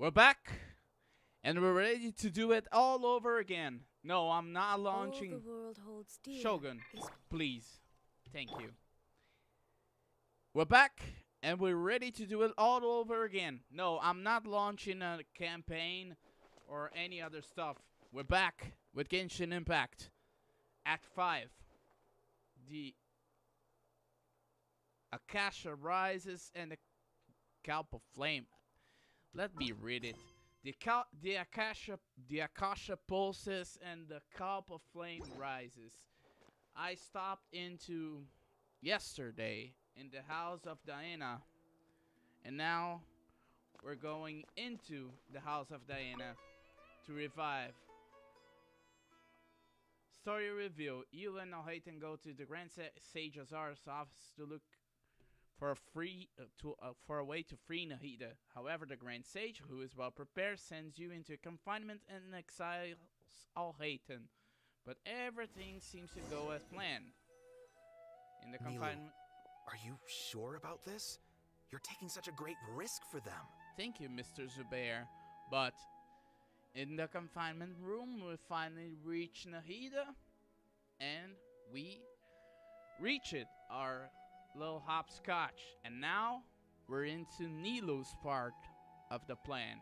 We're back, and we're ready to do it all over again. No, I'm not launching. All the world holds dear Shogun, is please. Thank you. We're back, and we're ready to do it all over again. No, I'm not launching a campaign or any other stuff. We're back with Genshin Impact. Act 5. The Akasha rises and the Calp of Flame. Let me read it. The Akasha pulses and the Calp of Flame rises. I stopped into yesterday in the house of Diana, and now we're going into the house of Diana to revive. Story reveal: you and Alhaiten go to the Grand Sage Azar's office to look for a way to free Nahida. However, the Grand Sage, who is well prepared, sends you into confinement and exiles Alhaiten. But everything seems to go as planned. In the confinement... Are you sure about this? You're taking such a great risk for them. Thank you, Mr. Zubair. But in the confinement room, we finally reach Nahida. And we reach it. Our little hopscotch. And now we're into Nilou's part of the plan.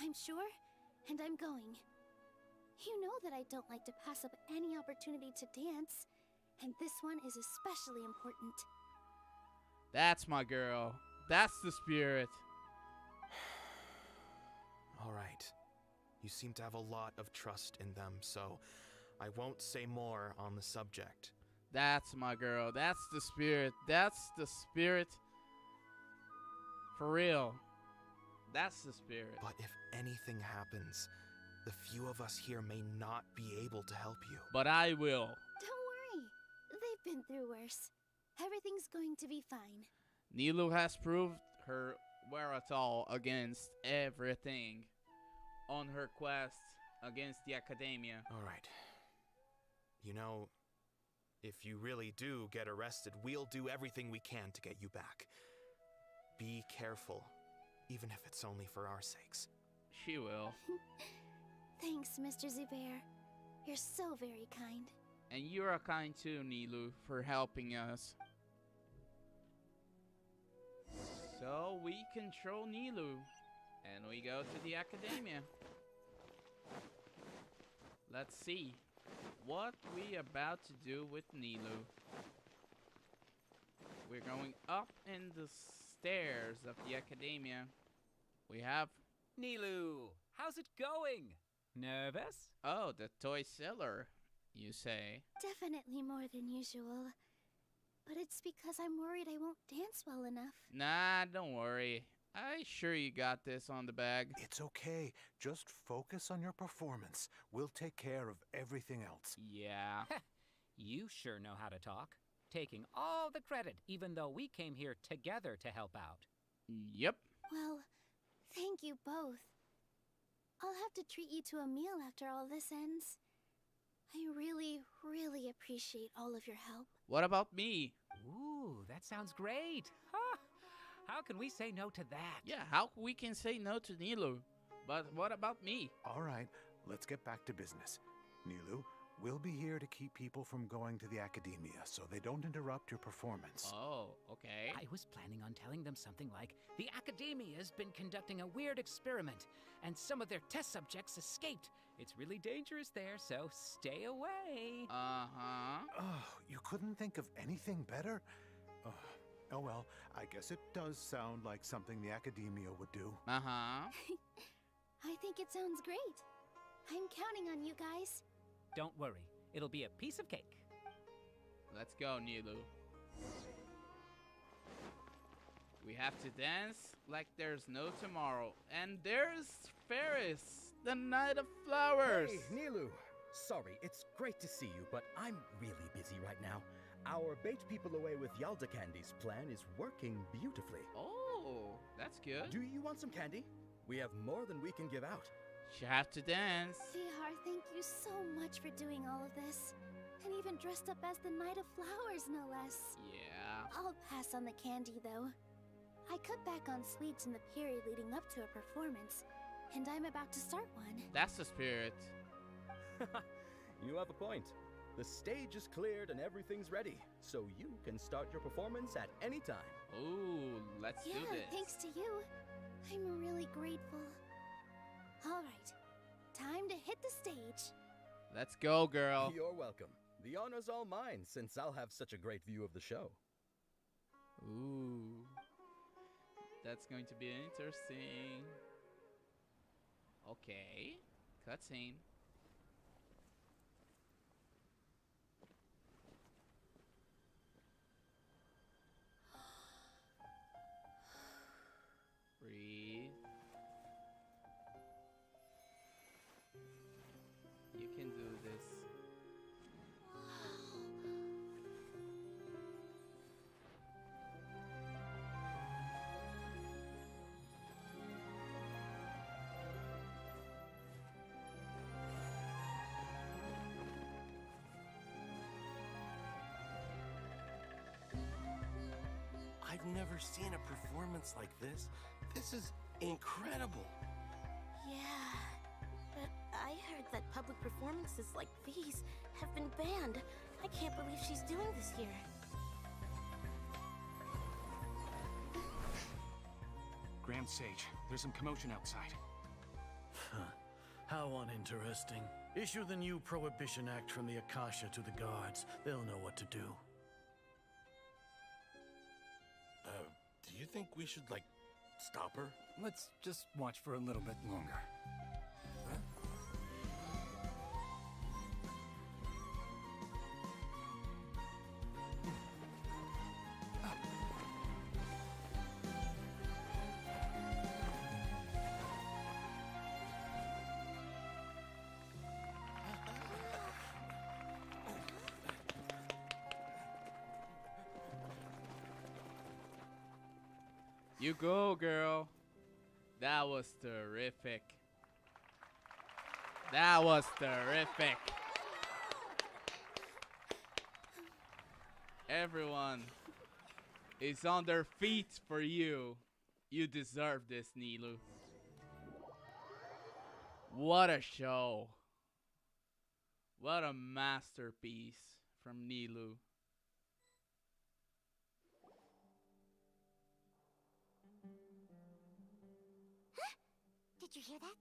I'm sure, and I'm going. You know that I don't like to pass up any opportunity to dance, and this one is especially important. That's my girl. That's the spirit. All right. You seem to have a lot of trust in them, so I won't say more on the subject. That's my girl. That's the spirit. That's the spirit. For real. That's the spirit. But if anything happens, the few of us here may not be able to help you. But I will. Don't worry. They've been through worse. Everything's going to be fine. Nilou has proved her whereatal against everything on her quest against the Academia. All right. You know, if you really do get arrested, we'll do everything we can to get you back. Be careful, even if it's only for our sakes. She will. Thanks, Mr. Zubair. You're so very kind. And you're kind too, Nilou, for helping us. So we control Nilou, and we go to the Academia. Let's see what we about to do with Nilou. We're going up in the stairs of the Academia. We have... Nilou, how's it going? Nervous? Oh, the toy seller, you say? Definitely more than usual. But it's because I'm worried I won't dance well enough. Nah, don't worry. I sure you got this on the bag. It's okay. Just focus on your performance. We'll take care of everything else. Yeah. You sure know how to talk. Taking all the credit, even though we came here together to help out. Yep. Well, thank you both. I'll have to treat you to a meal after all this ends. I really, really appreciate all of your help. What about me? Ooh, that sounds great. Ha! How can we say no to that? Yeah, how we can say no to Nilou? But what about me? All right, let's get back to business. Nilou, we'll be here to keep people from going to the Academia so they don't interrupt your performance. Oh, okay. I was planning on telling them something like, the Academia has been conducting a weird experiment, and some of their test subjects escaped. It's really dangerous there, so stay away. Uh-huh. Oh, you couldn't think of anything better? Oh well, I guess it does sound like something the Academia would do. Uh-huh. I think it sounds great. I'm counting on you guys. Don't worry, it'll be a piece of cake. Let's go, Nilou. We have to dance like there's no tomorrow. And there's Ferris, the Knight of Flowers. Hey, Nilou. Sorry, it's great to see you, but I'm really busy right now. Our bait people away with Yalda candies plan is working beautifully. Oh, that's good. Do you want some candy? We have more than we can give out. You have to dance. Vihar, thank you so much for doing all of this. And even dressed up as the Knight of Flowers, no less. Yeah. I'll pass on the candy, though. I cut back on sweets in the period leading up to a performance, and I'm about to start one. That's the spirit. You have a point. The stage is cleared and everything's ready, so you can start your performance at any time. Ooh, let's do Yeah, this. thanks to you. I'm really grateful. All right, time to hit the stage. Let's go, girl. You're welcome. The honor's all mine, since I'll have such a great view of the show. Ooh. That's going to be interesting. Okay. Cutscene. Breathe. You can do this. I've never seen a performance like this. This is incredible. Yeah, but I heard that public performances like these have been banned. I can't believe she's doing this here. Grand Sage, there's some commotion outside. How uninteresting. Issue the new Prohibition Act from the Akasha to the guards. They'll know what to do. Do you think we should, like, stop her? Let's just watch for a little bit longer. You go, girl. That was terrific. That was terrific. Everyone is on their feet for you. You deserve this, Nilu. What a show. What a masterpiece from Nilu. Did you hear that?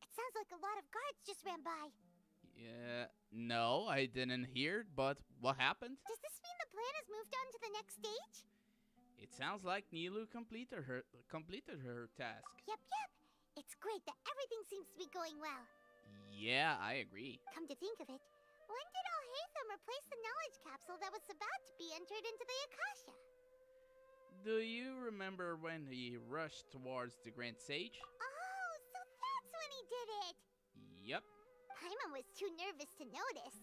It sounds like a lot of guards just ran by. Yeah, no, I didn't hear, but what happened? Does this mean the plan has moved on to the next stage? It sounds like Nilu completed her task. Yep. It's great that everything seems to be going well. Yeah, I agree. Come to think of it, when did Alhaitham replace the knowledge capsule that was about to be entered into the Akasha? Do you remember when he rushed towards the Grand Sage? Oh, so that's when he did it. Yep. Paimon was too nervous to notice.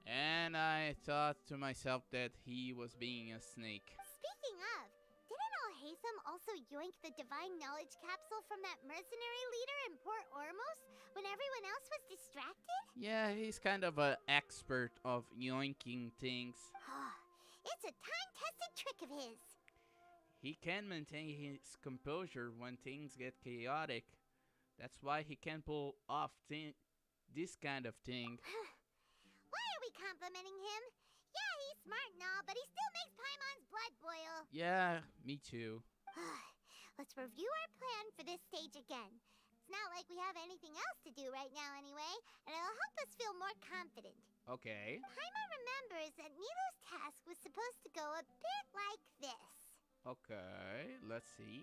And I thought to myself that he was being a snake. Speaking of, didn't Alhaitham also yoink the divine knowledge capsule from that mercenary leader in Port Ormos when everyone else was distracted? Yeah, he's kind of an expert of yoinking things. It's a time-tested trick of his. He can maintain his composure when things get chaotic. That's why he can pull off this kind of thing. Why are we complimenting him? Yeah, he's smart and all, but he still makes Paimon's blood boil. Yeah, me too. Let's review our plan for this stage again. It's not like we have anything else to do right now anyway, and it'll help us feel more confident. Okay. Paimon remembers that Nilu's task was supposed to go a bit like this. Okay, let's see.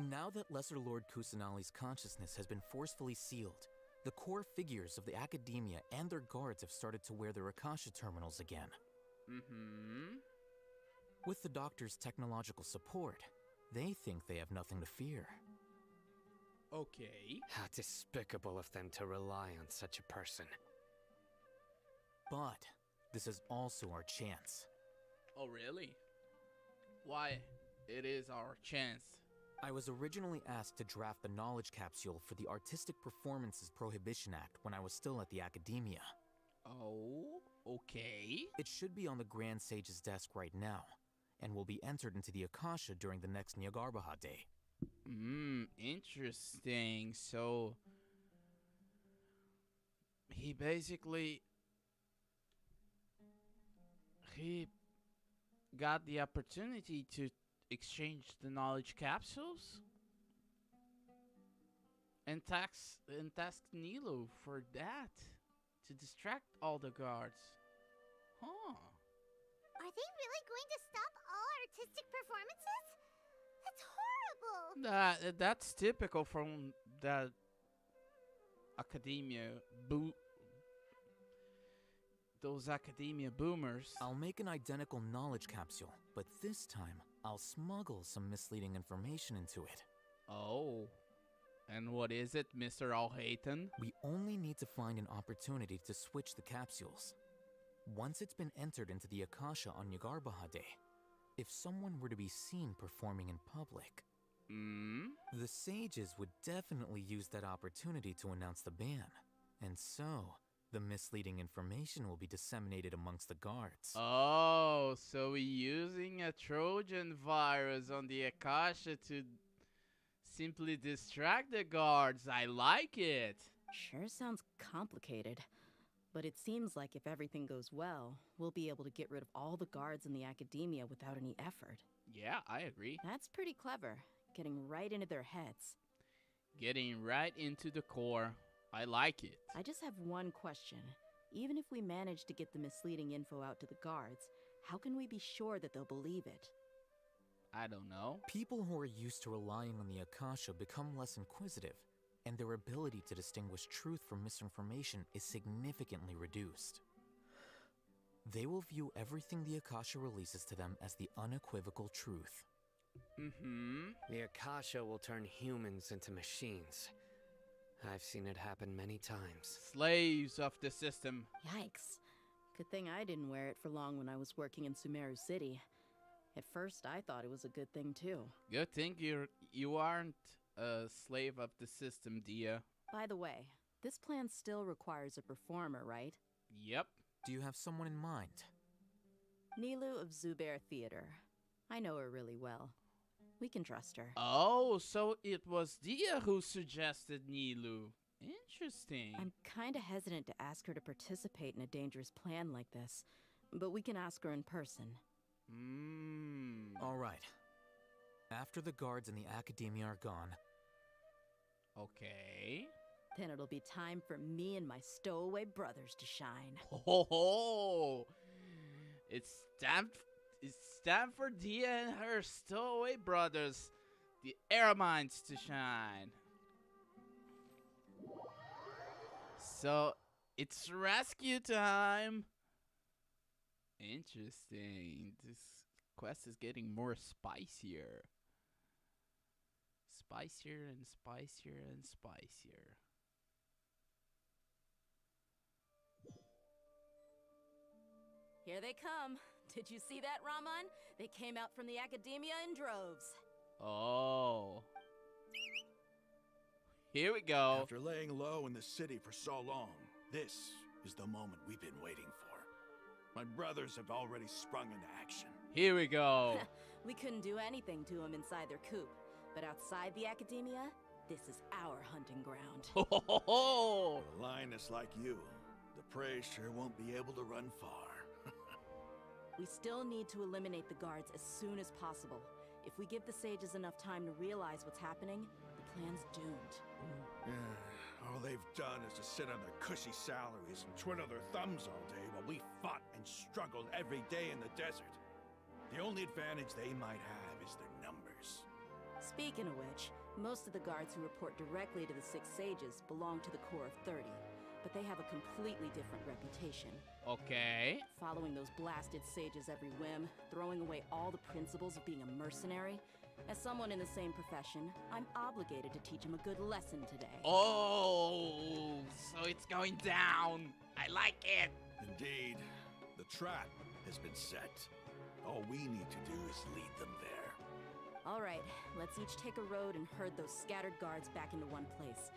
Now that Lesser Lord Kusanali's consciousness has been forcefully sealed, the core figures of the Academia and their guards have started to wear their Akasha terminals again. With the Doctor's technological support, they think they have nothing to fear. Okay. How despicable of them to rely on such a person. But this is also our chance. Oh, really? Why? It is our chance. I was originally asked to draft the knowledge capsule for the Artistic Performances Prohibition Act when I was still at the Academia. Oh, okay. It should be on the Grand Sage's desk right now, and will be entered into the Akasha during the next Nyagarbha Day. Interesting. So he basically he got the opportunity to exchange the knowledge capsules and tasked Nilo for that to distract all the guards. Huh. Are they really going to stop all artistic performances? That's horrible! That's typical from the academia those academia boomers. I'll make an identical knowledge capsule, but this time I'll smuggle some misleading information into it. Oh. And what is it, Mr. Alhaiten? We only need to find an opportunity to switch the capsules. Once it's been entered into the Akasha on Yagarbaha Day, if someone were to be seen performing in public, the sages would definitely use that opportunity to announce the ban. And so, the misleading information will be disseminated amongst the guards. Oh, so we're using a Trojan virus on the Akasha to simply distract the guards. I like it. Sure sounds complicated. But it seems like if everything goes well, we'll be able to get rid of all the guards in the academia without any effort. Yeah, I agree. That's pretty clever. Getting right into their heads. Getting right into the core. I like it. I just have one question. Even if we manage to get the misleading info out to the guards, how can we be sure that they'll believe it? I don't know. People who are used to relying on the Akasha become less inquisitive, and their ability to distinguish truth from misinformation is significantly reduced. They will view everything the Akasha releases to them as the unequivocal truth. The Akasha will turn humans into machines. I've seen it happen many times. Slaves of the system. Yikes. Good thing I didn't wear it for long when I was working in Sumeru City. At first, I thought it was a good thing, too. Good thing you aren't a slave of the system, Dia. By the way, this plan still requires a performer, right? Yep. Do you have someone in mind? Nilu of Zubair Theater. I know her really well. We can trust her. Oh, so it was Dia who suggested Nilu. Interesting. I'm kinda hesitant to ask her to participate in a dangerous plan like this, but we can ask her in person. All right. After the guards in the academia are gone... Okay. Then it'll be time for me and my stowaway brothers to shine. Ho ho! It's time for Dia and her stowaway brothers, the Eremites, to shine. So, it's rescue time! Interesting. This quest is getting more spicier. Spicier and spicier and spicier. Here they come. Did you see that, Raman? They came out from the academia in droves. Oh. Here we go. After laying low in the city for so long, this is the moment we've been waiting for. My brothers have already sprung into action. Here we go. We couldn't do anything to them inside their coop, but outside the academia, this is our hunting ground. Ho ho ho ho! For a lioness like you, the prey sure won't be able to run far. We still need to eliminate the guards as soon as possible. If we give the sages enough time to realize what's happening, the plan's doomed. All they've done is to sit on their cushy salaries and twiddle their thumbs all day while we fought and struggled every day in the desert. The only advantage they might have is their numbers. Speaking of which, most of the guards who report directly to the Six Sages belong to the Corps of 30, but they have a completely different reputation. Okay. Following those blasted sages every whim, throwing away all the principles of being a mercenary. As someone in the same profession, I'm obligated to teach him a good lesson today. Oh, so it's going down. I like it. Indeed. The trap has been set. All we need to do is lead them there. All right, let's each take a road and herd those scattered guards back into one place.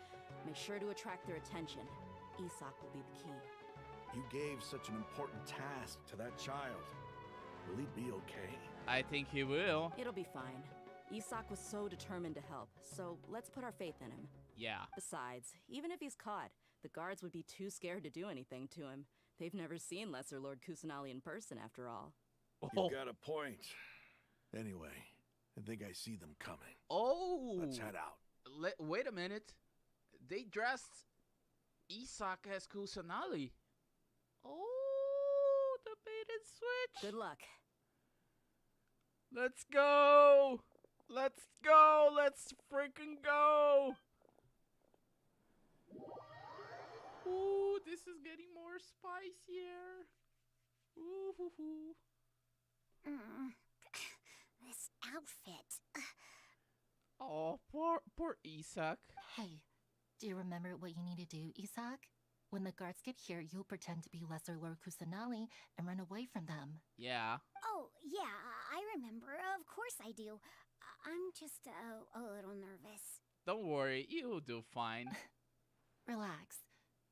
Make sure to attract their attention. Isak will be the key. You gave such an important task to that child. Will he be okay? I think he will. It'll be fine. Isak was so determined to help, so let's put our faith in him. Yeah. Besides, even if he's caught, the guards would be too scared to do anything to him. They've never seen Lesser Lord Kusanali in person, after all. You've got a point. Anyway, I think I see them coming. Oh! Let's head out. Wait a minute. They dressed Isak as Kusanali. Oh, the bait and switch. Good luck. Let's go. Let's go. Let's freaking go. Ooh, this is getting more spicier. Ooh, hoo, hoo. This outfit. Oh, poor Isak. Hey, do you remember what you need to do, Isak? When the guards get here, you'll pretend to be Lesser Lord Kusanali and run away from them. Yeah. Oh, yeah, I remember. Of course I do. I'm just a little nervous. Don't worry, you'll do fine. Relax.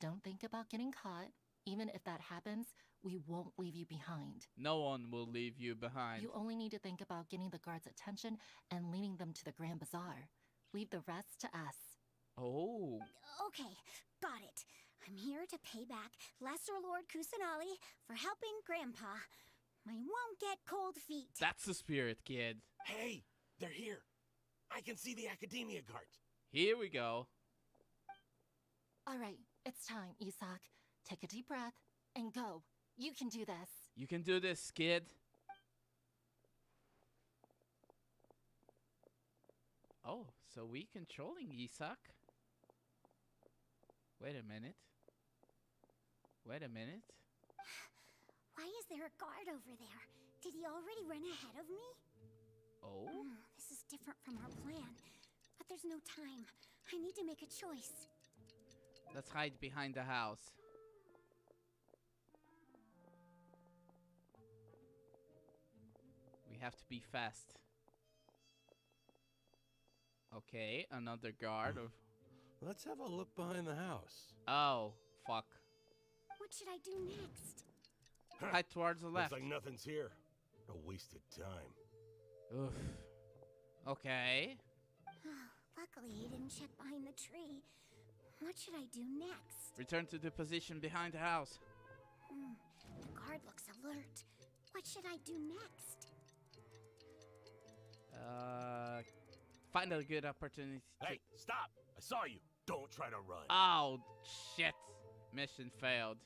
Don't think about getting caught. Even if that happens, we won't leave you behind. No one will leave you behind. You only need to think about getting the guards' attention and leading them to the Grand Bazaar. Leave the rest to us. Oh. Okay, got it. I'm here to pay back Lesser Lord Kusanali for helping Grandpa. I won't get cold feet. That's the spirit, kid. Hey, they're here. I can see the Academia guards. Here we go. All right, it's time, Isak. Take a deep breath and go. You can do this. You can do this, kid. Oh, so we controlling Isak? Wait a minute. Wait a minute. Why is there a guard over there? Did he already run ahead of me? Oh? This is different from our plan. But there's no time. I need to make a choice. Let's hide behind the house. We have to be fast. Okay, another guard of... Let's have a look behind the house. Oh, fuck. What should I do next? Hide towards the left. Looks like nothing's here. A wasted time. Oof. Okay. Luckily, he didn't check behind the tree. What should I do next? Return to the position behind the house. The guard looks alert. What should I do next? Find a good opportunity to... Hey, stop! I saw you. Don't try to run. Oh, shit. Mission failed.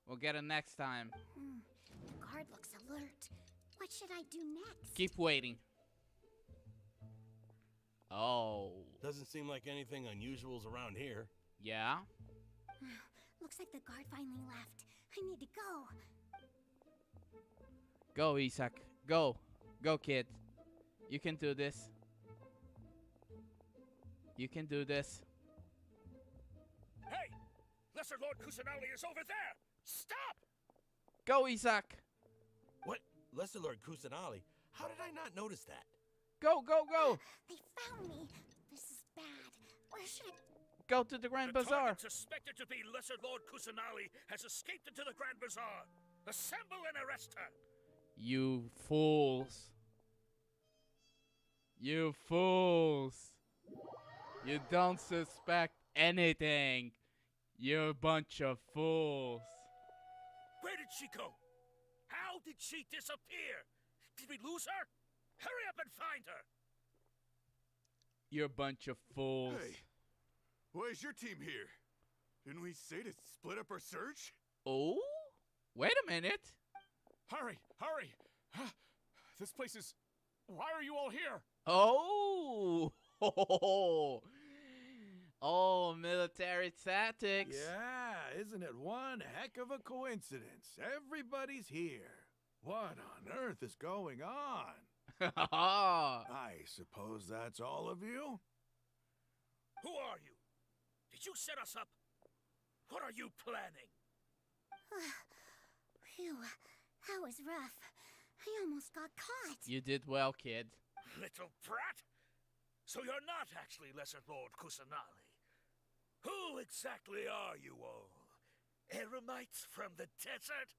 We'll get it next time. The guard looks alert. What should I do next? Keep waiting. Oh. Doesn't seem like anything unusual's around here. Yeah? Looks like the guard finally left. I need to go. Go, Isak. Go. Go, kid. You can do this. You can do this. Hey! Lesser Lord Kusanali is over there! Stop! Go, Isak! What? Lesser Lord Kusanali? How did I not notice that? Go, go, go! They found me. This is bad. Where should I... Go to the Grand Bazaar. Target suspected to be Lesser Lord Kusanali has escaped into the Grand Bazaar. Assemble and arrest her. You fools. You fools. You don't suspect anything. You're a bunch of fools. Where did she go? How did she disappear? Did we lose her? Hurry up and find her. You're a bunch of fools. Hey, why is your team here? Didn't we say to split up our search? Oh? Wait a minute. Hurry, hurry. This place is... Why are you all here? Oh! Oh, military tactics. Yeah, isn't it one heck of a coincidence? Everybody's here. What on earth is going on? I suppose that's all of you? Who are you? Did you set us up? What are you planning? Phew, that was rough. I almost got caught. You did well, kid. Little brat? So you're not actually Lesser Lord Kusanali. Who exactly are you all? Eremites from the desert?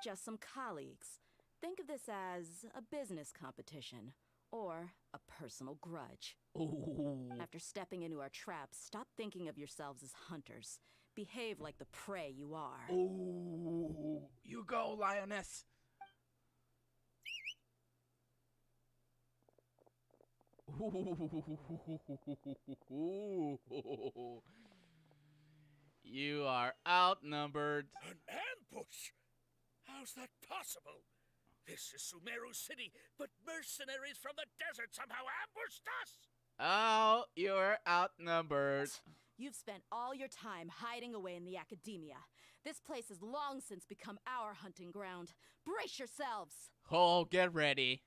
Just some colleagues. Think of this as a business competition. or a personal grudge. Ooh. After stepping into our traps, stop thinking of yourselves as hunters. Behave like the prey you are. Ooh. You go, lioness. Ooh. You are outnumbered. An ambush? How's that possible? This is Sumeru City, but mercenaries from the desert somehow ambushed us! Oh, you're outnumbered. You've spent all your time hiding away in the academia. This place has long since become our hunting ground. Brace yourselves! Oh, get ready.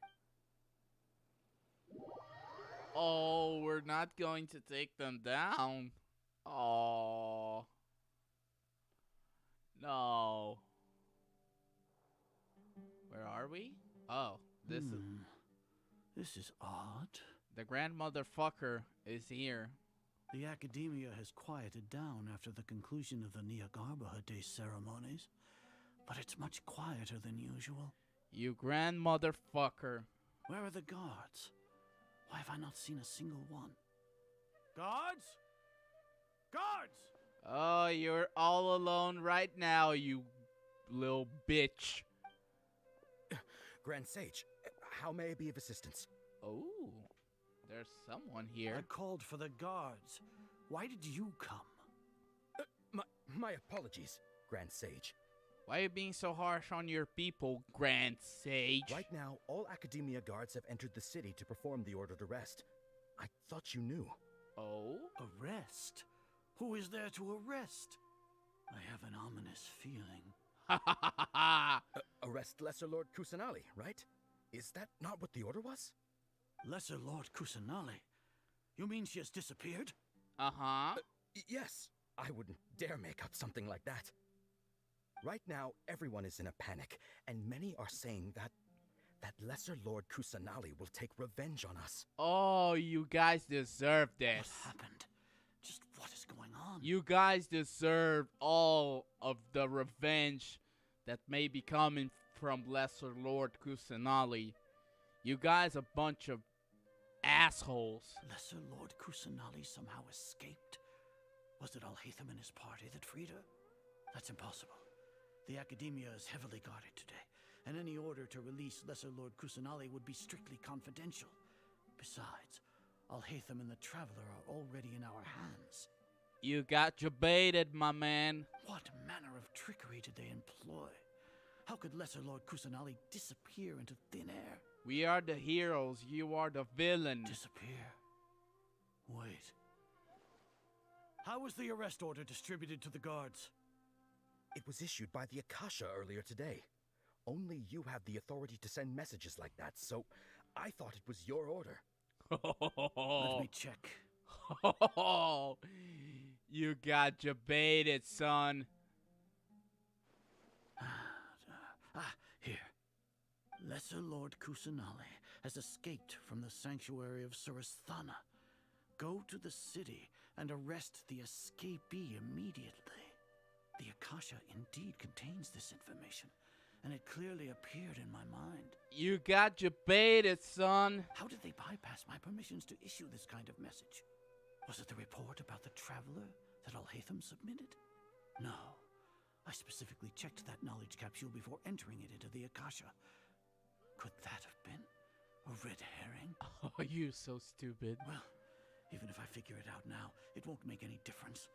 Oh, we're not going to take them down. Oh. No. Where are we? Oh, this is... This is odd. The grandmother fucker is here. The academia has quieted down after the conclusion of the Niagarbaha Day ceremonies, but it's much quieter than usual. You grandmother fucker. Where are the guards? Why have I not seen a single one? Guards? Guards! Oh, you're all alone right now, you little bitch. Grand Sage, how may I be of assistance? Oh, there's someone here. I called for the guards. Why did you come? My apologies, Grand Sage. Why are you being so harsh on your people, Grand Sage? Right now, all Academia guards have entered the city to perform the ordered arrest. I thought you knew. Oh? Arrest? Who is there to arrest? I have an ominous feeling. Arrest Lesser Lord Kusanali, right? Is that not what the order was? Lesser Lord Kusanali? You mean she has disappeared? Uh-huh. Yes. I wouldn't dare make up something like that. Right now, everyone is in a panic, and many are saying that Lesser Lord Kusanali will take revenge on us. Oh, you guys deserve this. What happened? Just what is going on? You guys deserve all of the revenge that may be coming from Lesser Lord Kusanali. You guys a bunch of assholes. Lesser Lord Kusanali somehow escaped? Was it Alhaitham and his party that freed her? That's impossible. The Academia is heavily guarded today, and any order to release Lesser Lord Kusanali would be strictly confidential. Besides, Alhaitham and the Traveler are already in our hands. You got you baited, my man. What manner of trickery did they employ? How could Lesser Lord Kusanali disappear into thin air? We are the heroes, you are the villain. Disappear? Wait. How was the arrest order distributed to the guards? It was issued by the Akasha earlier today. Only you have the authority to send messages like that, so I thought it was your order. Let me check. You got you baited, son. Here. Lesser Lord Kusanali has escaped from the sanctuary of Surasthana. Go to the city and arrest the escapee immediately. The Akasha indeed contains this information, and it clearly appeared in my mind. You got you baited, son. How did they bypass my permissions to issue this kind of message? Was it the report about the Traveler that Alhaitham submitted? No. I specifically checked that knowledge capsule before entering it into the Akasha. Could that have been a red herring? Oh, you so stupid. Well, even if I figure it out now, it won't make any difference.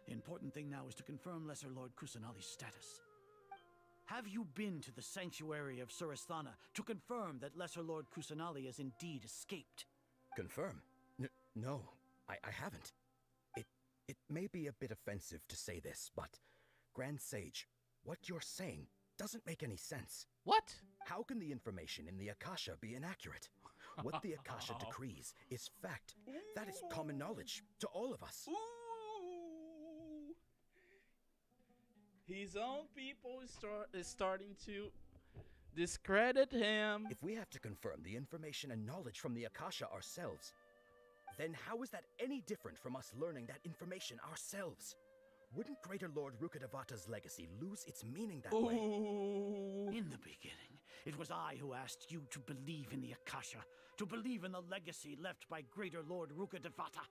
The important thing now is to confirm Lesser Lord Kusanali's status. Have you been to the sanctuary of Surasthana to confirm that Lesser Lord Kusanali has indeed escaped? Confirm? No, I haven't. It may be a bit offensive to say this, but Grand Sage, what you're saying doesn't make any sense. What? How can the information in the Akasha be inaccurate? What the Akasha decrees is fact. That is common knowledge to all of us. Ooh. His own people is starting to discredit him. If we have to confirm the information and knowledge from the Akasha ourselves, then how is that any different from us learning that information ourselves? Wouldn't Greater Lord Rukkhadevata's legacy lose its meaning that way? In the beginning, it was I who asked you to believe in the Akasha, to believe in the legacy left by Greater Lord Rukkhadevata.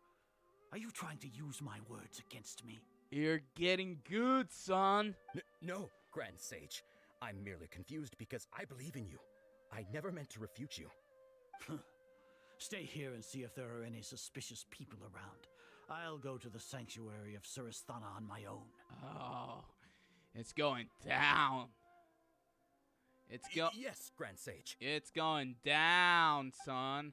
Are you trying to use my words against me? You're getting good, son. No, Grand Sage. I'm merely confused because I believe in you. I never meant to refute you. Stay here and see if there are any suspicious people around. I'll go to the sanctuary of Surasthana on my own. Oh, it's going down. Yes, Grand Sage. It's going down, son.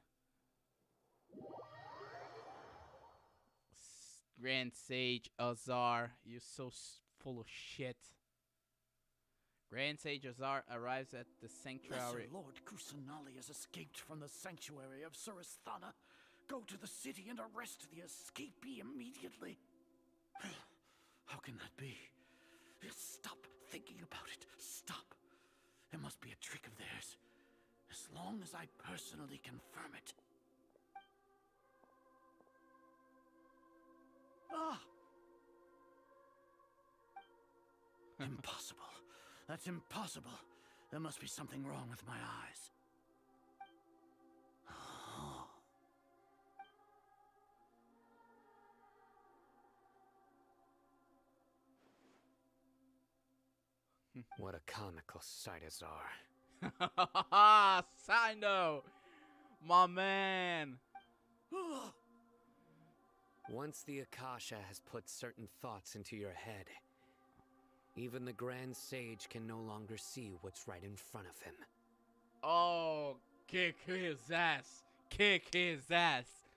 Grand Sage Azar, you're so full of shit. Grand Sage Azar arrives at the sanctuary. Lesser Lord Kusanali has escaped from the sanctuary of Surasthana. Go to the city and arrest the escapee immediately. How can that be? Stop thinking about it. Stop. It must be a trick of theirs. As long as I personally confirm it. Ah! Impossible. That's impossible. There must be something wrong with my eyes. What a comical sight, Azar. Sino! My man! Once the Akasha has put certain thoughts into your head, even the Grand Sage can no longer see what's right in front of him. Oh, kick his ass! Kick his ass!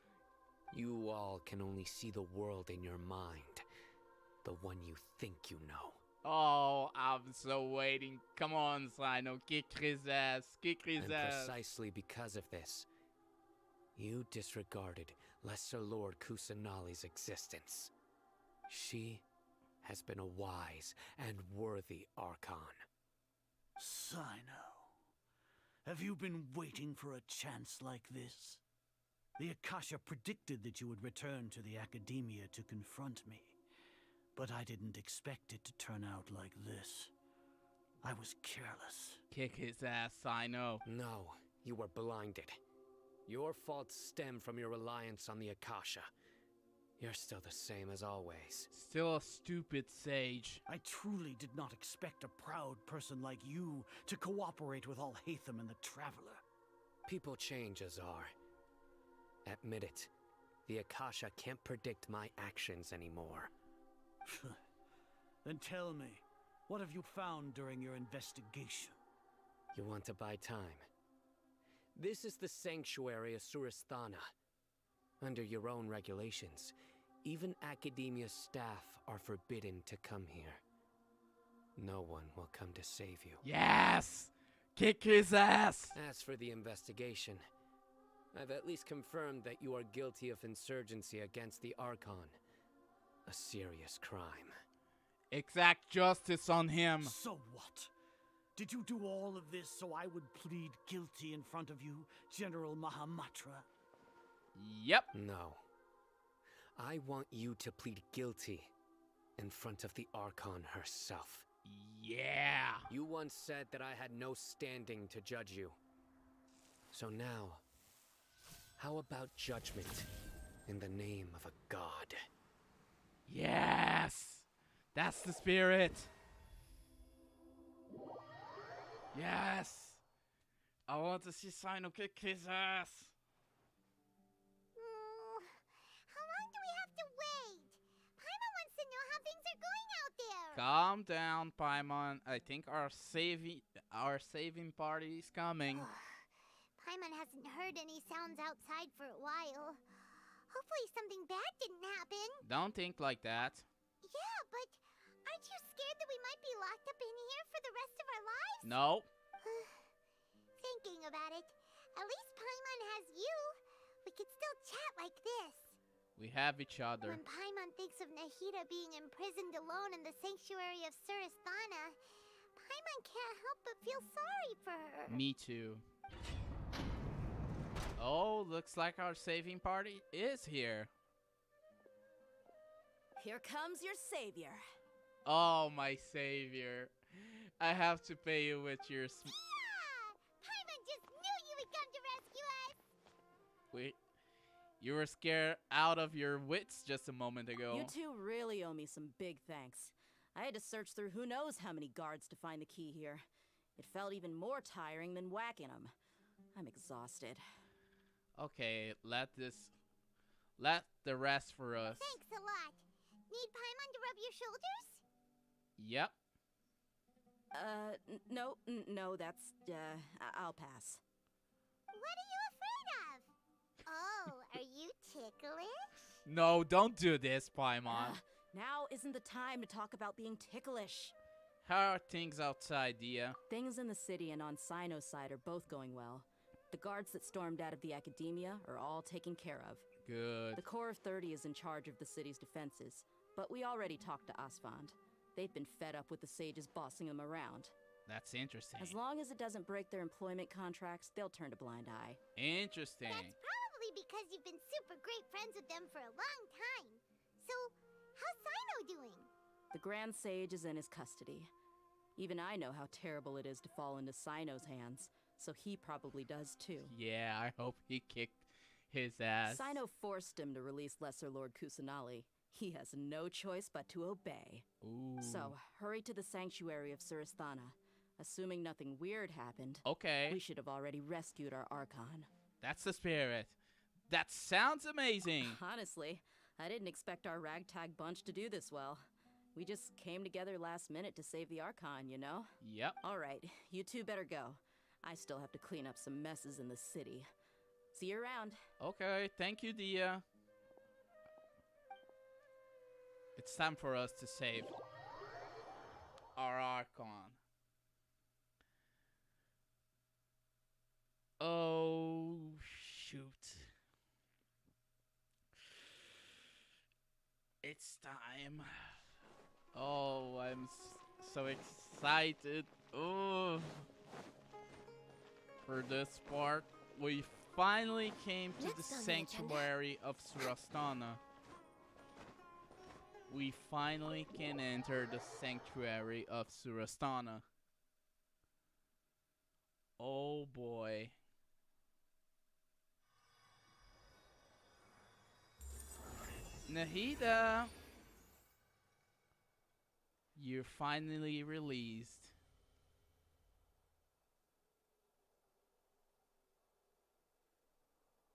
You all can only see the world in your mind, the one you think you know. Oh, I'm so waiting. Come on, Sino, kick his ass, kick his ass. And precisely because of this, you disregarded Lesser Lord Kusanali's existence. She has been a wise and worthy Archon. Sino, have you been waiting for a chance like this? The Akasha predicted that you would return to the Academia to confront me. But I didn't expect it to turn out like this. I was careless. Kick his ass, Sino. No, you were blinded. Your faults stem from your reliance on the Akasha. You're still the same as always. Still a stupid sage. I truly did not expect a proud person like you to cooperate with Alhaitham and the Traveler. People change, Azar. Admit it. The Akasha can't predict my actions anymore. Then tell me, what have you found during your investigation? You want to buy time? This is the sanctuary of Surasthana. Under your own regulations, even Academia staff are forbidden to come here. No one will come to save you. Yes! Kick his ass! As for the investigation, I've at least confirmed that you are guilty of insurgency against the Archon. A serious crime. Exact justice on him. So what? Did you do all of this so I would plead guilty in front of you, General Mahamatra? Yep. No. I want you to plead guilty in front of the Archon herself. Yeah. You once said that I had no standing to judge you. So now, how about judgment in the name of a god? Yes! That's the spirit! Yes! I want to see Sino kick his ass! How long do we have to wait? Paimon wants to know how things are going out there! Calm down, Paimon. I think our saving party is coming. Paimon hasn't heard any sounds outside for a while. Hopefully something bad didn't happen. Don't think like that. Yeah, but aren't you scared that we might be locked up in here for the rest of our lives? No. Thinking about it, at least Paimon has you. We could still chat like this. We have each other. When Paimon thinks of Nahida being imprisoned alone in the sanctuary of Surasthana, Paimon can't help but feel sorry for her. Me too. Oh, looks like our saving party is here. Here comes your savior. Oh, my savior. I have to pay you with your Paimon just knew you would come to rescue us! Wait. You were scared out of your wits just a moment ago. You two really owe me some big thanks. I had to search through who knows how many guards to find the key here. It felt even more tiring than whacking them. I'm exhausted. Okay, let the rest for us. Thanks a lot. Need Paimon to rub your shoulders? Yep. No, that's, I'll pass. What are you afraid of? Oh, are you ticklish? No, don't do this, Paimon. Now isn't the time to talk about being ticklish. How are things outside, Dia? Things in the city and on Sino's side are both going well. The guards that stormed out of the Academia are all taken care of. Good. The Corps of 30 is in charge of the city's defenses, but we already talked to Asfand. They've been fed up with the sages bossing them around. That's interesting. As long as it doesn't break their employment contracts, they'll turn a blind eye. Interesting. That's probably because you've been super great friends with them for a long time. So, how's Sino doing? The Grand Sage is in his custody. Even I know how terrible it is to fall into Sino's hands, so he probably does too. Yeah, I hope he kicked his ass. Sino forced him to release Lesser Lord Kusanali. He has no choice but to obey. Ooh. So, hurry to the sanctuary of Surasthana. Assuming nothing weird happened, okay, we should have already rescued our Archon. That's the spirit. That sounds amazing. Honestly, I didn't expect our ragtag bunch to do this well. We just came together last minute to save the Archon, you know? Yep. All right, you two better go. I still have to clean up some messes in the city. See you around. Okay, thank you, Dia. It's time for us to save our Archon. Oh, shoot. It's time. Oh, I'm so excited. Oh, for this part, we finally came to the sanctuary of Surasthana. We finally can enter the sanctuary of Surasthana. Oh boy. Nahida, you're finally released.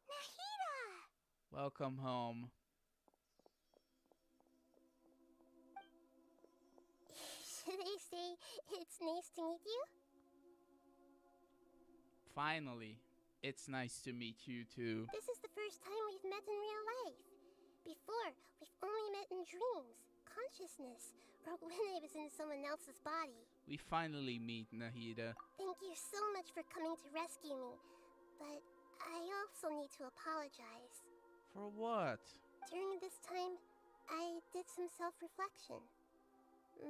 Nahida! Welcome home. Should I say it's nice to meet you? Finally, it's nice to meet you too. This is the first time we've met in real life. Before, we've only met in dreams, consciousness, or when I was in someone else's body. We finally meet, Nahida. Thank you so much for coming to rescue me, but I also need to apologize. For what? During this time, I did some self-reflection.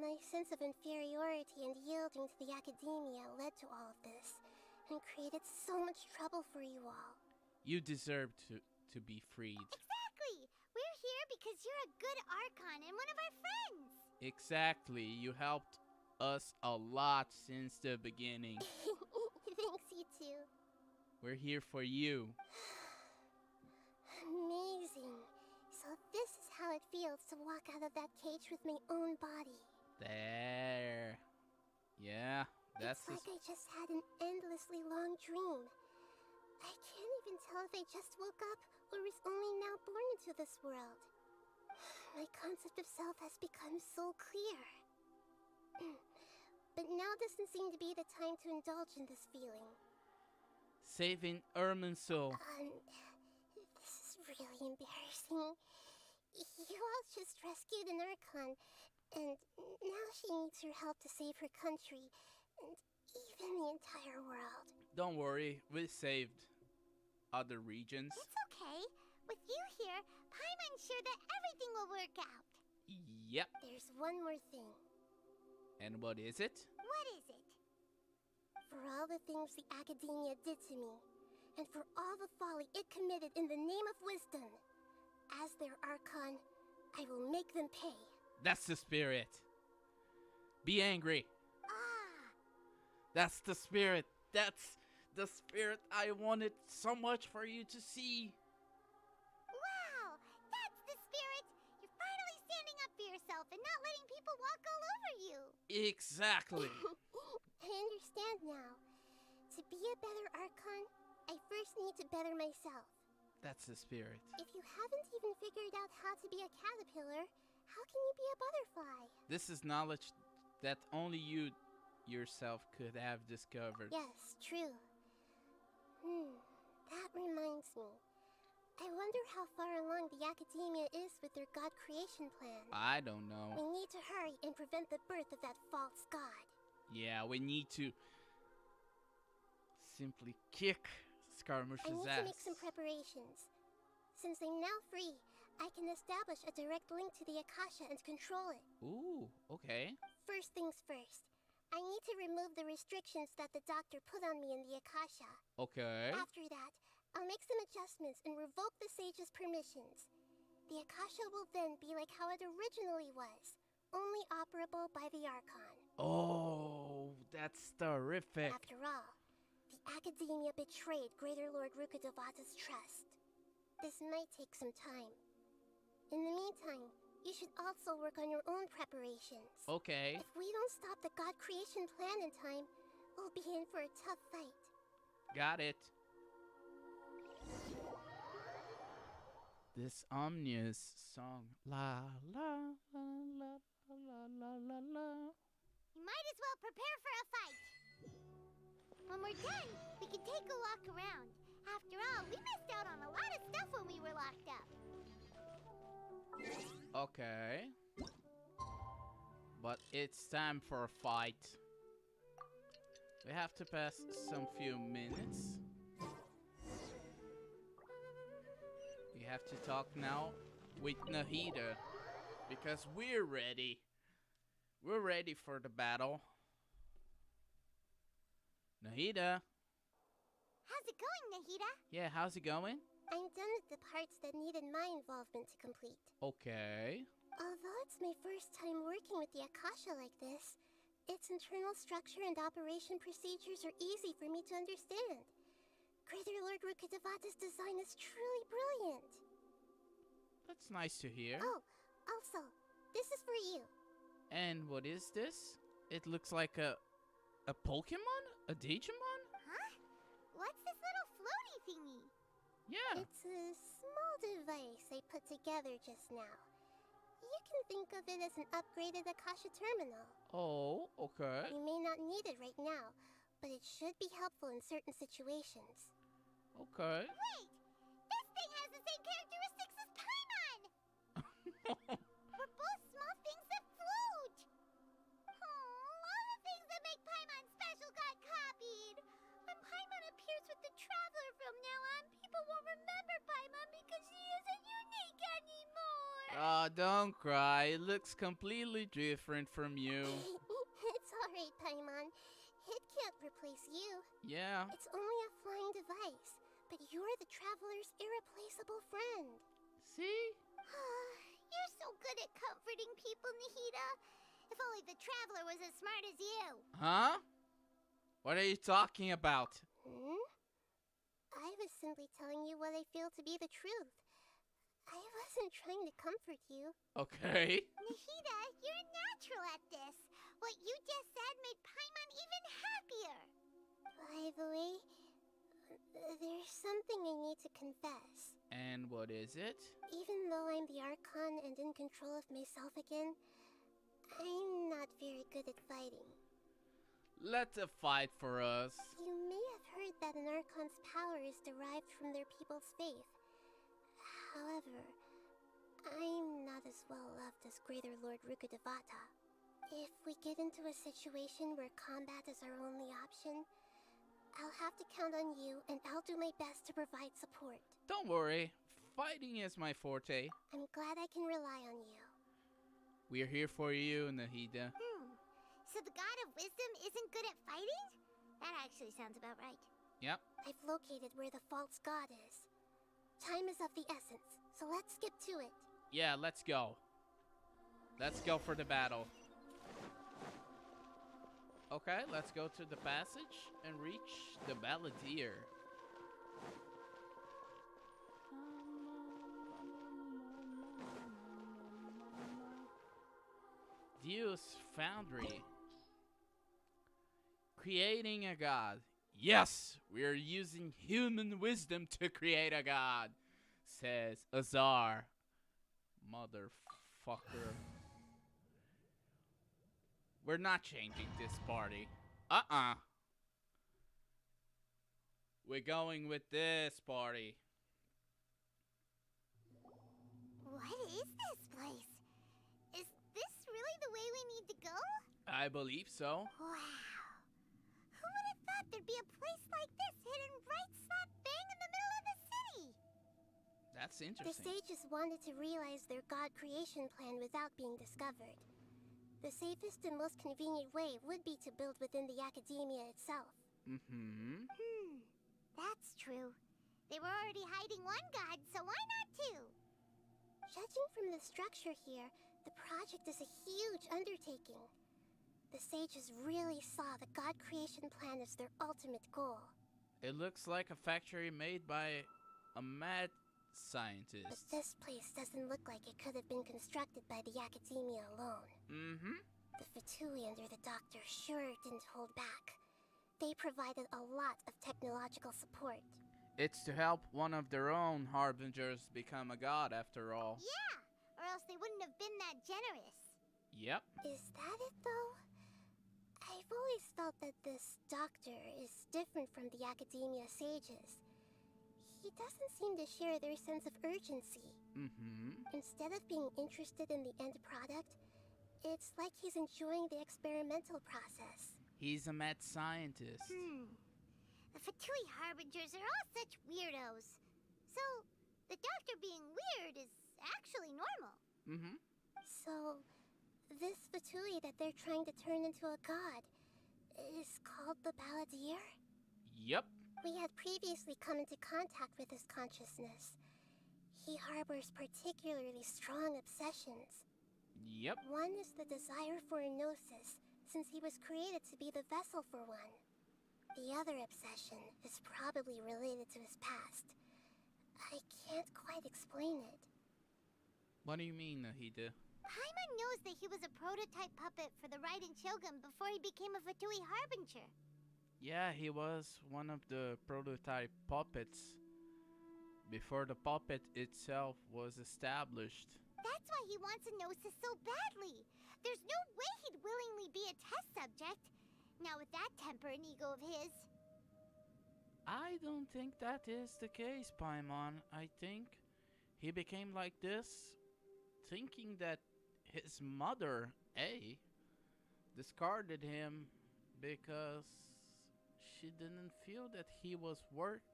My sense of inferiority and yielding to the Academia led to all of this, and created so much trouble for you all. You deserve to be freed. Exactly! We're here because you're a good Archon and one of our friends! Exactly. You helped us a lot since the beginning. Thanks, you too. We're here for you. Amazing. So this is how it feels to walk out of that cage with my own body. There. Yeah, that's It's like I just had an endlessly long dream. I can't even tell if I just woke up or was only now born into this world. My concept of self has become so clear. But now doesn't seem to be the time to indulge in this feeling. saving Irminsul. This is really embarrassing. You all just rescued an Archon, and now she needs your help to save her country, and even the entire world. Don't worry, we saved other regions. It's okay. With you here, Paimon's sure that everything will work out. Yep. There's one more thing. And what is it? What is it? For all the things the Academia did to me, and for all the folly it committed in the name of wisdom, as their Archon, I will make them pay. That's the spirit. Be angry. Ah! That's the spirit. That's the spirit I wanted so much for you to see. Wow! That's the spirit! You're finally standing up for yourself and not letting people walk all over you. Exactly. I understand now. To be a better Archon, I first need to better myself. That's the spirit. If you haven't even figured out how to be a caterpillar, how can you be a butterfly? This is knowledge that only you yourself could have discovered. Yes, true. That reminds me. I wonder how far along the academia is with their god creation plan. I don't know. We need to hurry and prevent the birth of that false god. Yeah, we need to simply kick Skirmish's I need ass. to make some preparations. Since I'm now free, I can establish a direct link to the Akasha and control it. Ooh, okay. First things first. I need to remove the restrictions that the doctor put on me in the Akasha. Okay. After that, I'll make some adjustments and revoke the sage's permissions. The Akasha will then be like how it originally was, only operable by the Archon. Oh, that's terrific. After all, the academia betrayed Greater Lord Rukkhadevata's trust. This might take some time. In the meantime, you should also work on your own preparations. Okay. If we don't stop the god creation plan in time, we'll be in for a tough fight. Got it. This ominous song. La la la la la la la la. You might as well prepare for a fight. When we're done, we can take a walk around. After all, we missed out on a lot of stuff when we were locked up. Okay. But it's time for a fight. We have to pass some few minutes. We have to talk now with Nahida. Because we're ready. We're ready for the battle. Nahida? How's it going, Nahida? Yeah, how's it going? I'm done with the parts that needed my involvement to complete. Okay. Although it's my first time working with the Akasha like this, its internal structure and operation procedures are easy for me to understand. Greater Lord Rukkhadevata's design is truly brilliant. That's nice to hear. Oh, also, this is for you. And what is this? It looks like a Pokemon? A Digimon? Huh? What's this little floaty thingy? Yeah. It's a small device I put together just now. You can think of it as an upgraded Akasha terminal. Oh, okay. You may not need it right now, but it should be helpful in certain situations. Okay. Wait! This thing has the same characteristics as Paimon! We're both small things that float! Oh, all the things that make Paimon special got copied! When Paimon appears with the Traveler from now on, people won't remember Paimon because she isn't unique anymore! Don't cry. It looks completely different from you. It's alright, Paimon. It can't replace you. Yeah. It's only a flying device, but you're the Traveler's irreplaceable friend. See? You're so good at comforting people, Nahida. If only the Traveler was as smart as you. Huh? What are you talking about? I was simply telling you what I feel to be the truth. I wasn't trying to comfort you. Okay. Nahida, you're natural at this. What you just said made Paimon even happier. By the way, there's something I need to confess. And what is it? Even though I'm the Archon and in control of myself again, I'm not very good at fighting. Let the fight for us. You may have heard that an Archon's power is derived from their people's faith. However, I'm not as well loved as Greater Lord Rukkhadevata. If we get into a situation where combat is our only option, I'll have to count on you, and I'll do my best to provide support. Don't worry. Fighting is my forte. I'm glad I can rely on you. We're here for you, Nahida. So the God of Wisdom isn't good at fighting? That actually sounds about right. Yep. I've located where the false god is. Time is of the essence, so let's skip to it. Yeah, let's go. Let's go for the battle. Okay, let's go to the passage and reach the Balladeer. Deus Foundry. Creating a god. Yes, we're using human wisdom to create a god, says Azar. Motherfucker. We're not changing this party. We're going with this party. What is this place? Is this really the way we need to go? I believe so. Wow. Who would have thought there'd be a place like this hidden right slap bang in the middle of the city? That's The interesting. sages wanted to realize their god creation plan without being discovered. The safest and most convenient way would be to build within the academia itself. That's true. They were already hiding one god, so why not two? Judging from the structure here, the project is a huge undertaking. The sages really saw the god creation plan as their ultimate goal. It looks like a factory made by a mad scientist. But this place doesn't look like it could have been constructed by the academia alone. The Fatui under the doctor sure didn't hold back. They provided a lot of technological support. It's to help one of their own harbingers become a god after all. Yeah, or else they wouldn't have been that generous. Yep. Is that it though? I've always felt that this doctor is different from the academia sages. He doesn't seem to share their sense of urgency. Instead of being interested in the end product, it's like he's enjoying the experimental process. He's a mad scientist. The Fatui Harbingers are all such weirdos. So, the doctor being weird is actually normal. So, this Fatui that they're trying to turn into a god is called the Balladeer? Yep. We had previously come into contact with his consciousness. He harbors particularly strong obsessions. Yep. One is the desire for a gnosis, since he was created to be the vessel for one. The other obsession is probably related to his past. I can't quite explain it. What do you mean, Nahida? Paimon knows that he was a prototype puppet for the Raiden Shogun before he became a Fatui Harbinger. Yeah, he was one of the prototype puppets before the puppet itself was established. That's why he wants a gnosis so badly. There's no way he'd willingly be a test subject. Now with that temper and ego of his. I don't think that is the case, Paimon. I think he became like this thinking that his mother, A, discarded him because she didn't feel that he was worth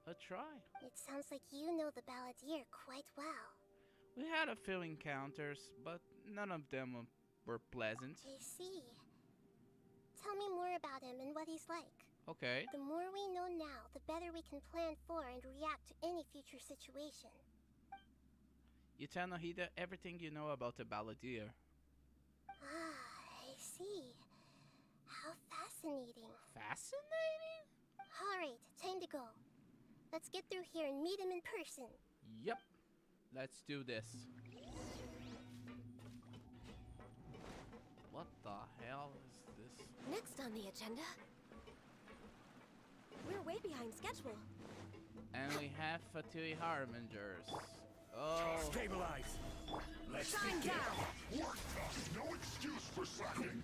a try. It sounds like you know the Balladeer quite well. We had a few encounters, but none of them were pleasant. I see. Tell me more about him and what he's like. Okay. The more we know now, the better we can plan for and react to any future situation. You tell Nahida everything you know about the Balladeer. I see. How fascinating. Fascinating? Alright, time to go. Let's get through here and meet him in person. Yep. Let's do this. What the hell is this? Next on the agenda, we're way behind schedule. And we have Fatui Harbingers. Oh. Stabilize. Let's Shine begin. down. Work tough. No excuse for slacking.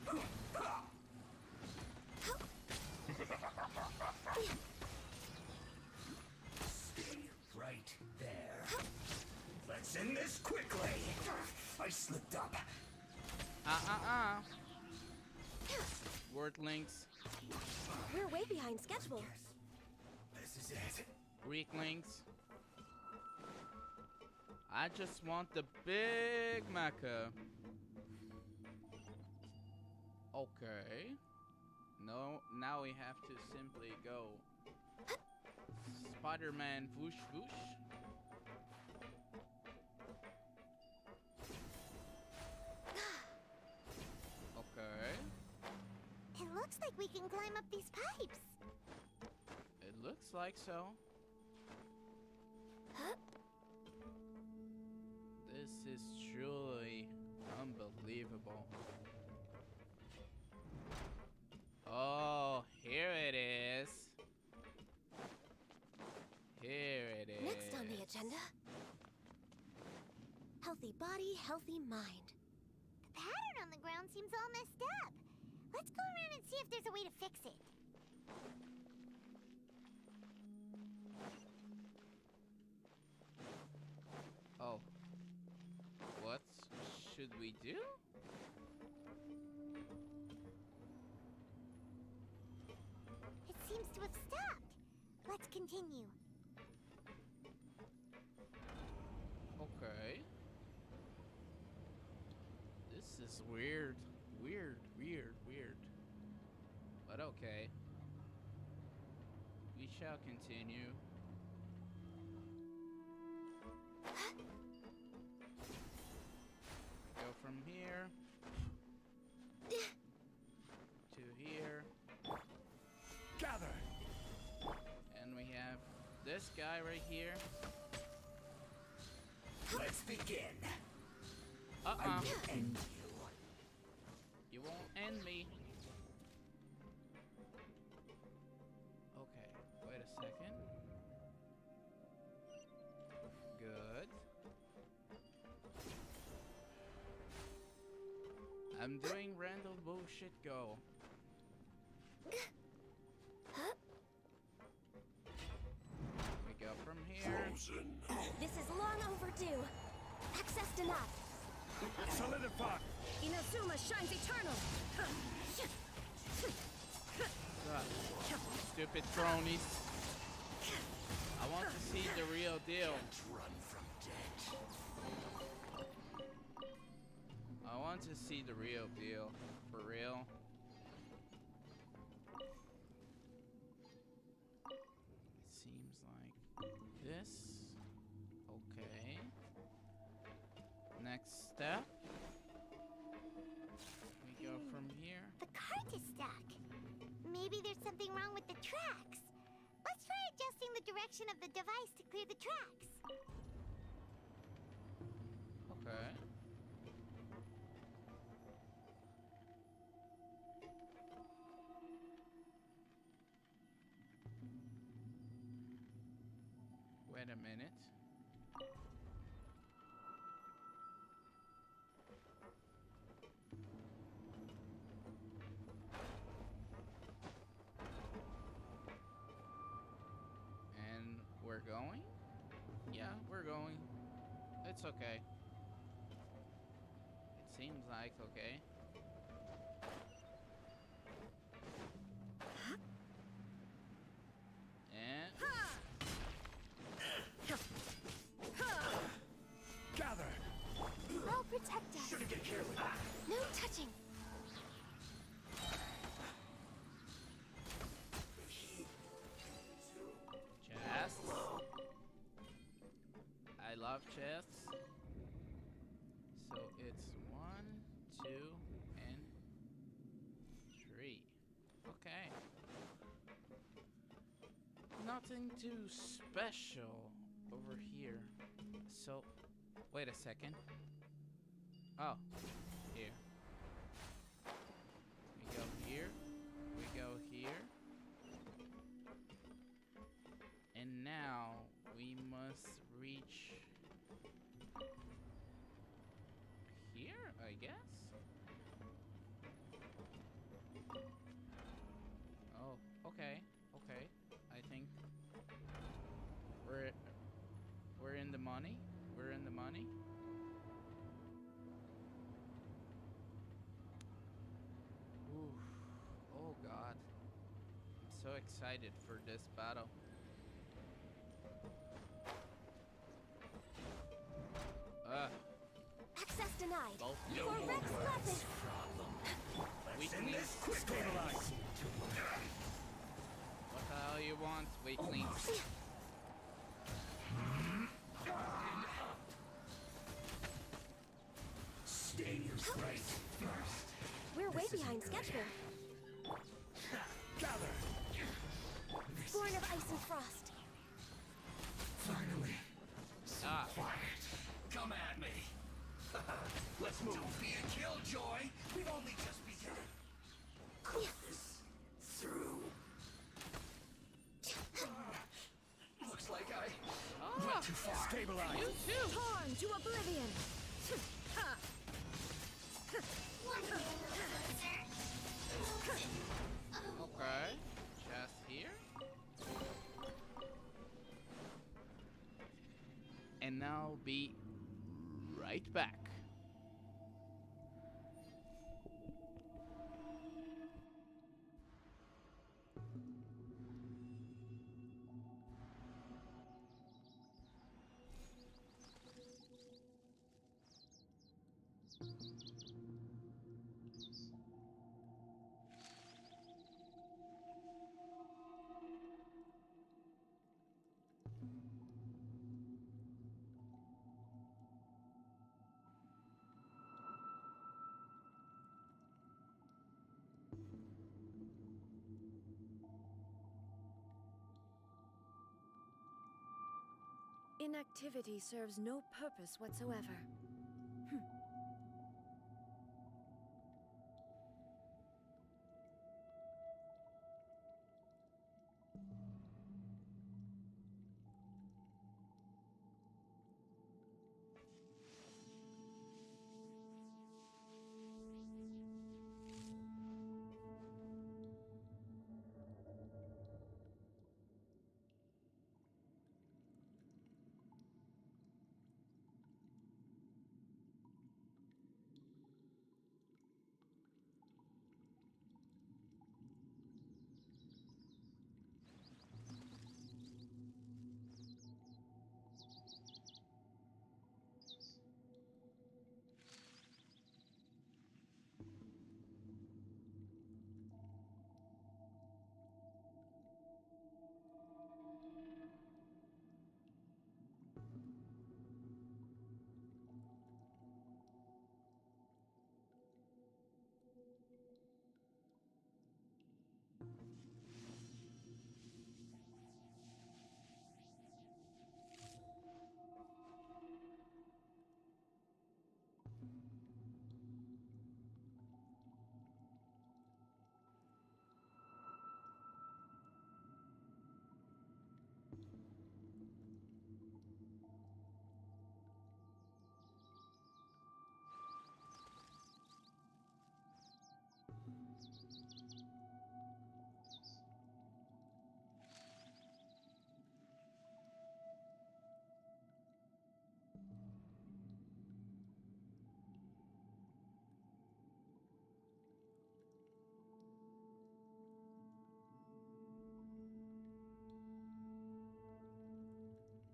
Stay right there. Let's end this quickly. I slipped up. Wordlings. We're way behind schedule. This is it. Weaklings. I just want the big mecha. Okay. No, now we have to simply go. Spider-Man whoosh whoosh. Okay. It looks like we can climb up these pipes. It looks like so. This is truly unbelievable. Oh, here it is. Here it is. Next on the agenda, healthy body, healthy mind. The pattern on the ground seems all messed up. Let's go around and see if there's a way to fix it. Oh. What should we do? It seems to have stopped. Let's continue. Okay. This is weird. Weird. But okay. We shall continue. Go from here to here. Gather! And we have this guy right here. Let's begin. I will end you. You won't end me. Okay, wait a second. Good. I'm doing random bullshit go. We go from here. This is long overdue. Access denied. Solidify! Inazuma shines eternal. Stupid cronies. I want to see the real deal. Run from dead. I want to see the real deal. For real. It seems like this. Okay. Next step. We go from here. The cart is stuck. Maybe there's something wrong with the tracks. Let's try adjusting the direction of the device to clear the tracks. Okay. Wait a minute. And we're going? Yeah, we're going. It's okay. It seems like okay. And Gather! I'll protect us. Should've get careful. No touching. chests. I love chests. So it's 1, 2, and 3. Okay. Nothing too special over here. So, wait a second. Oh, here. We go here. We go here. And now we must reach here, I guess. Oh, okay. Okay. I think we're in the money. We're in the money. Oof. Oh God. I'm so excited for this battle. Access denied. Both For Rex weapon. Weaklings. Stabilize! What the hell you want, weaklings? Stay your place first. We're way behind schedule. Gather! Born of ice and frost. Finally. Ah. Quiet. Come at me. Let's move. Don't be a killjoy. We've only just begun. Cut this through. Looks like I went too far. Stabilize. You too. Torn to oblivion. Okay. Just here. And now be right back. Inactivity serves no purpose whatsoever.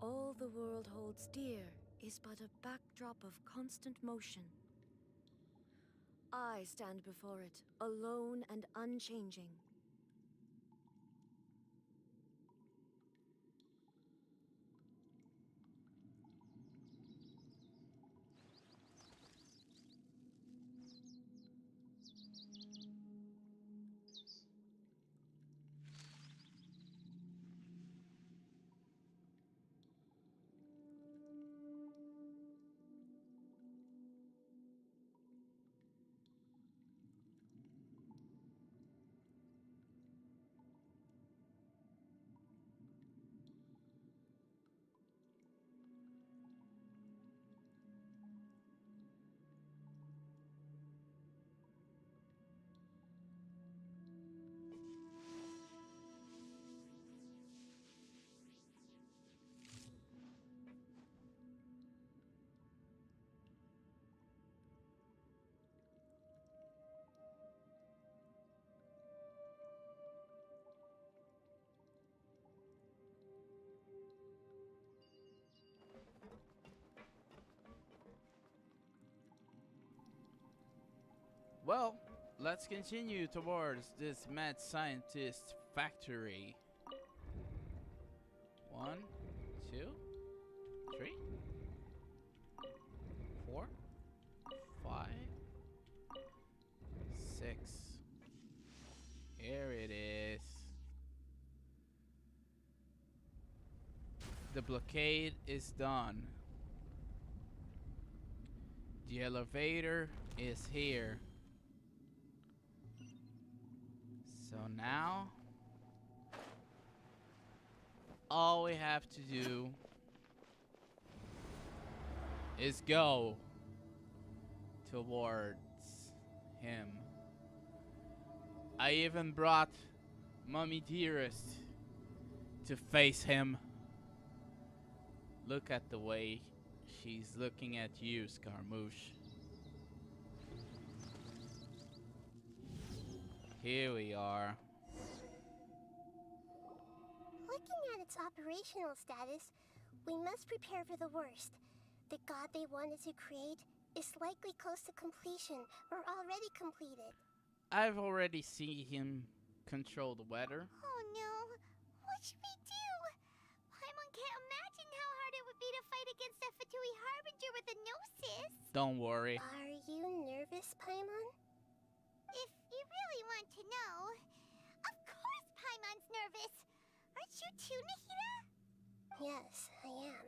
All the world holds dear is but a backdrop of constant motion. I stand before it, alone and unchanging. Well, let's continue towards this mad scientist factory. 1, 2, 3, 4, 5, 6, The blockade is done. The elevator is here. So now, all we have to do is go towards him. I even brought Mummy Dearest to face him. Look at the way she's looking at you, Scaramouche. Here we are. Looking at its operational status, we must prepare for the worst. The god they wanted to create is likely close to completion or already completed. I've already seen him control the weather. Oh no, what should we do? Paimon can't imagine how hard it would be to fight against a Fatui Harbinger with a Gnosis. Don't worry. Are you nervous, Paimon? If you really want to know, of course Paimon's nervous. Aren't you too, Nahida? Yes, I am.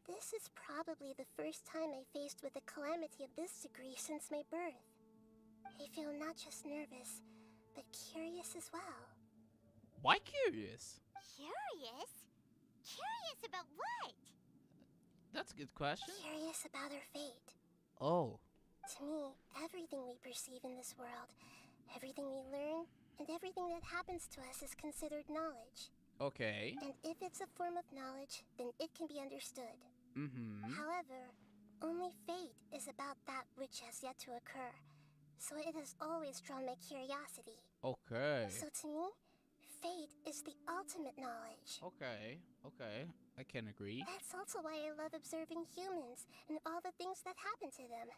This is probably the first time I faced with a calamity of this degree since my birth. I feel not just nervous, but curious as well. Why curious? Curious? Curious about what? That's a good question. Curious about our fate. Oh. To me, everything we perceive in this world, everything we learn, and everything that happens to us is considered knowledge. Okay. And if it's a form of knowledge, then it can be understood. Mm-hmm. However, only fate is about that which has yet to occur. So it has always drawn my curiosity. Okay. So to me, fate is the ultimate knowledge. Okay. I can agree. That's also why I love observing humans and all the things that happen to them.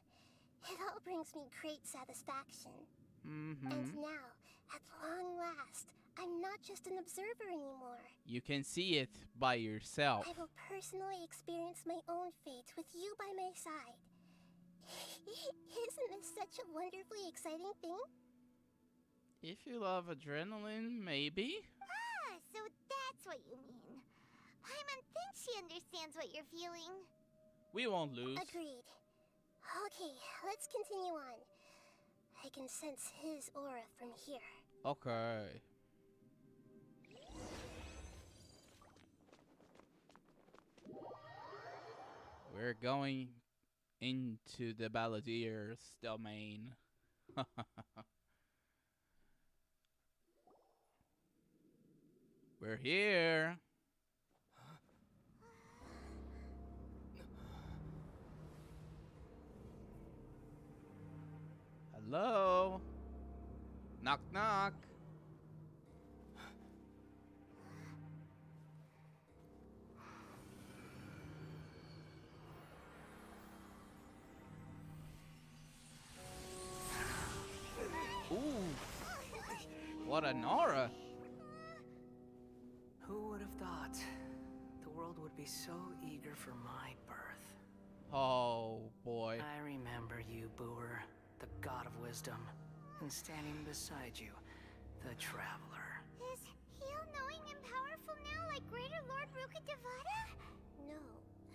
It all brings me great satisfaction. Mm-hmm. And now, at long last, I'm not just an observer anymore. You can see it by yourself. I will personally experience my own fate with you by my side. Isn't this such a wonderfully exciting thing? If you love adrenaline, maybe? Ah, so that's what you mean. Paimon thinks she understands what you're feeling. We won't lose. Agreed. Okay, let's continue on. I can sense his aura from here. Okay. We're going into the Balladier's domain. We're here. Hello? Knock knock. Ooh. What an aura. Who would have thought the world would be so eager for my birth? Oh, boy. I remember you, Booer, the god of wisdom, and standing beside you, the traveler. Is he all-knowing and powerful now like Greater Lord Rukkhadevata? No,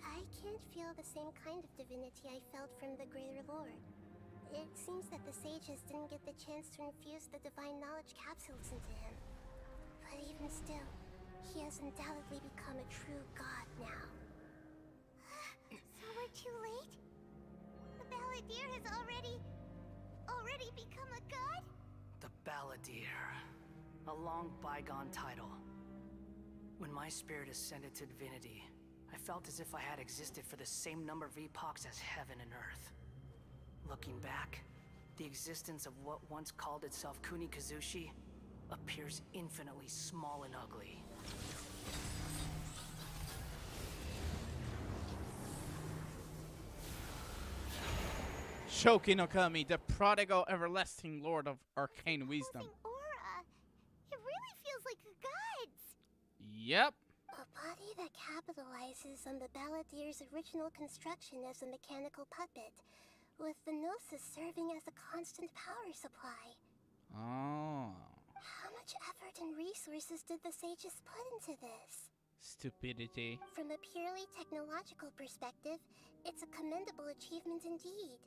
I can't feel the same kind of divinity I felt from the Greater Lord. It seems that the sages didn't get the chance to infuse the divine knowledge capsules into him. But even still, he has undoubtedly become a true god now. So we're too late? The Balladeer has already become a god? The Balladeer. A long bygone title. When my spirit ascended to divinity, I felt as if I had existed for the same number of epochs as heaven and earth. Looking back, the existence of what once called itself Kunikazushi appears infinitely small and ugly. Shoki no Kami, the prodigal everlasting lord of arcane wisdom. Aura. It really feels like a god's. Yep. A body that capitalizes on the Balladier's original construction as a mechanical puppet, with the Gnosis serving as a constant power supply. Oh. How much effort and resources did the sages put into this? Stupidity. From a purely technological perspective, it's a commendable achievement indeed.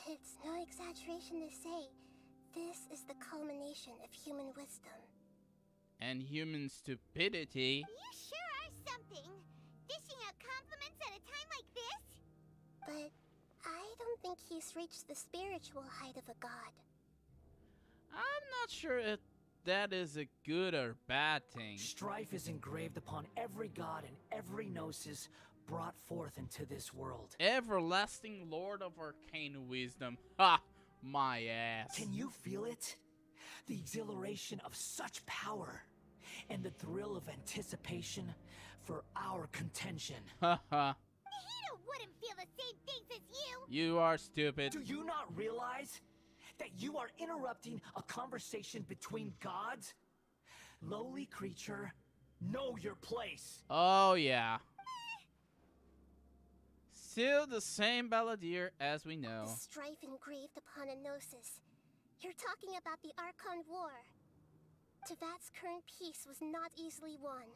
It's no exaggeration to say, this is the culmination of human wisdom. And human stupidity. You sure are something. Dishing out compliments at a time like this? But I don't think he's reached the spiritual height of a god. I'm not sure if that is a good or bad thing. Strife is engraved upon every god and every gnosis brought forth into this world. Everlasting Lord of Arcane Wisdom. Ha! My ass. Can you feel it? The exhilaration of such power and the thrill of anticipation for our contention. Haha. Hito wouldn't feel the same things as you! You are stupid. Do you not realize that you are interrupting a conversation between gods? Lowly creature, know your place. Oh yeah. Still the same balladeer as we know. The strife engraved upon a gnosis. You're talking about the Archon War. Tevat's current peace was not easily won.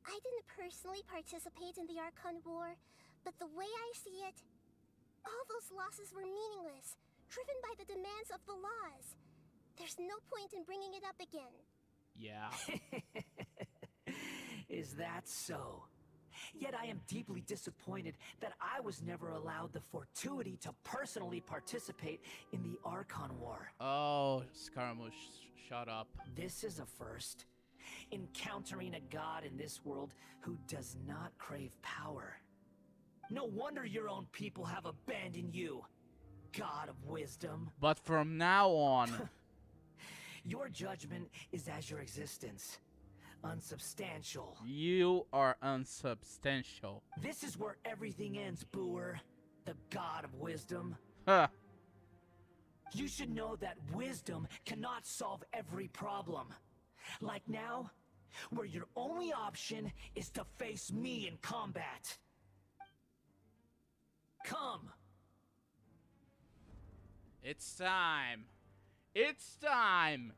I didn't personally participate in the Archon War, but the way I see it, all those losses were meaningless, driven by the demands of the laws. There's no point in bringing it up again. Yeah. Is that so? Yet I am deeply disappointed that I was never allowed the fortuity to personally participate in the Archon War. Oh, Scaramouche, shut up. This is a first. Encountering a god in this world who does not crave power. No wonder your own people have abandoned you, God of Wisdom. But from now on... Your judgment is as your existence. Unsubstantial. You are unsubstantial. This is where everything ends, Booer. The God of Wisdom. Huh. You should know that wisdom cannot solve every problem. Like now, where your only option is to face me in combat. Come. It's time. It's time.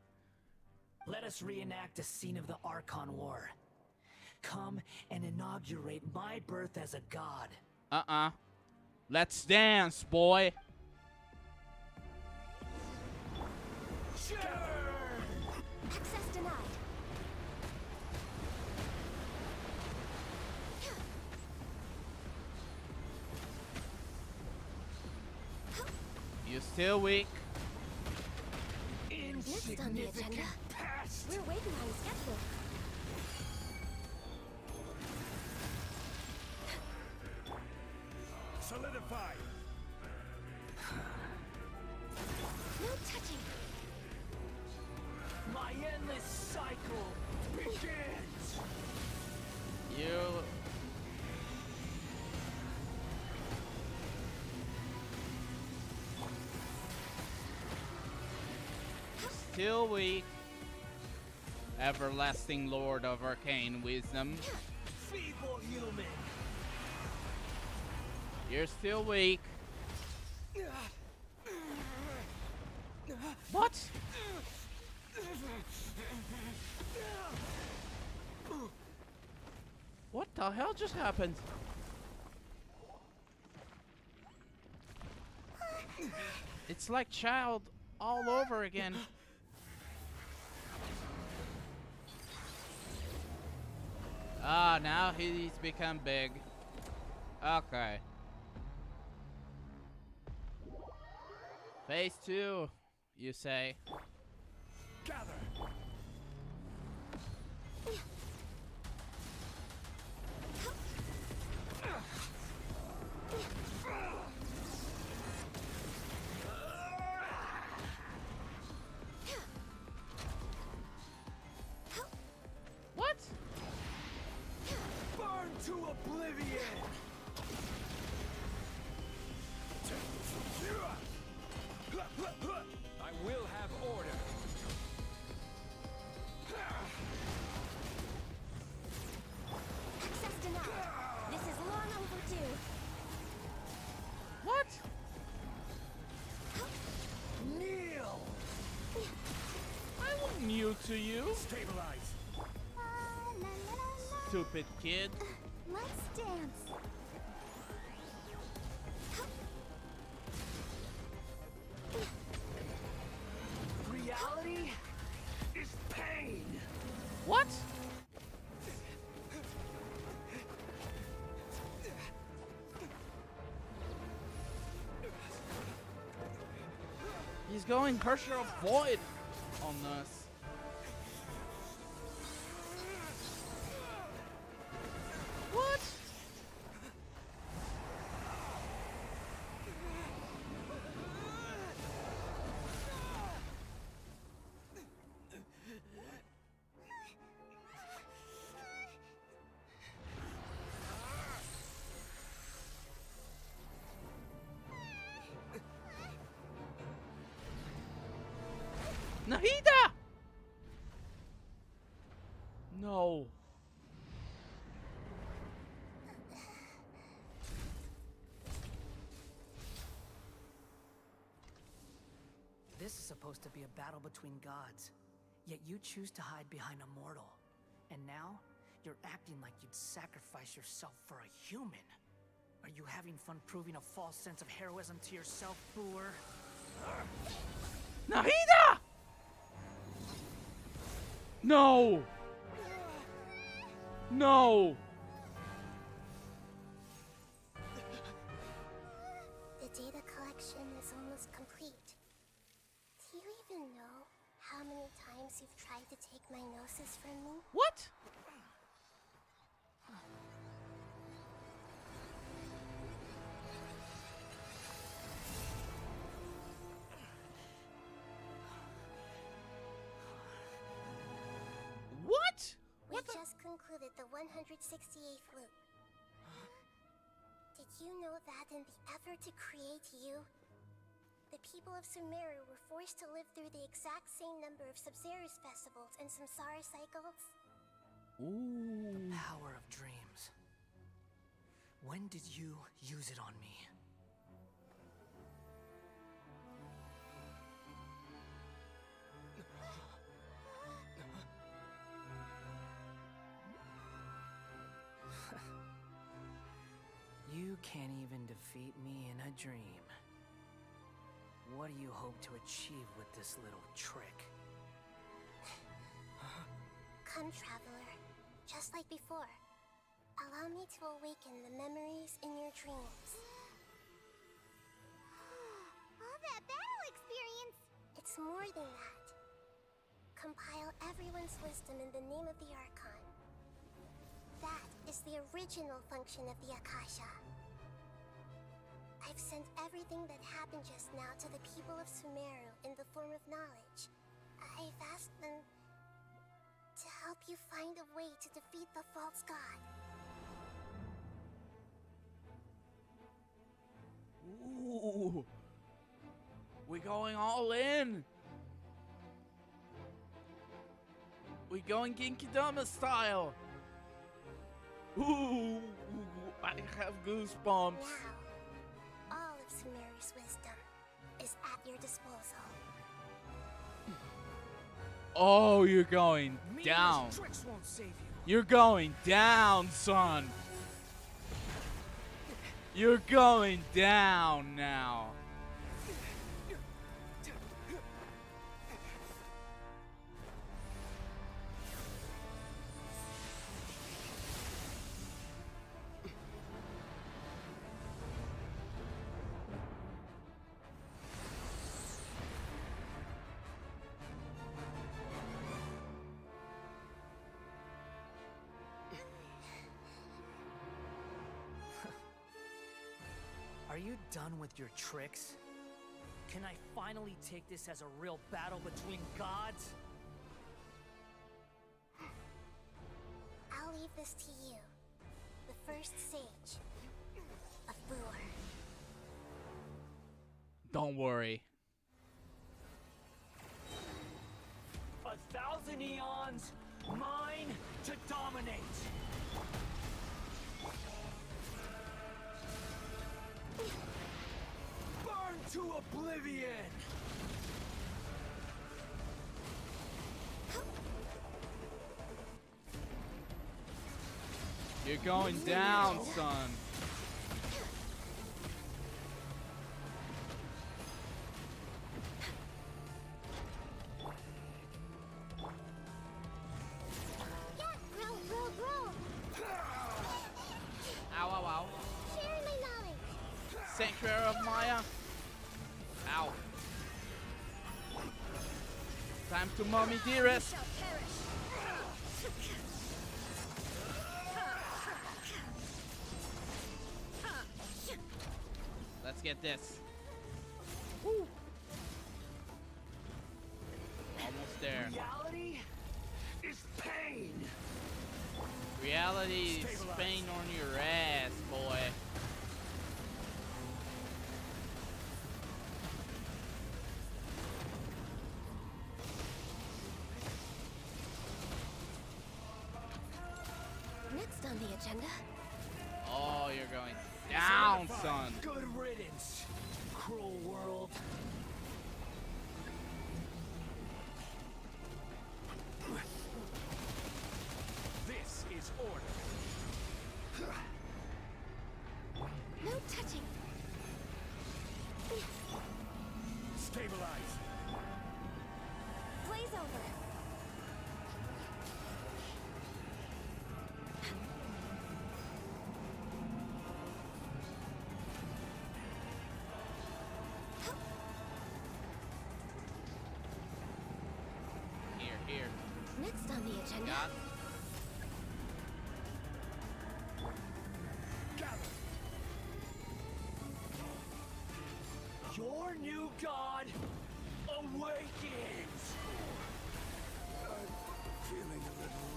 Let us reenact a scene of the Archon War. Come and inaugurate my birth as a god. Let's dance, boy. Sure. Access denied. You still weak? Next on the agenda, we're way behind schedule. Solidify. No touching. My endless cycle begins. You... Still weak. Everlasting Lord of Arcane Wisdom. Feeble human. You're still weak. What? What the hell just happened? It's like Child all over again. Ah, now he's become big. Okay. Phase 2, you say? Gather. What? Burn to oblivion. I will have order. Access denied. This is long overdue. What? Kneel. I won't kneel to you. Stabilize. stupid kid. Let's dance. Reality is pain. What? He's going Pressure of Void on us. What? Nahida! No. This is supposed to be a battle between gods, yet you choose to hide behind a mortal. And now, you're acting like you'd sacrifice yourself for a human. Are you having fun proving a false sense of heroism to yourself, Booer? Nahida! No! No! The data collection is almost complete. Do you even know how many times you've tried to take my gnosis from me? What? What? We just concluded the 168th loop. Did you know that in the effort to create you, the people of Sumeru were forced to live through the exact same number of Sub-Zerus festivals and samsara cycles? Ooh. The power of dreams. When did you use it on me? You can't even defeat me in a dream. What do you hope to achieve with this little trick? Come, traveler. Just like before. Allow me to awaken the memories in your dreams. All that battle experience! It's more than that. Compile everyone's wisdom in the name of the Archon. That is the original function of the Akasha. I've sent everything that happened just now to the people of Sumeru in the form of knowledge. I've asked them to help you find a way to defeat the false god. Ooh. We're going all in. We're going Genkidama style. Ooh, I have goosebumps. Now, all of Sumeru's wisdom is at your disposal. Oh, you're going down. Meaningless tricks won't save you. You're going down, son. You're going down now. Are you done with your tricks? Can I finally take this as a real battle between gods? I'll leave this to you, the first sage of Booer. Don't worry. 1,000 eons, mine to dominate. Burn to oblivion! You're going down, son. Ow, ow, ow. Share my knowledge. Sanctuary of Maya. Ow. Time to mommy dearest. Let's get this. Woo. Almost there. Reality is pain. Reality is pain on your ass, boy. Next on the agenda. Oh, you're going down, son. Good riddance, cruel world. This is order. No touching. Stabilize. Blaze over. Here. Next on the agenda. Got Your new god awakens. I'm feeling a little.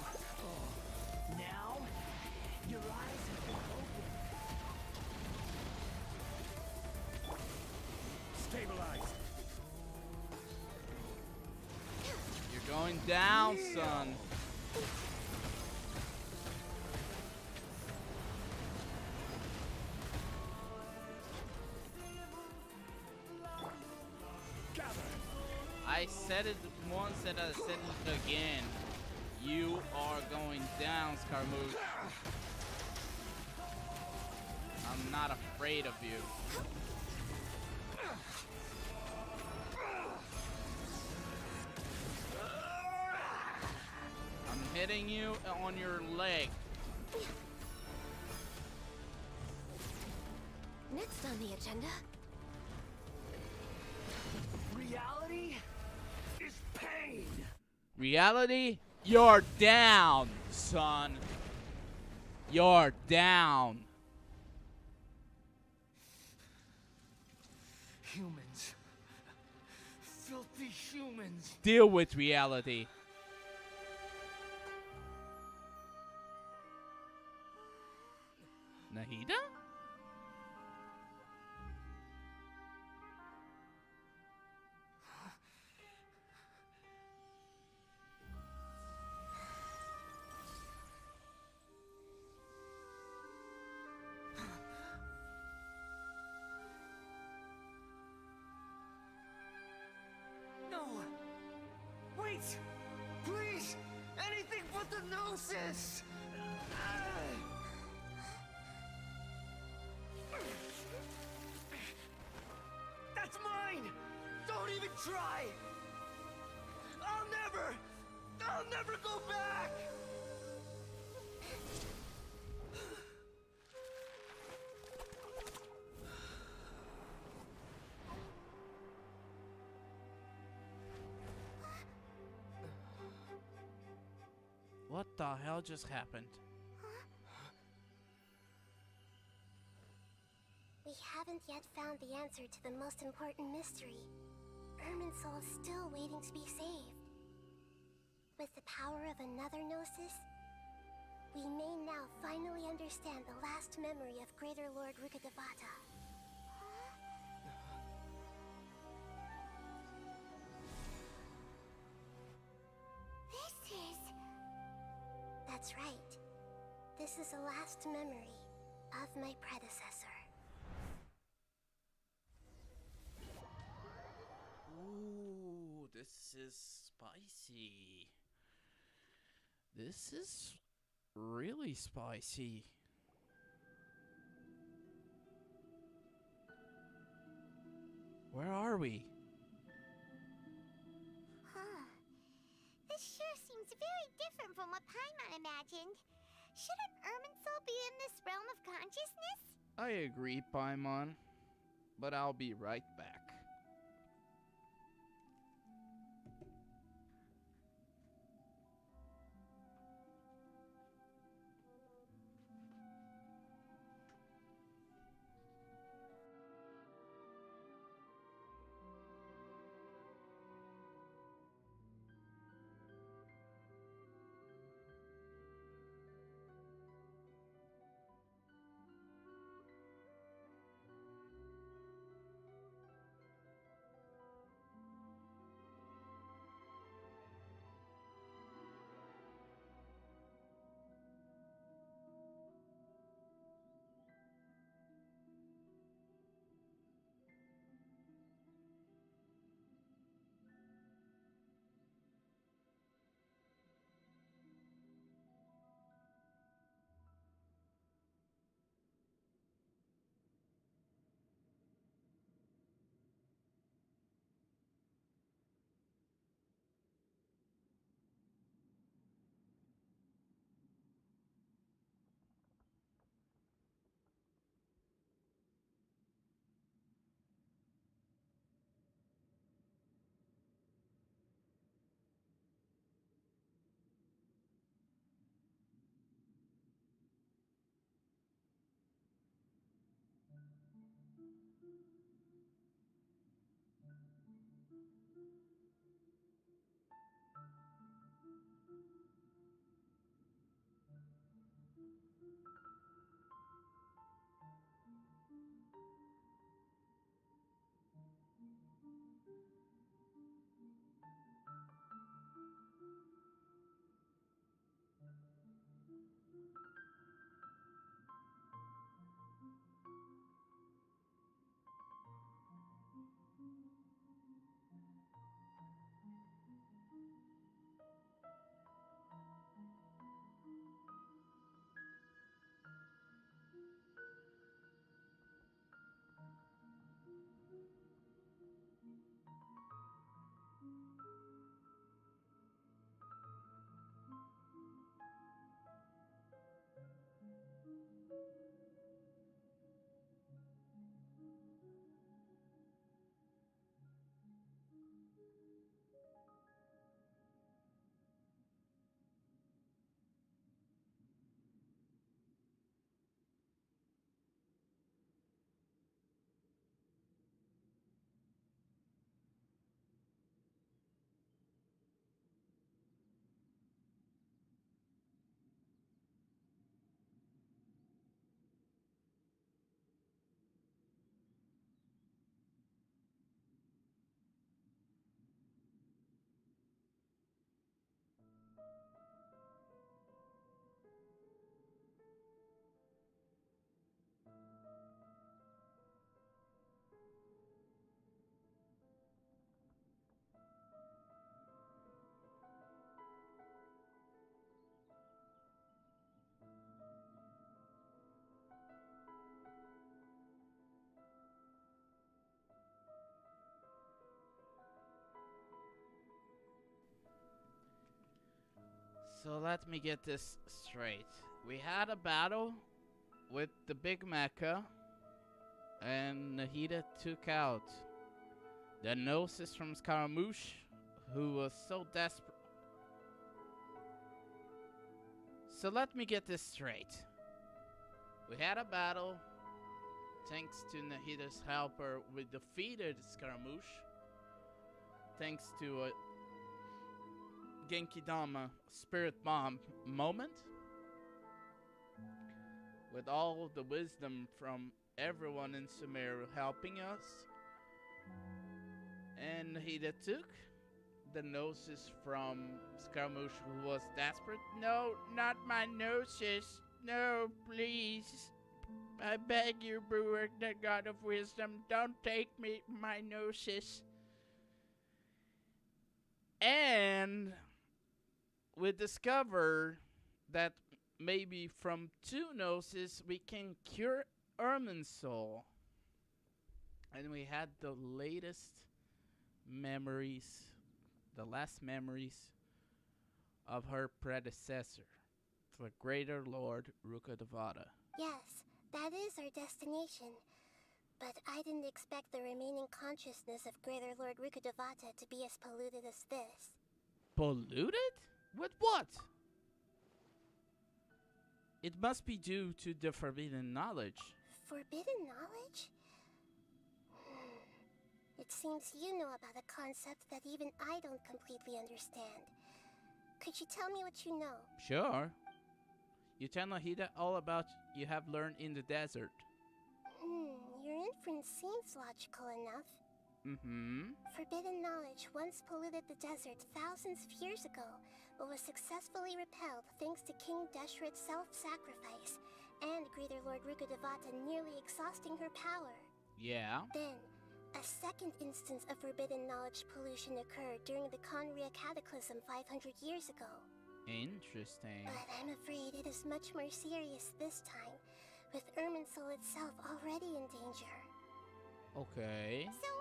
Now, your eyes have been opened. Stabilize. You're going down, son. I said it once and I said it again. You are going down, Scaramouche. I'm not afraid of you. I'm hitting you on your leg. Next on the agenda. Reality is pain. Reality, you're down, son. You're down. Humans. Filthy humans. Deal with reality. Nahida? No. Wait. Please. Anything but the gnosis. That's mine. Don't even try. I'll never go back. What the hell just happened? We haven't yet found the answer to the most important mystery. Irminsul is still waiting to be saved. With the power of another Gnosis, we may now finally understand the last memory of Greater Lord Rukkhadevata. That's right. This is the last memory of my predecessor. Ooh, this is spicy. This is really spicy. Where are we? Huh. This sure seems very different from what Paimon imagined. Shouldn't Irminsul be in this realm of consciousness? I agree, Paimon, but I'll be right back. So let me get this straight. We had a battle with the big mecha, and Nahida took out the Gnosis from Scaramouche, who was so desperate. So let me get this straight. We had a battle. Thanks to Nahida's helper, we defeated Scaramouche. Thanks to a Genkidama Spirit Bomb moment. With all the wisdom from everyone in Sumeru helping us. And Nahida took the Gnosis from Scaramouche, who was desperate. No, not my Gnosis. No, please. I beg you, Brewer, the god of wisdom, don't take my Gnosis. And we discover that maybe from 2 noses we can cure Irminsul. And we had the latest memories, the last memories of her predecessor, the Greater Lord Rukkhadevata. Yes, that is our destination. But I didn't expect the remaining consciousness of Greater Lord Rukkhadevata to be as polluted as this. Polluted? With what? It must be due to the forbidden knowledge. Forbidden knowledge? It seems you know about a concept that even I don't completely understand. Could you tell me what you know? Sure. You tell Nahida all about you have learned in the desert. Your inference seems logical enough. Forbidden knowledge once polluted the desert thousands of years ago, but was successfully repelled thanks to King Deshret's self-sacrifice and Greater Lord Rukkhadevata nearly exhausting her power. Yeah. Then, a second instance of forbidden knowledge pollution occurred during the Conria Cataclysm 500 years ago. Interesting. But I'm afraid it is much more serious this time, with Irminsul itself already in danger. Okay. So,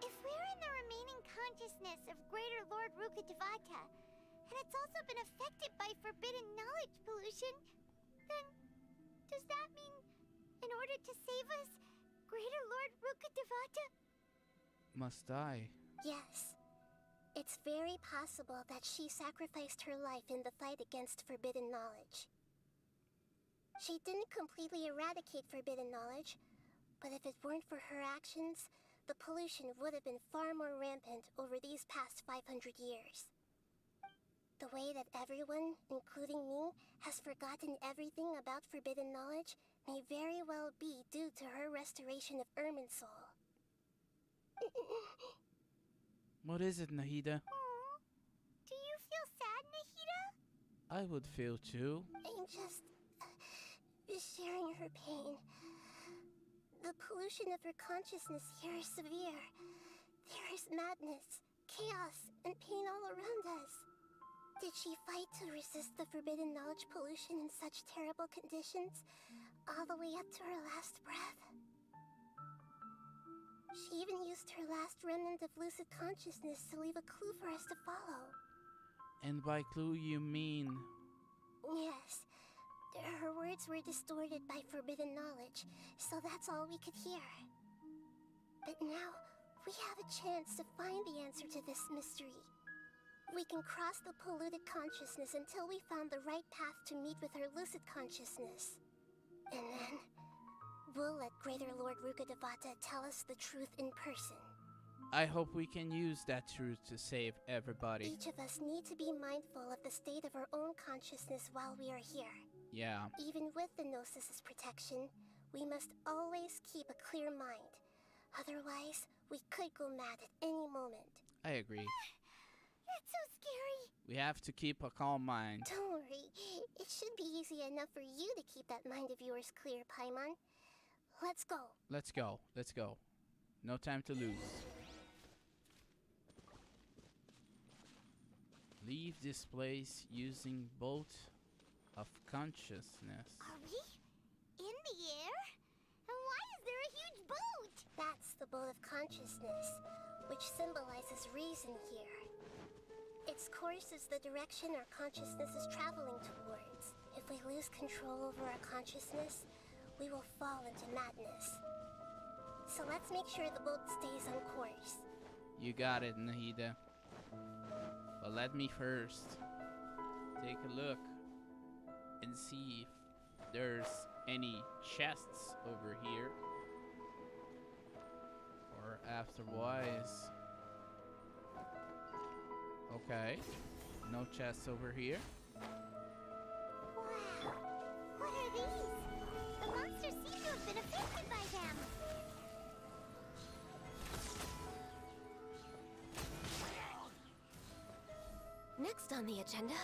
if we're in the remaining consciousness of Greater Lord Rukkhadevata, and it's also been affected by forbidden knowledge pollution, then does that mean, in order to save us, Greater Lord Rukkhadevata must die? Yes. It's very possible that she sacrificed her life in the fight against forbidden knowledge. She didn't completely eradicate forbidden knowledge, but if it weren't for her actions, the pollution would have been far more rampant over these past 500 years. The way that everyone, including me, has forgotten everything about forbidden knowledge may very well be due to her restoration of Irminsul. What is it, Nahida? Do you feel sad, Nahida? I would feel too. I'm just sharing her pain. The pollution of her consciousness here is severe. There is madness, chaos, and pain all around us. Did she fight to resist the forbidden knowledge pollution in such terrible conditions, all the way up to her last breath? She even used her last remnant of lucid consciousness to leave a clue for us to follow. And by clue you mean? Yes. Her words were distorted by forbidden knowledge, so that's all we could hear. But now, we have a chance to find the answer to this mystery. We can cross the polluted consciousness until we found the right path to meet with her lucid consciousness. And then, we'll let Greater Lord Rukkhadevata tell us the truth in person. I hope we can use that truth to save everybody. Each of us need to be mindful of the state of our own consciousness while we are here. Yeah. Even with the Gnosis' protection, we must always keep a clear mind. Otherwise, we could go mad at any moment. I agree. That's so scary. We have to keep a calm mind. Don't worry. It should be easy enough for you to keep that mind of yours clear, Paimon. Let's go. Let's go. Let's go. No time to lose. Leave this place using bolt of consciousness. Are we in the air? And why is there a huge boat? That's the boat of consciousness, which symbolizes reason here. Its course is the direction our consciousness is traveling towards. If we lose control over our consciousness, we will fall into madness. So let's make sure the boat stays on course. You got it, Nahida. But let me first take a look and see if there's any chests over here. Or afterwise. Okay. No chests over here. Wow. What are these? The monsters seem to have been affected by them. Next on the agenda.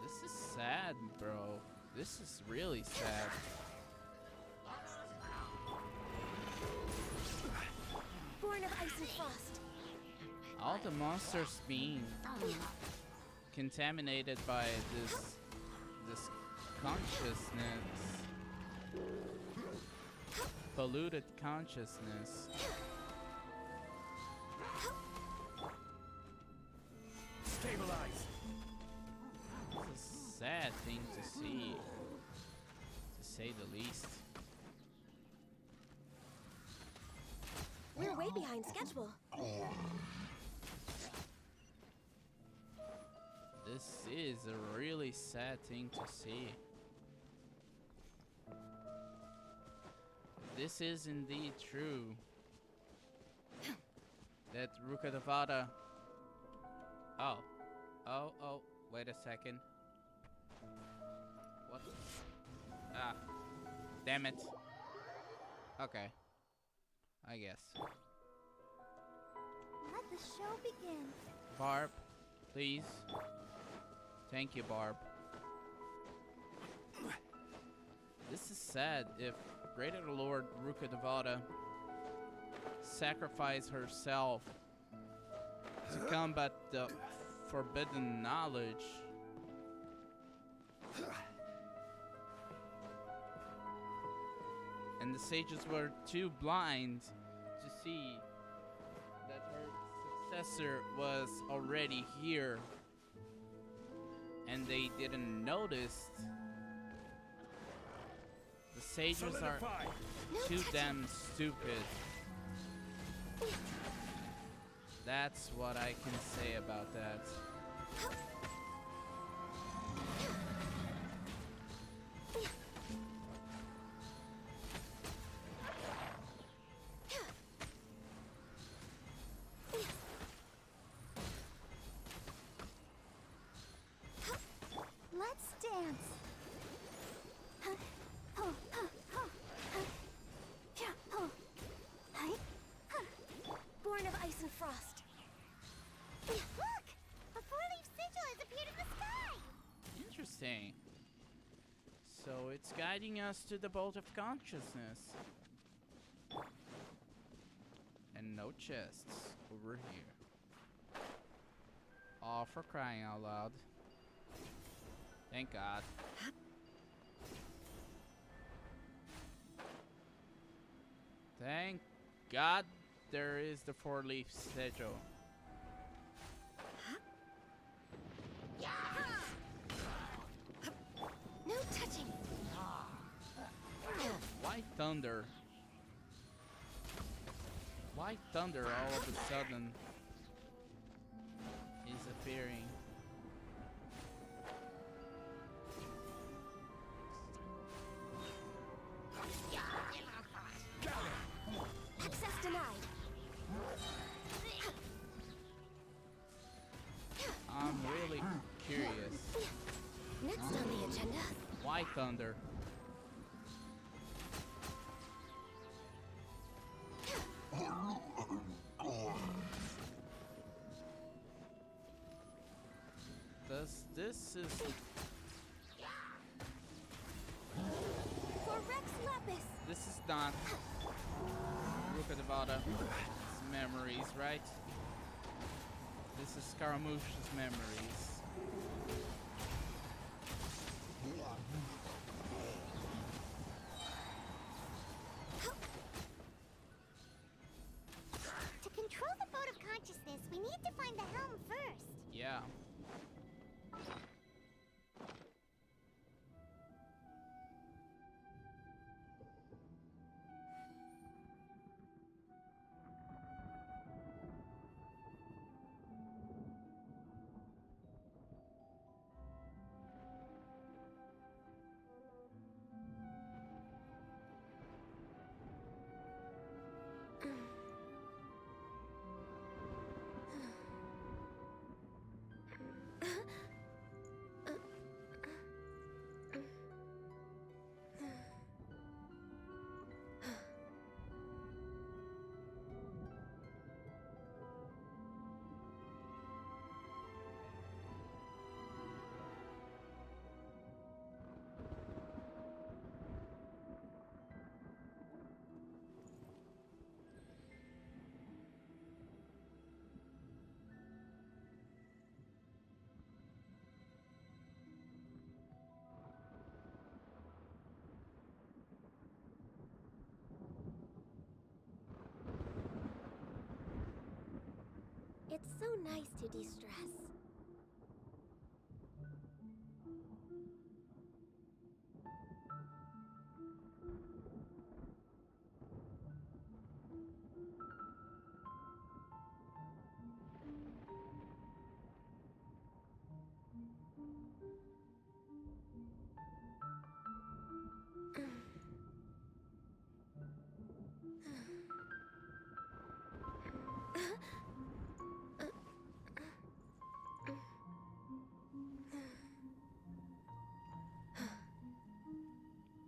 This is sad, bro. This is really sad. Born of ice and frost. All the monsters being contaminated by this consciousness, polluted consciousness. Stabilize. It's a sad thing to see, to say the least. We're way behind schedule. This is a really sad thing to see. This is indeed true. That Rukkhadevata. Oh. Oh, wait a second. What? Ah. Damn it. Okay. I guess. Let the show begin. Barb, please. Thank you, Barb. This is sad. If Greater Lord Rukkhadevata sacrificed herself to combat the forbidden knowledge, and the sages were too blind to see that her successor was already here, and they didn't notice. The sages are too damn stupid. That's what I can say about that. Let's dance. Born of ice and frost. Look! A four-leaf sigil has appeared in the sky! Interesting. So it's guiding us to the boat of consciousness. And no chests over here. Oh, for crying out loud. Thank God. Thank God there is the four-leaf sigil. No touching. Why thunder? Why thunder all of a sudden is appearing? Access denied. I'm really curious. Next on the agenda. Why thunder? This is For Rex Lapis. this is not Rukkhadevata. It's memories, right? This is Scaramouche's memories. To control the boat of consciousness, we need to find the helm first. Yeah. It's so nice to de-stress.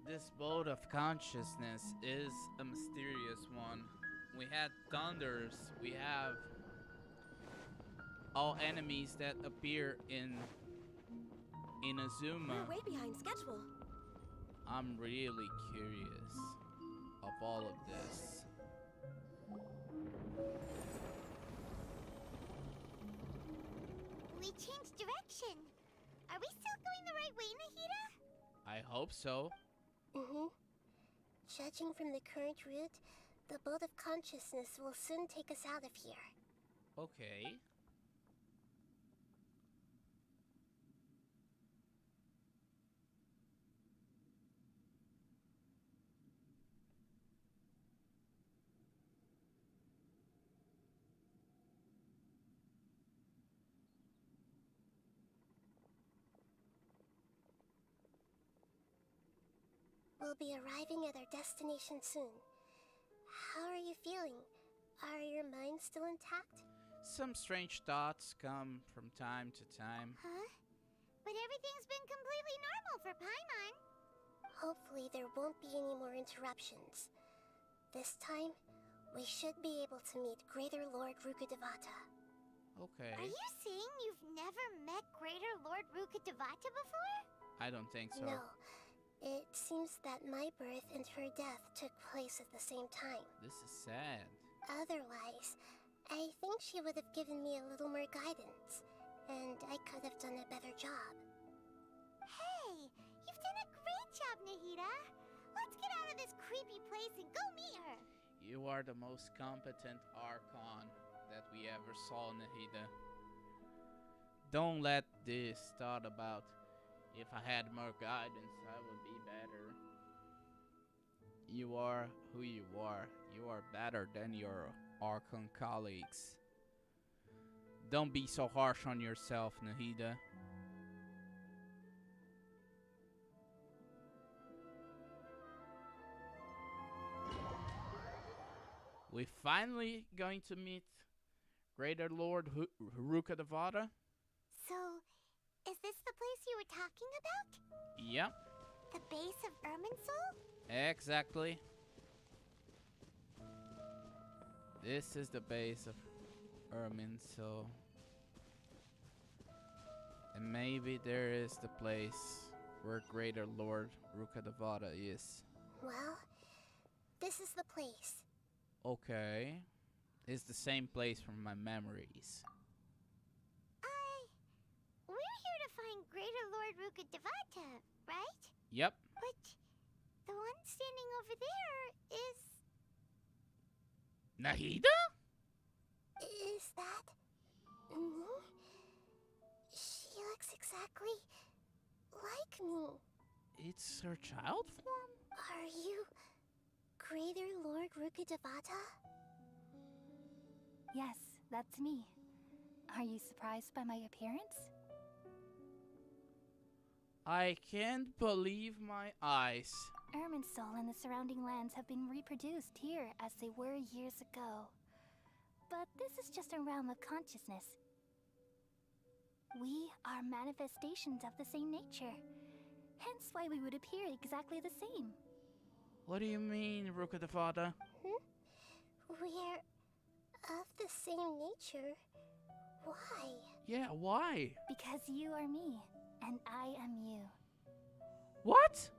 This boat of consciousness is a mysterious one. We had thunders, we have all enemies that appear in Azuma. We're way behind schedule. I'm really curious of all of this. We changed direction. Are we still going the right way, Nahida? I hope so. Judging from the current route, the boat of consciousness will soon take us out of here. Okay. We'll be arriving at our destination soon. How are you feeling? Are your minds still intact? Some strange thoughts come from time to time. Huh? But everything's been completely normal for Paimon. Hopefully there won't be any more interruptions. This time, we should be able to meet Greater Lord Rukkhadevata. Okay. Are you saying you've never met Greater Lord Rukkhadevata before? I don't think so. No. It seems that my birth and her death took place at the same time. This is sad. Otherwise, I think she would have given me a little more guidance, and I could have done a better job. Hey, you've done a great job, Nahida. Let's get out of this creepy place and go meet her. You are the most competent Archon that we ever saw, Nahida. Don't let this thought about if I had more guidance, I would be better. You are who you are. You are better than your Archon colleagues. Don't be so harsh on yourself, Nahida. We finally going to meet Greater Lord Rukkhadevata. So, is this the place you were talking about? Yep. The base of Irminsul? Exactly. This is the base of Irminsul. And maybe there is the place where Greater Lord Rukkhadevata is. Well, this is the place. Okay. It's the same place from my memories. We're here to find Greater Lord Rukkhadevata, right? Yep. But the one standing over there is... Nahida? Is that... me? She looks exactly like me. It's her child form? Are you Greater Lord Rukkhadevata? Yes, that's me. Are you surprised by my appearance? I can't believe my eyes. Irminsul and the surrounding lands have been reproduced here as they were years ago. But this is just a realm of consciousness. We are manifestations of the same nature. Hence why we would appear exactly the same. What do you mean, Rukkhadevata? We're of the same nature. Why? Yeah, why? Because you are me, and I am you. What?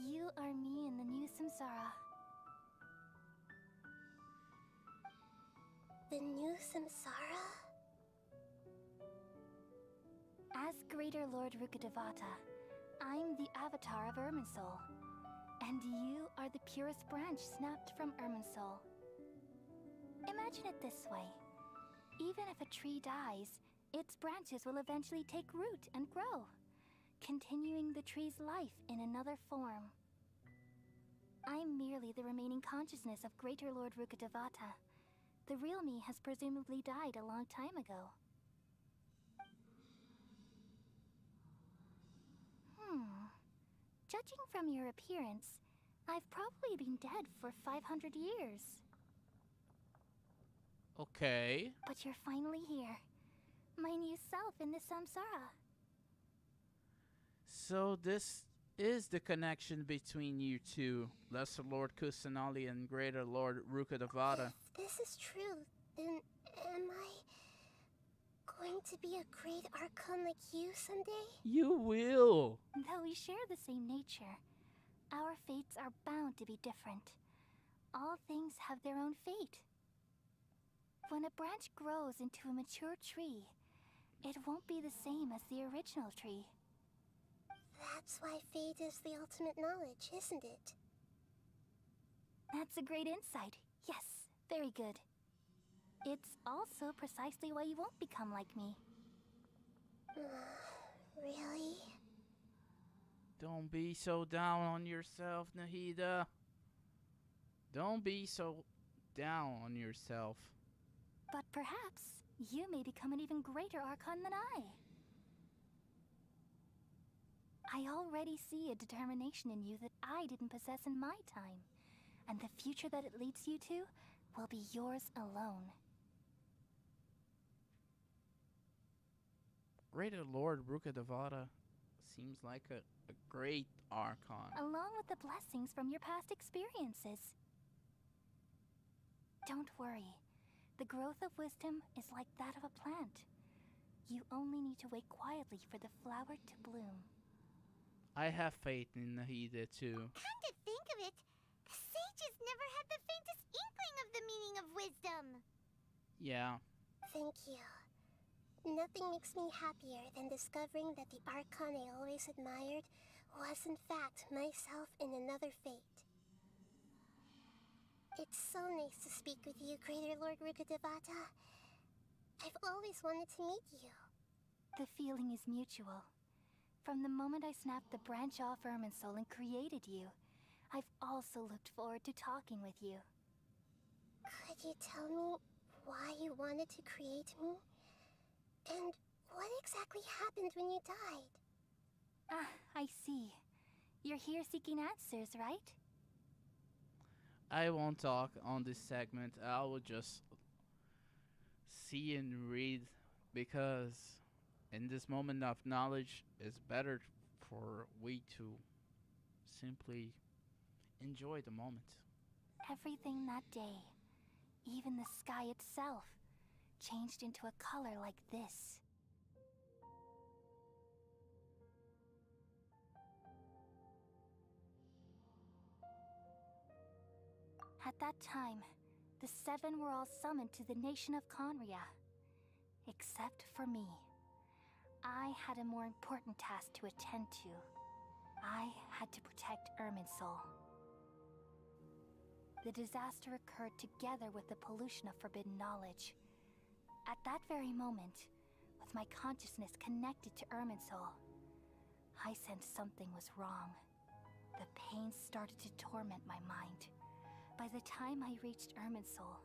You are me in the new samsara. The new samsara? As Greater Lord Rukkhadevata, I'm the avatar of Irminsul. And you are the purest branch snapped from Irminsul. Imagine it this way. Even if a tree dies, its branches will eventually take root and grow, continuing the tree's life in another form. I'm merely the remaining consciousness of Greater Lord Rukkhadevata. The real me has presumably died a long time ago. Judging from your appearance, I've probably been dead for 500 years. Okay. But you're finally here. My new self in the samsara. So this is the connection between you two, Lesser Lord Kusanali and Greater Lord Rukkhadevata. If this is true, then am I going to be a great Archon like you someday? You will! Though we share the same nature, our fates are bound to be different. All things have their own fate. When a branch grows into a mature tree, it won't be the same as the original tree. That's why fate is the ultimate knowledge, isn't it? That's a great insight. Yes, very good. It's also precisely why you won't become like me. Really? Don't be so down on yourself, Nahida. Don't be so down on yourself. But perhaps you may become an even greater Archon than I. I already see a determination in you that I didn't possess in my time, and the future that it leads you to will be yours alone. Greater Lord Rukkhadevata seems like a great Archon. Along with the blessings from your past experiences. Don't worry. The growth of wisdom is like that of a plant. You only need to wait quietly for the flower to bloom. I have faith in Nahida too. Come to think of it, sages never had the faintest inkling of the meaning of wisdom. Yeah. Thank you. Nothing makes me happier than discovering that the Archon I always admired was in fact myself in another fate. It's so nice to speak with you, Greater Lord Rukkhadevata. I've always wanted to meet you. The feeling is mutual. From the moment I snapped the branch off Irminsul and created you, I've also looked forward to talking with you. Could you tell me why you wanted to create me? And what exactly happened when you died? Ah, I see. You're here seeking answers, right? I won't talk on this segment. I will just see and read, because in this moment of knowledge, it's better for we to simply enjoy the moment. Everything that day, even the sky itself, changed into a color like this. At that time, the seven were all summoned to the nation of Conria. Except for me. I had a more important task to attend to. I had to protect Irminsul. The disaster occurred together with the pollution of forbidden knowledge. At that very moment, with my consciousness connected to Irminsul, I sensed something was wrong. The pain started to torment my mind. By the time I reached Irminsul,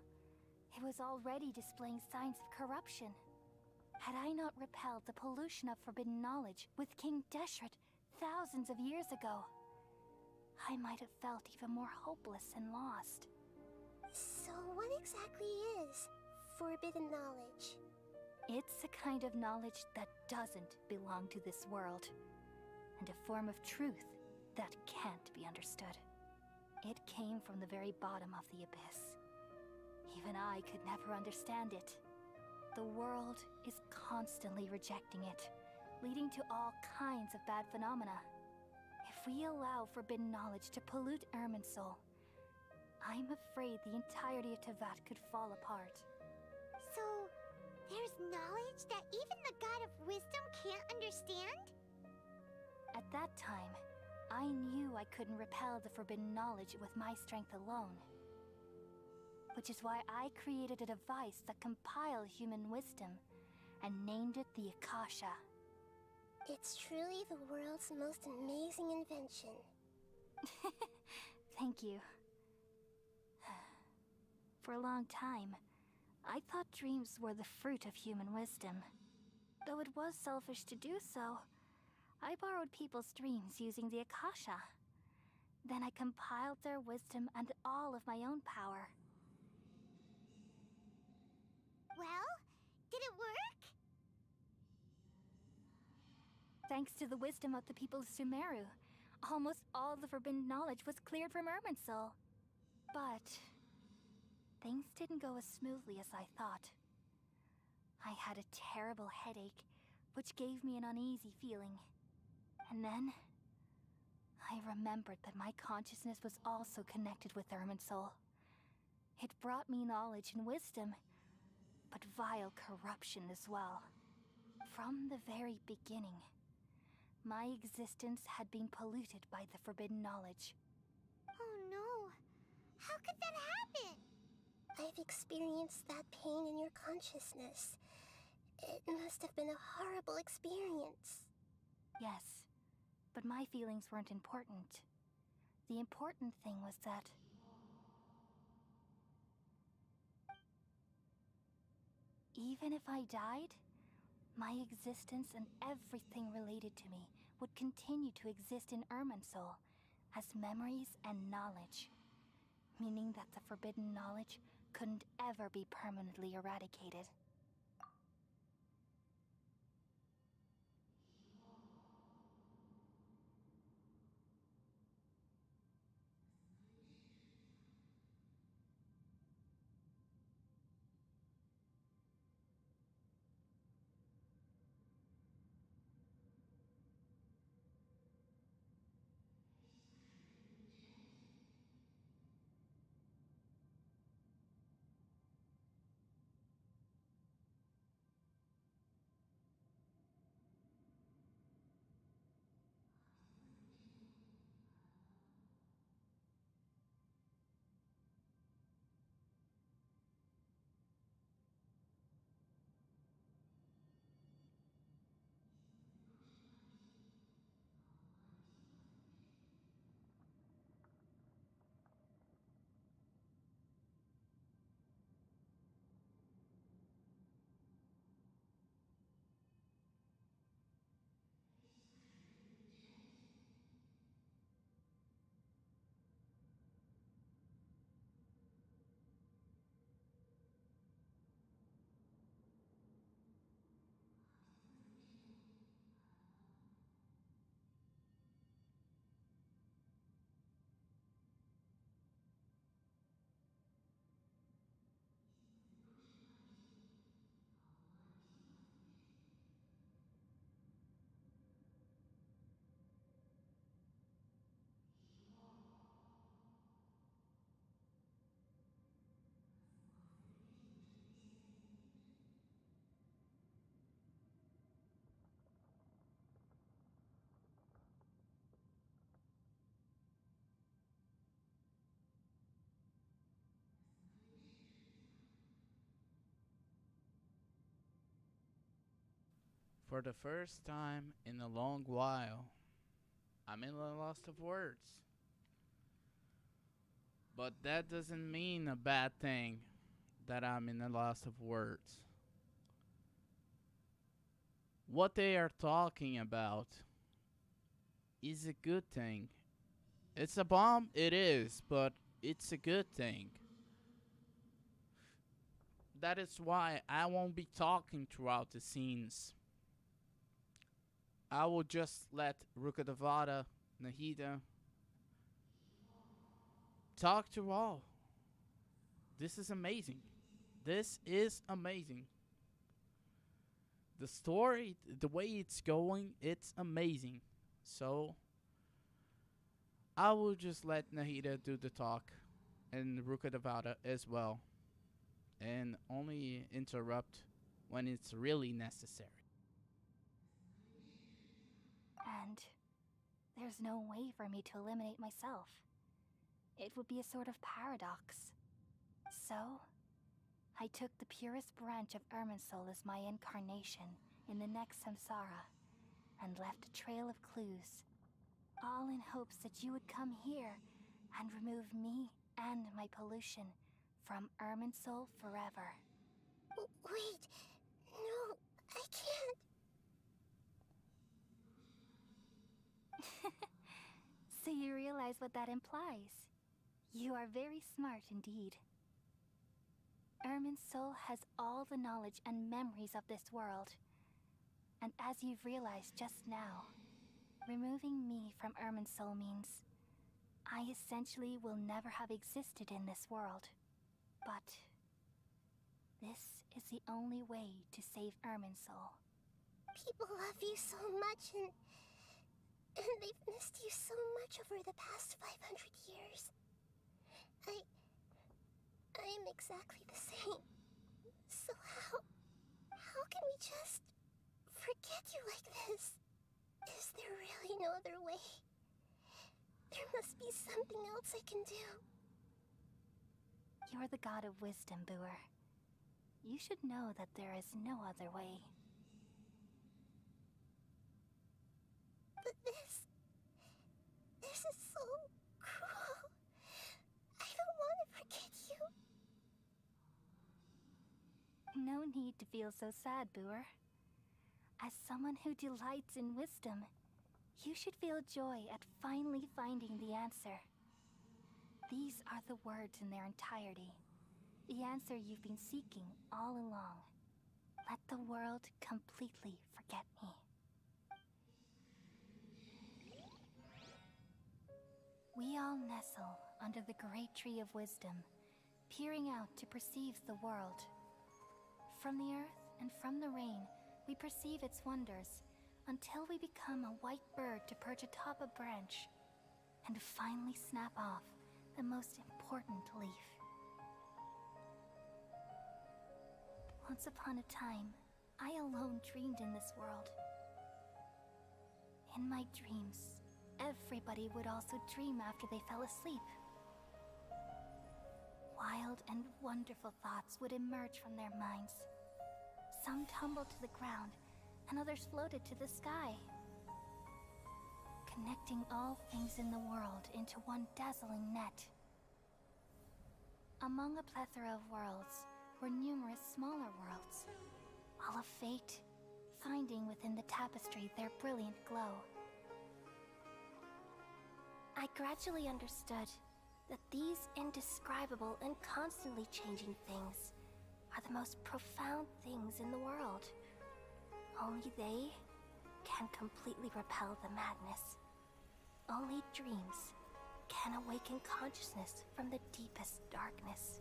it was already displaying signs of corruption. Had I not repelled the pollution of forbidden knowledge with King Deshret thousands of years ago, I might have felt even more hopeless and lost. So what exactly is forbidden knowledge? It's a kind of knowledge that doesn't belong to this world, and a form of truth that can't be understood. It came from the very bottom of the abyss. Even I could never understand it. The world is constantly rejecting it, leading to all kinds of bad phenomena. If we allow forbidden knowledge to pollute Irminsul, I'm afraid the entirety of Tevat could fall apart. So, there's knowledge that even the God of Wisdom can't understand? At that time, I knew I couldn't repel the forbidden knowledge with my strength alone. which is why I created a device that compiled human wisdom and named it the Akasha. It's truly the world's most amazing invention. Thank you. For a long time, I thought dreams were the fruit of human wisdom. Though it was selfish to do so, I borrowed people's dreams using the Akasha. Then I compiled their wisdom and all of my own power. Well, did it work? Thanks to the wisdom of the people of Sumeru, almost all the forbidden knowledge was cleared from Irminsul. But things didn't go as smoothly as I thought. I had a terrible headache, which gave me an uneasy feeling. And then I remembered that my consciousness was also connected with Irminsul. It brought me knowledge and wisdom, but vile corruption as well. From the very beginning, my existence had been polluted by the forbidden knowledge. Oh no. How could that happen? I've experienced that pain in your consciousness. It must have been a horrible experience. Yes, but my feelings weren't important. The important thing was that even if I died, my existence and everything related to me would continue to exist in Irminsul as memories and knowledge, meaning that the forbidden knowledge couldn't ever be permanently eradicated. For the first time in a long while, I'm in a loss of words. But that doesn't mean a bad thing that I'm in a loss of words. What they are talking about is a good thing. It's a bomb, it is, but it's a good thing. That is why I won't be talking throughout the scenes. I will just let Rukkhadevata, Nahida talk to all. This is amazing. This is amazing. The story, the way it's going, it's amazing. So I will just let Nahida do the talk and Rukkhadevata as well. And only interrupt when it's really necessary. And there's no way for me to eliminate myself. It would be a sort of paradox. So, I took the purest branch of Irminsul as my incarnation in the next samsara, and left a trail of clues, all in hopes that you would come here and remove me and my pollution from Irminsul forever. Wait, no, I can't. So you realize what that implies. You are very smart indeed. Irminsul has all the knowledge and memories of this world. And as you've realized just now, removing me from Irminsul means I essentially will never have existed in this world. But this is the only way to save Irminsul. People love you so much, and they've missed you so much over the past 500 years. I am exactly the same. So how can we just forget you like this? Is there really no other way? There must be something else I can do. You're the god of wisdom, Booer. You should know that there is no other way. But this is so cruel. I don't want to forget you. No need to feel so sad, Booer. As someone who delights in wisdom, you should feel joy at finally finding the answer. These are the words in their entirety. The answer you've been seeking all along. Let the world completely forget me. We all nestle under the great tree of wisdom, peering out to perceive the world. From the earth and from the rain, we perceive its wonders, until we become a white bird to perch atop a branch, and finally snap off the most important leaf. Once upon a time, I alone dreamed in this world. In my dreams, everybody would also dream after they fell asleep. Wild and wonderful thoughts would emerge from their minds. Some tumbled to the ground, and others floated to the sky, connecting all things in the world into one dazzling net. Among a plethora of worlds were numerous smaller worlds, all of fate, finding within the tapestry their brilliant glow. I gradually understood that these indescribable and constantly changing things are the most profound things in the world. Only they can completely repel the madness. Only dreams can awaken consciousness from the deepest darkness.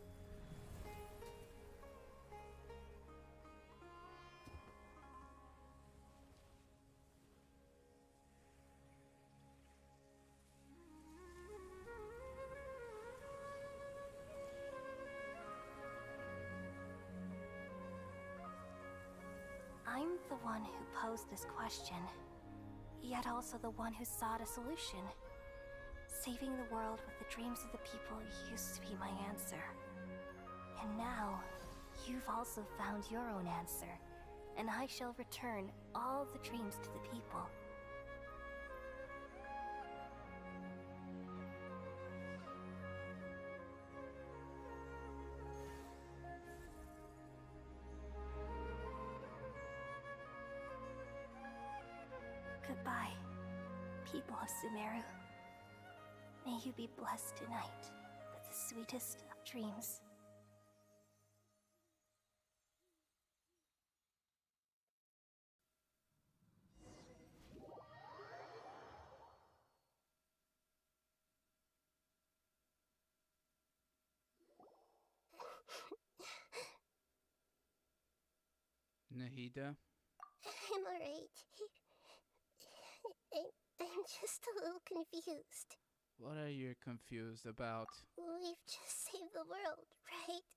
I'm the one who posed this question, yet also the one who sought a solution. Saving the world with the dreams of the people used to be my answer. And now, you've also found your own answer, and I shall return all the dreams to the people. Goodbye, people of Sumeru. May you be blessed tonight with the sweetest of dreams. Nahida? I'm alright. I'm just a little confused. What are you confused about? We've just saved the world, right?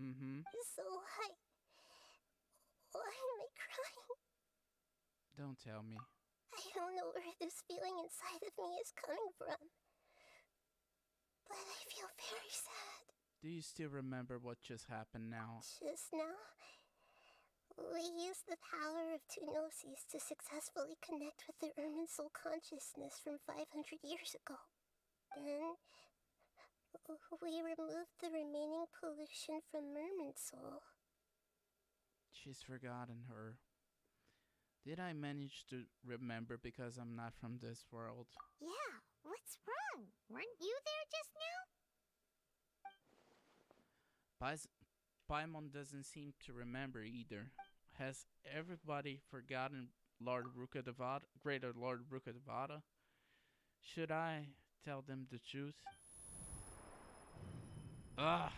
Mm-hmm. So why am I crying? Don't tell me. I don't know where this feeling inside of me is coming from. But I feel very sad. Do you still remember what just happened now? Just now, we used the power of two gnosis to successfully connect with the Irminsul consciousness from 500 years ago. Then, we removed the remaining pollution from Irminsul. She's forgotten her. Did I manage to remember because I'm not from this world? Yeah, what's wrong? Weren't you there just now? Paimon doesn't seem to remember either. Has everybody forgotten Lord Rukkhadevata, Greater Lord Rukkhadevata? Should I tell them the truth? Ugh!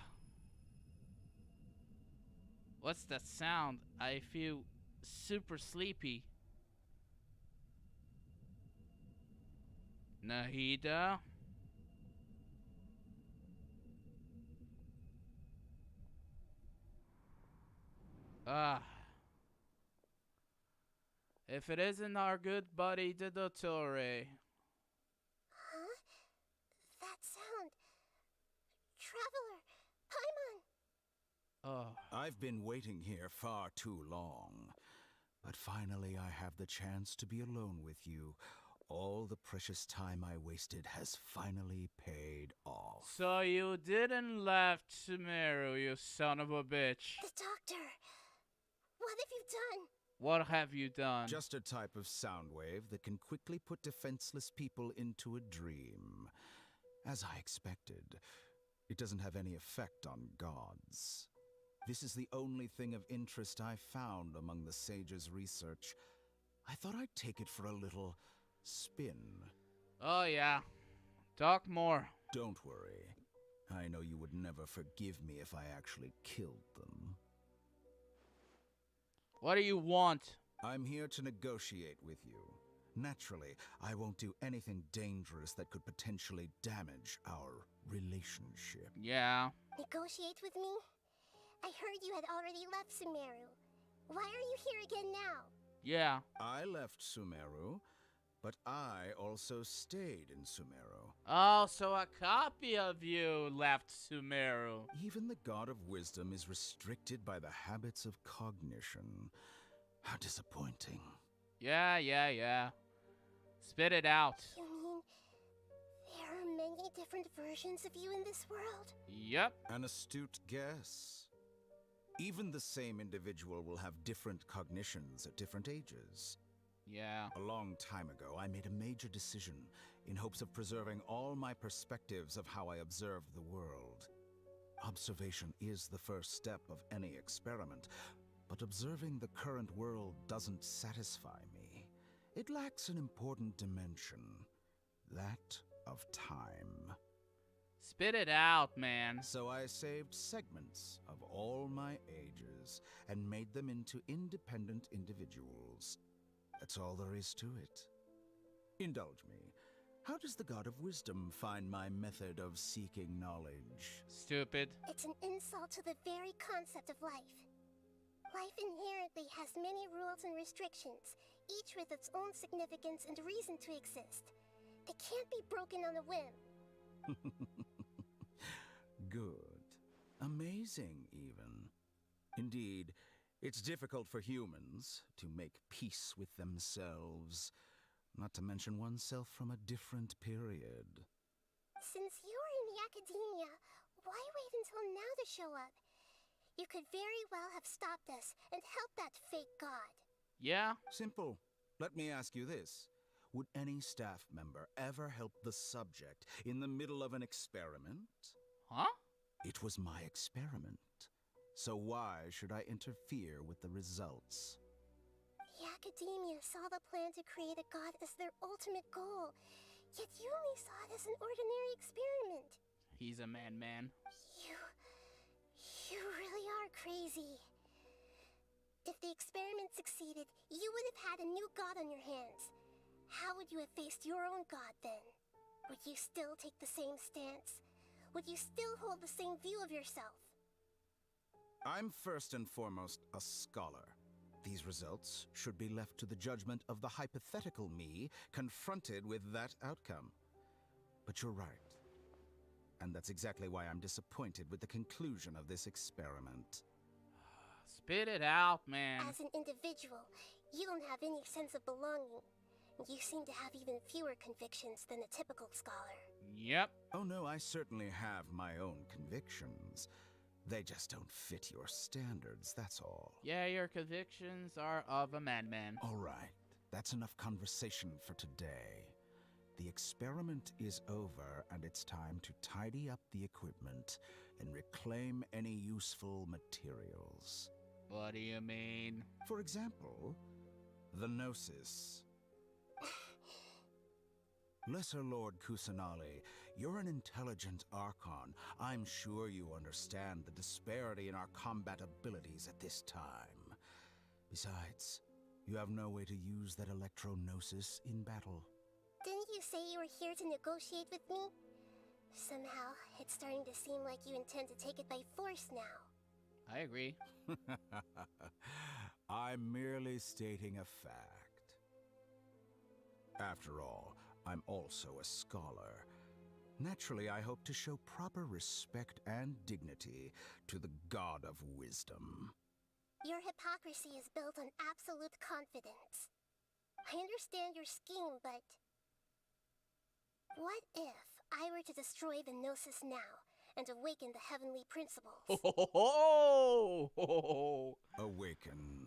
What's that sound? I feel super sleepy. Nahida? Ah. If it isn't our good buddy, the Dottore. Huh? That sound. Traveler, Paimon! Oh. I've been waiting here far too long. But finally I have the chance to be alone with you. All the precious time I wasted has finally paid off. So you didn't left Sumeru, you son of a bitch. The doctor! What have you done? What have you done? Just a type of sound wave that can quickly put defenseless people into a dream. As I expected, it doesn't have any effect on gods. This is the only thing of interest I found among the sage's research. I thought I'd take it for a little spin. Oh yeah. Talk more. Don't worry. I know you would never forgive me if I actually killed them. What do you want? I'm here to negotiate with you. Naturally, I won't do anything dangerous that could potentially damage our relationship. Yeah. Negotiate with me? I heard you had already left Sumeru. Why are you here again now? Yeah. I left Sumeru, but I also stayed in Sumeru. Oh, so a copy of you left Sumeru. Even the God of Wisdom is restricted by the habits of cognition. How disappointing. Yeah. Spit it out. You mean there are many different versions of you in this world? Yep. An astute guess. Even the same individual will have different cognitions at different ages. Yeah. A long time ago, I made a major decision in hopes of preserving all my perspectives of how I observed the world. Observation is the first step of any experiment, but observing the current world doesn't satisfy me. It lacks an important dimension, that of time. Spit it out, man. So I saved segments of all my ages and made them into independent individuals. That's all there is to it. Indulge me. How does the God of Wisdom find my method of seeking knowledge? Stupid. It's an insult to the very concept of life. Life inherently has many rules and restrictions, each with its own significance and reason to exist. They can't be broken on a whim. Good. Amazing, even. Indeed, it's difficult for humans to make peace with themselves, not to mention oneself from a different period. Since you were in the academia, why wait until now to show up? You could very well have stopped us and helped that fake god. Yeah? Simple. Let me ask you this. Would any staff member ever help the subject in the middle of an experiment? Huh? It was my experiment. So why should I interfere with the results? The academia saw the plan to create a god as their ultimate goal, yet you only saw it as an ordinary experiment. He's a man. You really are crazy. If the experiment succeeded, you would have had a new god on your hands. How would you have faced your own god then? Would you still take the same stance? Would you still hold the same view of yourself? I'm first and foremost a scholar. These results should be left to the judgment of the hypothetical me confronted with that outcome. But you're right. And that's exactly why I'm disappointed with the conclusion of this experiment. Spit it out, man. As an individual, you don't have any sense of belonging. You seem to have even fewer convictions than a typical scholar. Yep. Oh no, I certainly have my own convictions. They just don't fit your standards, that's all. Yeah, your convictions are of a madman. All right, that's enough conversation for today. The experiment is over, and it's time to tidy up the equipment and reclaim any useful materials. What do you mean? For example, the Gnosis. Lesser Lord Kusanali, you're an intelligent Archon. I'm sure you understand the disparity in our combat abilities at this time. Besides, you have no way to use that Electro-Gnosis in battle. Didn't you say you were here to negotiate with me? Somehow, it's starting to seem like you intend to take it by force now. I agree. I'm merely stating a fact. After all, I'm also a scholar. Naturally, I hope to show proper respect and dignity to the God of Wisdom. Your hypocrisy is built on absolute confidence. I understand your scheme, but... what if I were to destroy the Gnosis now and awaken the heavenly principles? Awaken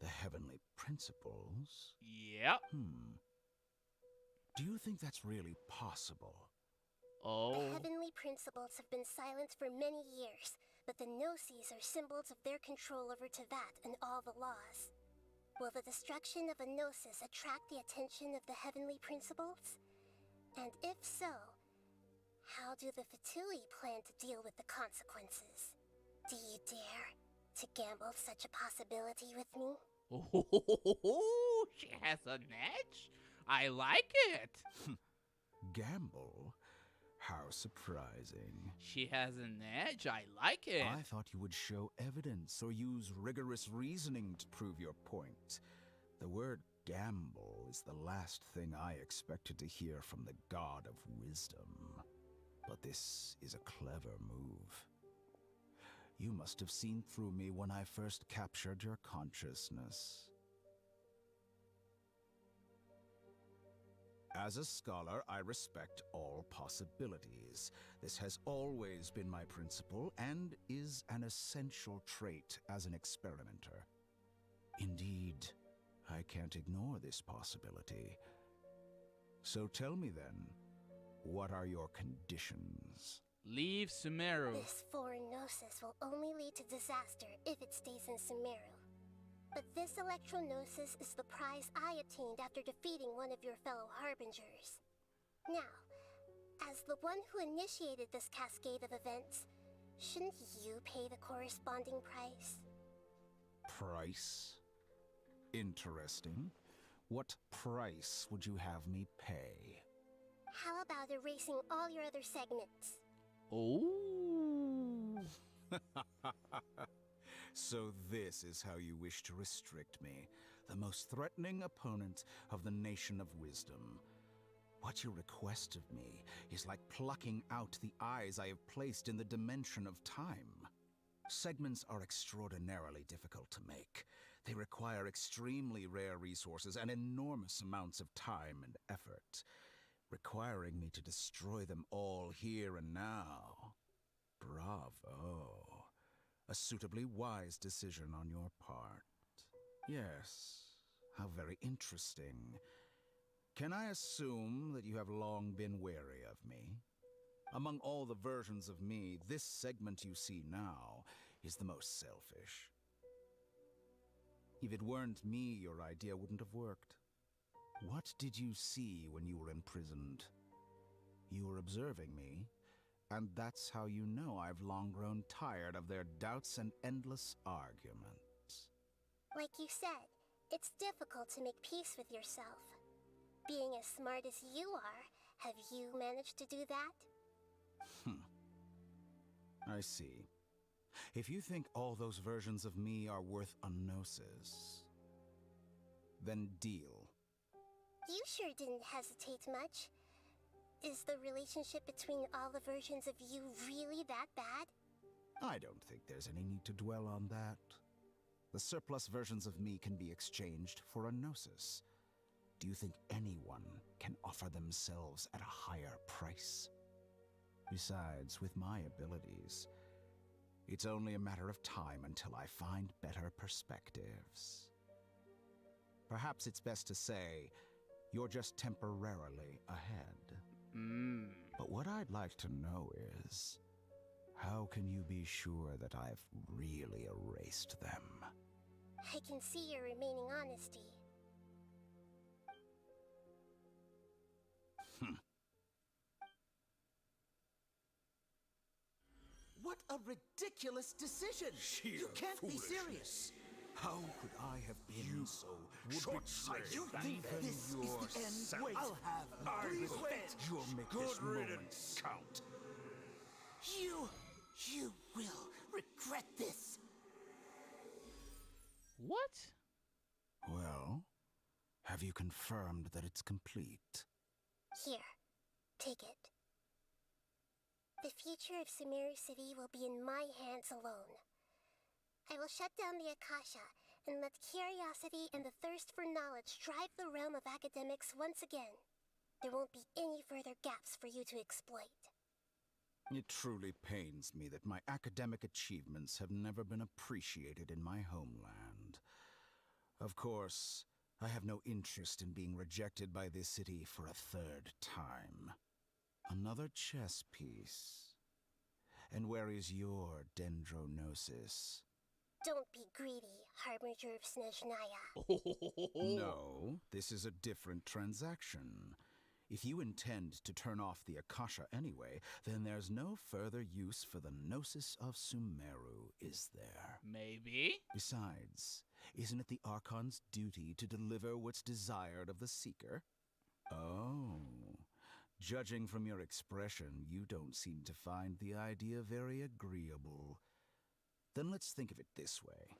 the heavenly principles? Yep. Do you think that's really possible? The heavenly principles have been silent for many years, but the Gnosis are symbols of their control over Teyvat and all the laws. Will the destruction of a Gnosis attract the attention of the heavenly principles? And if so, how do the Fatui plan to deal with the consequences? Do you dare to gamble such a possibility with me? She has an edge? I like it. Gamble? How surprising. She has an edge. I like it. I thought you would show evidence or use rigorous reasoning to prove your point. The word gamble is the last thing I expected to hear from the God of Wisdom. But this is a clever move. You must have seen through me when I first captured your consciousness. As a scholar, I respect all possibilities. This has always been my principle and is an essential trait as an experimenter. Indeed, I can't ignore this possibility. So tell me then, what are your conditions? Leave Sumeru. This foreign Gnosis will only lead to disaster if it stays in Sumeru. But this Electro-Gnosis is the prize I obtained after defeating one of your fellow Harbingers. Now, as the one who initiated this cascade of events, shouldn't you pay the corresponding price? Price? Interesting. What price would you have me pay? How about erasing all your other segments? Oh. So this is how you wish to restrict me, the most threatening opponent of the Nation of Wisdom. What you request of me is like plucking out the eyes I have placed in the dimension of time. Segments are extraordinarily difficult to make. They require extremely rare resources and enormous amounts of time and effort, requiring me to destroy them all here and now. Bravo. A suitably wise decision on your part. Yes, how very interesting. Can I assume that you have long been wary of me? Among all the versions of me, this segment you see now is the most selfish. If it weren't me, your idea wouldn't have worked. What did you see when you were imprisoned? You were observing me, and that's how you know I've long grown tired of their doubts and endless arguments. Like you said, it's difficult to make peace with yourself. Being as smart as you are, have you managed to do that? I see. If you think all those versions of me are worth a gnosis, then deal. You sure didn't hesitate much. Is the relationship between all the versions of you really that bad? I don't think there's any need to dwell on that. The surplus versions of me can be exchanged for a gnosis. Do you think anyone can offer themselves at a higher price? Besides, with my abilities, it's only a matter of time until I find better perspectives. Perhaps it's best to say, you're just temporarily ahead. But what I'd like to know is, how can you be sure that I've really erased them? I can see your remaining honesty. What a ridiculous decision! You can't be serious! How could I have been so short-sighted? You think this is the end? Wait, I'll have Please wait. wait. You'll make this moment count. You will regret this. What? Well, have you confirmed that it's complete? Here, take it. The future of Sumeru City will be in my hands alone. I will shut down the Akasha and let curiosity and the thirst for knowledge drive the realm of academics once again. There won't be any further gaps for you to exploit. It truly pains me that my academic achievements have never been appreciated in my homeland. Of course, I have no interest in being rejected by this city for a third time. Another chess piece. And where is your dendronosis? Don't be greedy, Harbinger of Snezhnaya. No, this is a different transaction. If you intend to turn off the Akasha anyway, then there's no further use for the Gnosis of Sumeru, is there? Maybe. Besides, isn't it the Archon's duty to deliver what's desired of the Seeker? Oh. Judging from your expression, you don't seem to find the idea very agreeable. Then let's think of it this way.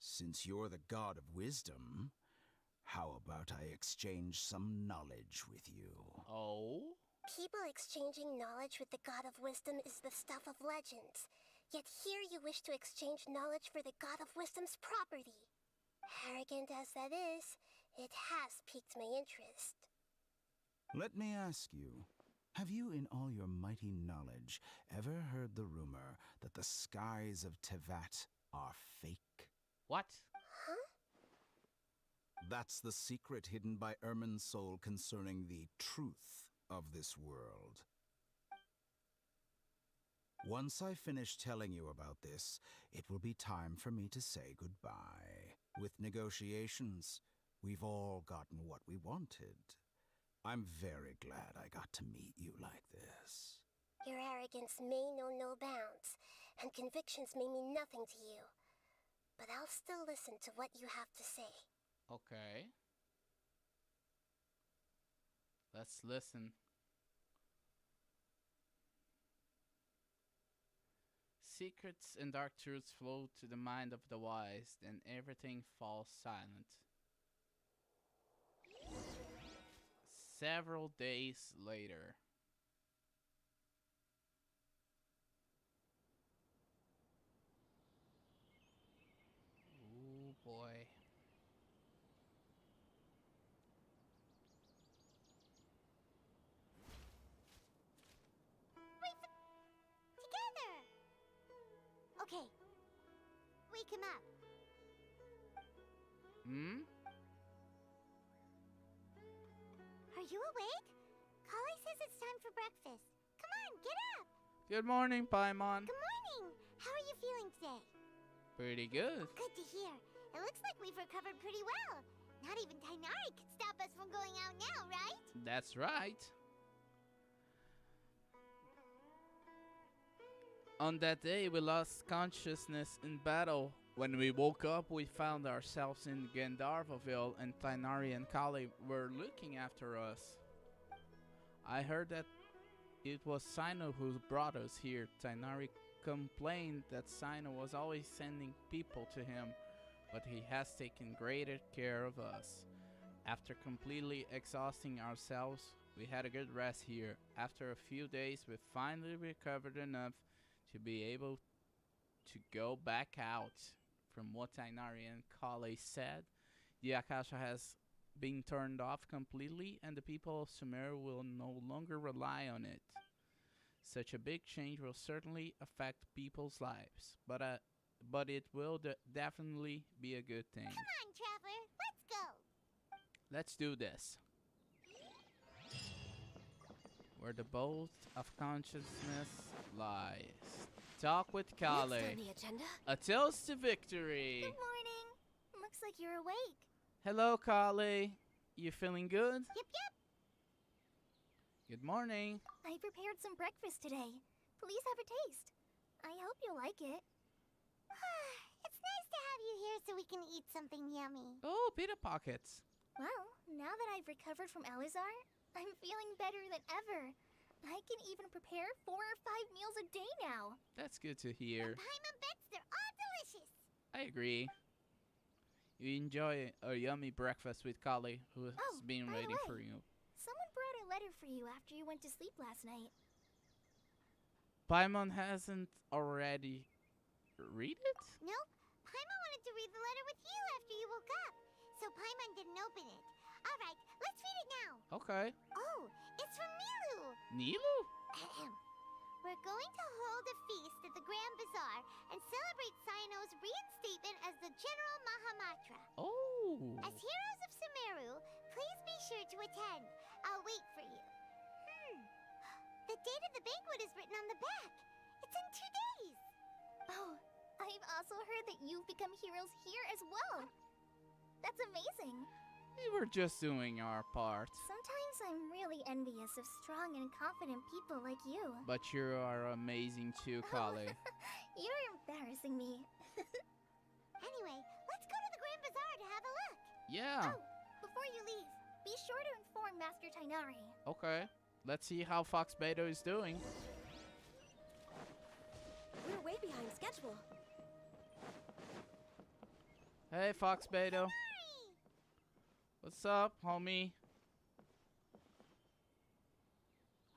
Since you're the god of wisdom, how about I exchange some knowledge with you? Oh? People exchanging knowledge with the god of wisdom is the stuff of legends. Yet here you wish to exchange knowledge for the god of wisdom's property. Arrogant as that is, it has piqued my interest. Let me ask you, have you in all your mighty knowledge ever heard the rumor that the skies of Tevat are fake? What? Huh? That's the secret hidden by Ermin's soul concerning the truth of this world. Once I finish telling you about this, it will be time for me to say goodbye. With negotiations, we've all gotten what we wanted. I'm very glad I got to meet you like this. Your arrogance may know no bounds, and convictions may mean nothing to you. But I'll still listen to what you have to say. Okay. Let's listen. Secrets and dark truths flow to the mind of the wise, then everything falls silent. Several days later. Oh boy. Together! Okay. Wake him up. Hmm? Are you awake? Kali says it's time for breakfast. Come on, get up! Good morning, Paimon. Good morning! How are you feeling today? Pretty good. Good to hear. It looks like we've recovered pretty well. Not even Tainari could stop us from going out now, right? That's right. On that day, we lost consciousness in battle. When we woke up, we found ourselves in Gandharvaville, and Tainari and Kali were looking after us. I heard that it was Sino who brought us here. Tainari complained that Sino was always sending people to him, but he has taken greater care of us. After completely exhausting ourselves, We had a good rest here. After a few days, we finally recovered enough to be able to go back out. From what Tainari and Kale said, the Akasha has been turned off completely, and the people of Sumeru will no longer rely on it. Such a big change will certainly affect people's lives, but it will definitely be a good thing. Come on, Traveler, let's go. Let's do this. Where the bolt of consciousness lies. Talk with Kale. Next on the agenda. A toast to victory. Good morning. Looks like you're awake. Hello, Kale. You feeling good? Yep. Good morning. I prepared some breakfast today. Please have a taste. I hope you like it. It's nice to have you here so we can eat something yummy. Oh, pita pockets. Well, now that I've recovered from Alizar, I'm feeling better than ever. I can even prepare 4 or 5 meals a day now. That's good to hear. Paimon bets they're all delicious. I agree. You enjoy a yummy breakfast with Kale, who has been by the waiting way, for you. Someone brought a letter for you after you went to sleep last night. Paimon hasn't already read it? Nope. Paimon wanted to read the letter with you after you woke up, so Paimon didn't open it. All right, let's read it now. Okay. Oh, it's from Milu. Nilu? We're going to hold a feast at the Grand Bazaar and celebrate Sino's reinstatement as the General Mahamatra. Oh. As heroes of Sumeru, please be sure to attend. I'll wait for you. The date of the banquet is written on the back. It's in 2 days. Oh, I've also heard that you've become heroes here as well. That's amazing. We were just doing our part. Sometimes I'm really envious of strong and confident people like you. But you are amazing too, Kale. You're embarrassing me. Anyway, let's go to the Grand Bazaar to have a look. Yeah. Oh, before you leave, be sure to inform Master Tainari. Okay. Let's see how Fox Beto is doing. We're way behind schedule. Hey, Fox Beto. What's up, homie?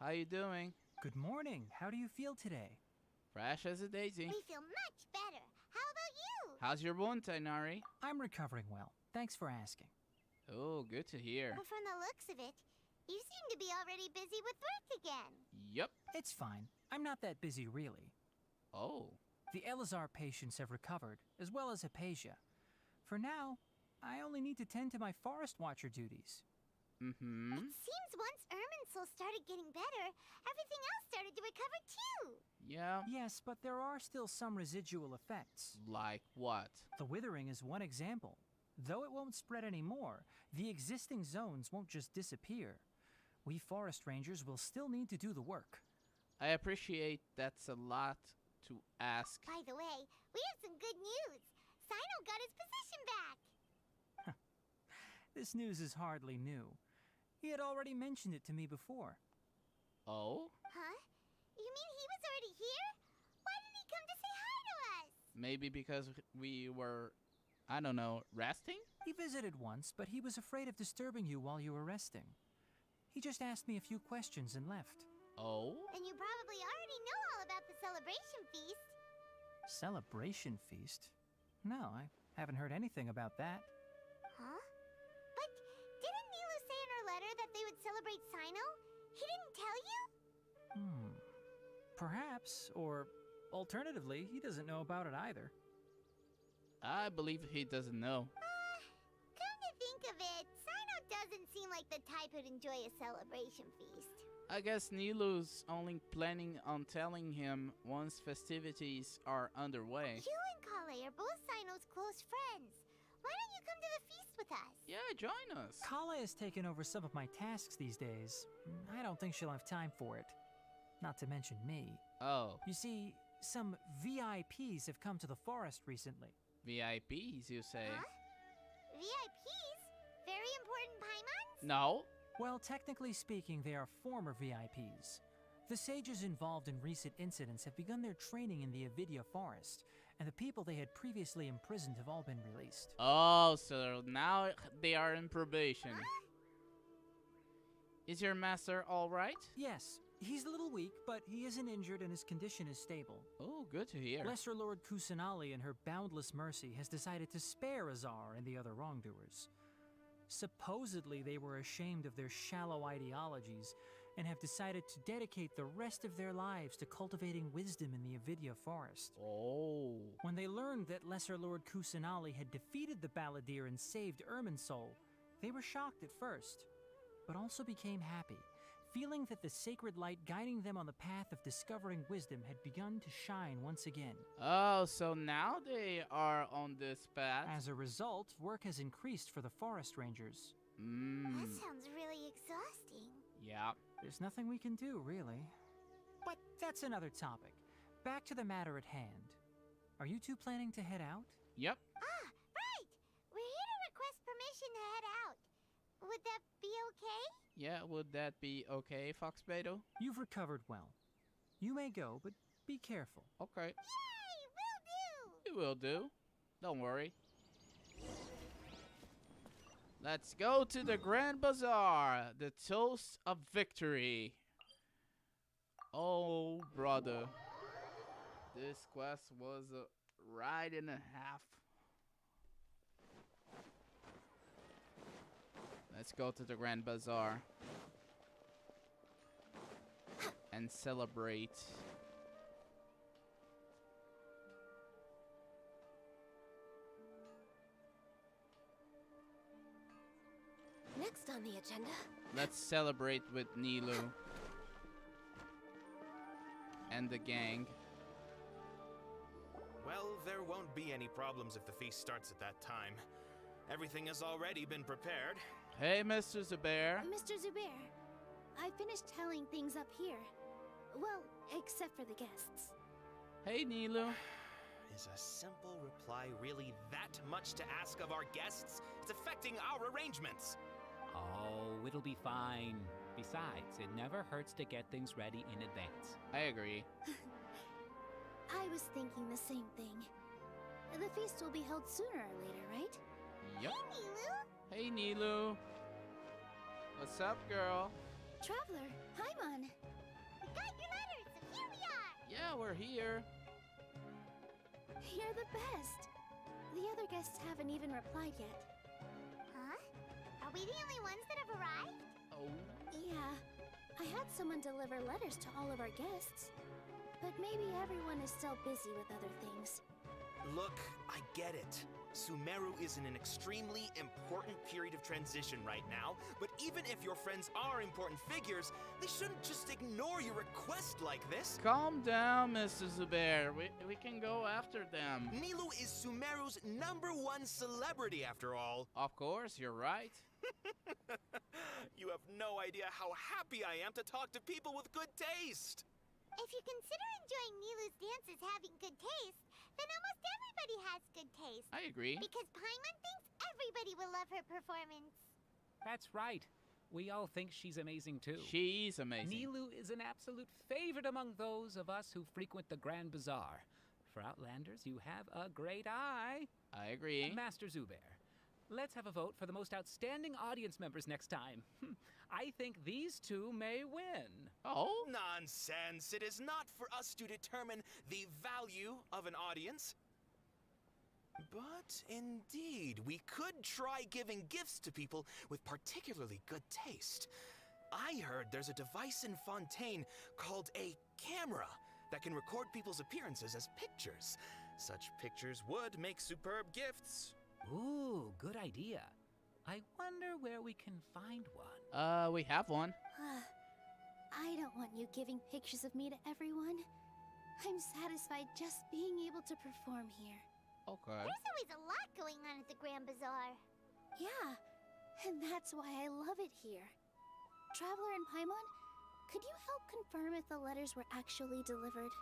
How you doing? Good morning. How do you feel today? Fresh as a daisy. We feel much better. How about you? How's your wound, Tainari? I'm recovering well. Thanks for asking. Oh, good to hear. Well, from the looks of it, you seem to be already busy with work again. Yep. It's fine. I'm not that busy, really. Oh. The Elazar patients have recovered, as well as Hypatia. For now, I only need to tend to my Forest Watcher duties. Mm-hmm. It seems once Irminsul started getting better, everything else started to recover too. Yeah. Yes, but there are still some residual effects. Like what? The withering is one example. Though it won't spread anymore, the existing zones won't just disappear. We forest rangers will still need to do the work. I appreciate that's a lot to ask. By the way, we have some good news. Sino got his position back. This news is hardly new. He had already mentioned it to me before. Oh? Huh? You mean he was already here? Why didn't he come to say hi to us? Maybe because we were, I don't know, resting? He visited once, but he was afraid of disturbing you while you were resting. He just asked me a few questions and left. Oh? And you probably already know all about the celebration feast. Celebration feast? No, I haven't heard anything about that. Huh? But didn't Nilu say in her letter that they would celebrate Sino? He didn't tell you? Perhaps, or alternatively, he doesn't know about it either. I believe he doesn't know. Come to think of it, Sino doesn't seem like the type who'd enjoy a celebration feast. I guess Nilu's only planning on telling him once festivities are underway. You and Kale are both Sino's close friends. Why don't you come to the feast with us? Yeah, join us. Kale has taken over some of my tasks these days. I don't think she'll have time for it. Not to mention me. Oh. You see, some VIPs have come to the forest recently. VIPs, you say? Huh? VIPs? Very important Paimons? No. Well, technically speaking, they are former VIPs. The sages involved in recent incidents have begun their training in the Avidia forest, and the people they had previously imprisoned have all been released. Oh, so now they are in probation. Huh? Is your master alright? Yes, he's a little weak, but he isn't injured and his condition is stable. Oh, good to hear. Lesser Lord Kusanali, in her boundless mercy, has decided to spare Azar and the other wrongdoers. Supposedly, they were ashamed of their shallow ideologies and have decided to dedicate the rest of their lives to cultivating wisdom in the Avidya forest. Oh. When they learned that Lesser Lord Kusanali had defeated the Balladeer and saved Irminsul, they were shocked at first, but also became happy, feeling that the sacred light guiding them on the path of discovering wisdom had begun to shine once again. Oh, so now they are on this path. As a result, work has increased for the forest rangers. That sounds really exhausting. Yeah. There's nothing we can do, really. But that's another topic. Back to the matter at hand. Are you two planning to head out? Yep. Ah, right! We're here to request permission to head out. Would that be okay? Yeah, would that be okay, Fox Beto? You've recovered well. You may go, but be careful. Okay. Yay! Will do! It will do. Don't worry. Let's go to the Grand Bazaar, the toast of victory. Oh, brother. This quest was a ride and a half. Let's go to the Grand Bazaar and celebrate. Next on the agenda. Let's celebrate with Nilu and the gang. Well, there won't be any problems if the feast starts at that time. Everything has already been prepared. Hey, Mr. Zubair. Mr. Zubair, I finished telling things up here. Well, except for the guests. Hey, Nilu. Is a simple reply really that much to ask of our guests? It's affecting our arrangements. Oh, it'll be fine. Besides, it never hurts to get things ready in advance. I agree. I was thinking the same thing. The feast will be held sooner or later, right? Yep. Hey, Nilu! Hey, Nilu. What's up, girl? Traveler, Paimon. We got your letters, and here we are! Yeah, we're here. You're the best. The other guests haven't even replied yet. Huh? Are we the only ones that have arrived? Oh. Yeah, I had someone deliver letters to all of our guests. But maybe everyone is still busy with other things. Look, I get it. Sumeru is in an extremely important period of transition right now, but even if your friends are important figures, they shouldn't just ignore your request like this. Calm down, Mr. Zubair. We can go after them. Nilu is Sumeru's #1 celebrity, after all. Of course, you're right. You have no idea how happy I am to talk to people with good taste. If you consider enjoying Nilu's dances having good taste, then almost everybody has good taste. I agree. Because Paimon thinks everybody will love her performance. That's right. We all think she's amazing too. She's amazing. Nilu is an absolute favorite among those of us who frequent the Grand Bazaar. For Outlanders, you have a great eye. I agree. Master Zubair, let's have a vote for the most outstanding audience members next time. I think these two may win. Oh? Nonsense. It is not for us to determine the value of an audience. But indeed, we could try giving gifts to people with particularly good taste. I heard there's a device in Fontaine called a camera that can record people's appearances as pictures. Such pictures would make superb gifts. Ooh, good idea. I wonder where we can find one. We have one. I don't want you giving pictures of me to everyone. I'm satisfied just being able to perform here. Okay. There's always a lot going on at the Grand Bazaar. Yeah, and that's why I love it here. Traveler and Paimon, could you help confirm if the letters were actually delivered?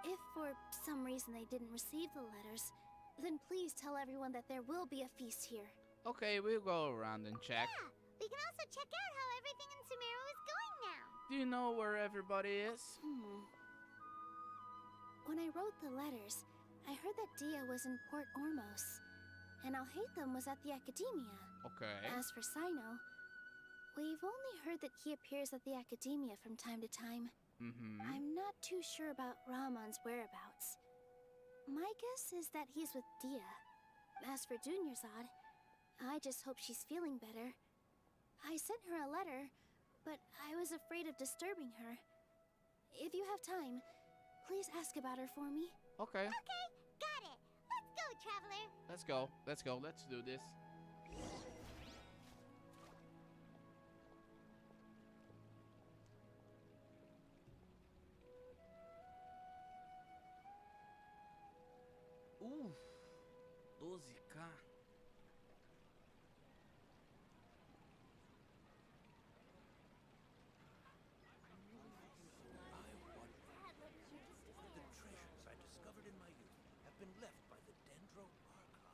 If for some reason they didn't receive the letters, then please tell everyone that there will be a feast here. Okay, we'll go around and check. Yeah, we can also check out how everything in Sumeru is going now. Do you know where everybody is? When I wrote the letters, I heard that Dia was in Port Ormos, and Alhaitham was at the Academia. Okay. As for Sino, We've only heard that he appears at the Academia from time to time. I'm not too sure about Rahman's whereabouts. My guess is that he's with Dia. As for Dunyarzad, I just hope she's feeling better. I sent her a letter, but I was afraid of disturbing her. If you have time, please ask about her for me. Okay. Okay, got it. Let's go, Traveler. Let's go. Let's go. Let's do this. Uf, 12K. The treasures I discovered in my youth have been left by the Dendro Archon.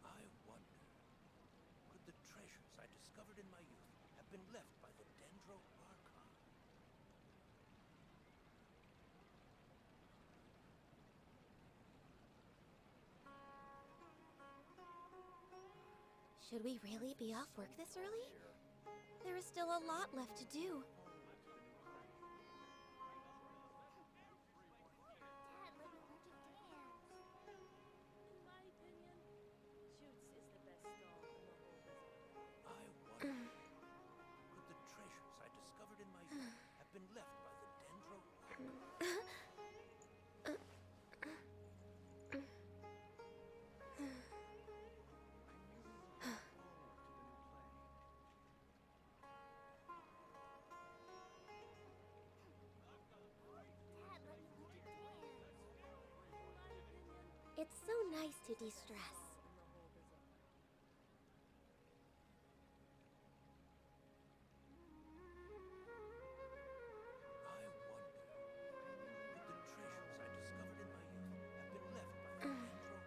I wonder, could the treasures I discovered in my youth have been left by the Dendro Archon? Should we really be off work this early? There is still a lot left to do. I wonder, could the treasures I discovered in my youth have been left by the Dendro Archon? It's so nice to de-stress. I wonder, could the treasures I discovered in my youth have been left by the Dendro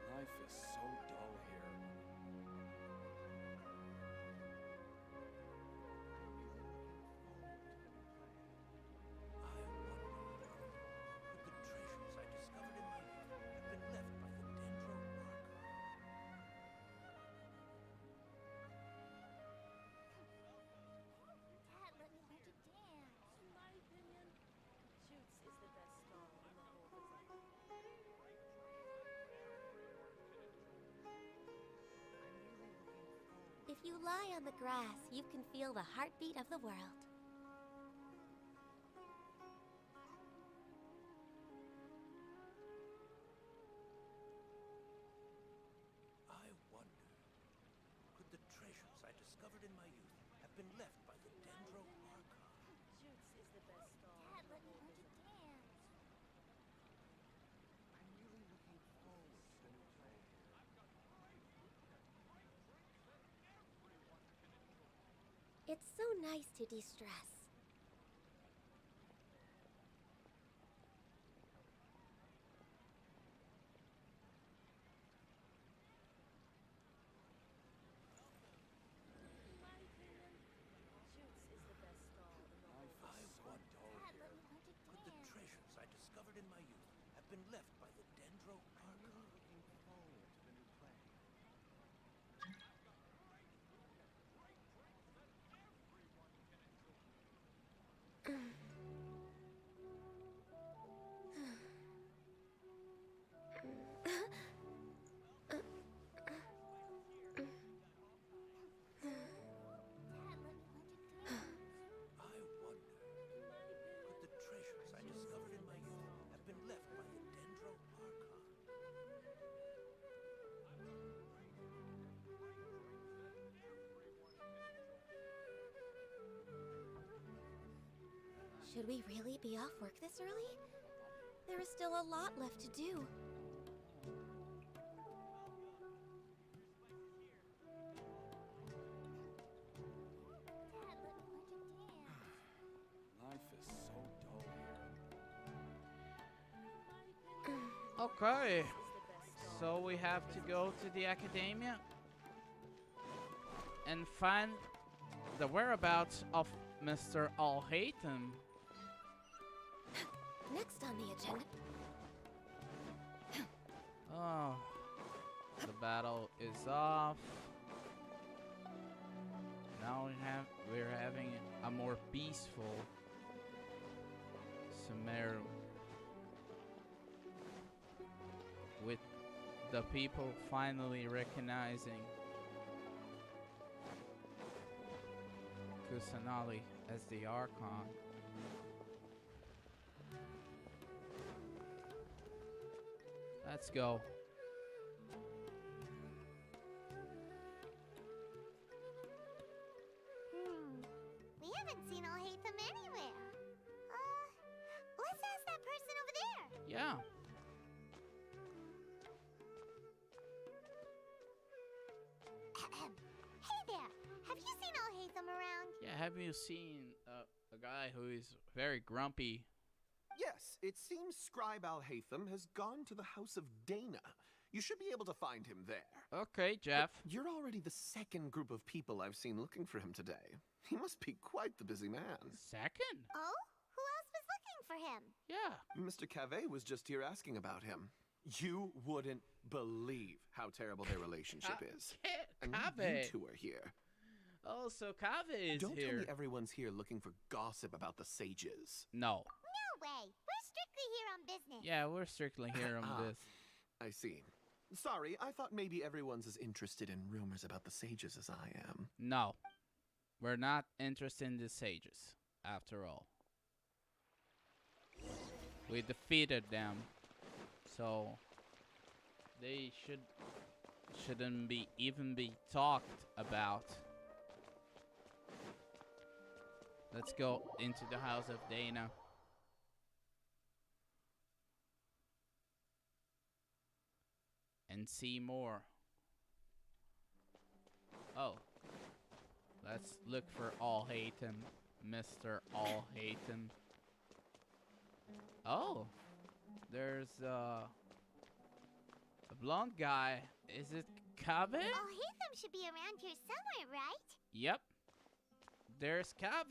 Life is so dull here. Could the treasures I discovered in my youth have been left by the Dendro Archon? Dad, let me learn to dance. In my opinion, Shoots is the best stall in the whole business. If you lie on the grass, you can feel the heartbeat of the world. I wonder, could the treasures I discovered in my youth have been left by the Dendro Archon? Shoots is the best stall. Dad, let me learn to dance. It's so nice to de-stress. In my opinion, Shoots is the best stall in the whole business. I wonder, Dad, let me learn to could the dance. treasures I discovered in my youth have been left by the Dendro Archon? I wonder, could the treasures I discovered in my youth have been left by the Dendro Should we really be off work this early? There is still a lot left to do. Life is so dull. Okay. So we have to go to the academia and find the whereabouts of Mr. Alhaitham. Next on the agenda. Oh, the battle is off. Now we're having a more peaceful Sumeru with the people finally recognizing Kusanali as the Archon. Let's go. We haven't seen Alhaitham anywhere. Let's ask that person over there. Yeah. Hey there, have you seen Alhaitham around? Yeah, have you seen a guy who is very grumpy? Yes, it seems Scribe Alhaitham has gone to the House of Dana. You should be able to find him there. Okay, Jeff. You're already the second group of people I've seen looking for him today. He must be quite the busy man. Second? Oh? Who else was looking for him? Yeah. Mr. Cave was just here asking about him. You wouldn't believe how terrible their relationship is. And now you Cave. two are here. Oh, so Cave is Don't tell here. me everyone's here looking for gossip about the sages. No. No way. We're strictly here on business. Yeah, we're strictly here on Ah, this. I see. Sorry, I thought maybe everyone's as interested in rumors about the sages as I am. No. We're not interested in the sages, after all. We defeated them. So they shouldn't be even be talked about. Let's go into the House of Dana. And see more. Oh. Let's look for Alhaitham. Mr. Alhaitham. Oh. There's a blonde guy. Is it Cave? Alhaitham should be around here somewhere, right? Yep. There's Cave. Oh,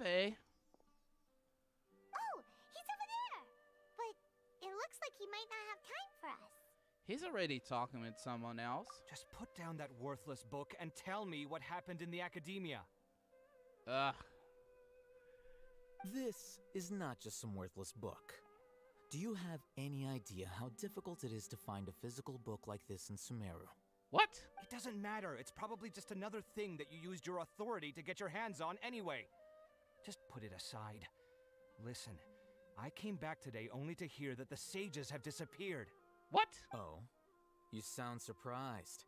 he's over there. But it looks like he might not have time for us. He's already talking with someone else. Just put down that worthless book and tell me what happened in the academia. Ugh. This is not just some worthless book. Do you have any idea how difficult it is to find a physical book like this in Sumeru? What? It doesn't matter. It's probably just another thing that you used your authority to get your hands on anyway. Just put it aside. Listen, I came back today only to hear that the sages have disappeared. What? Oh, you sound surprised.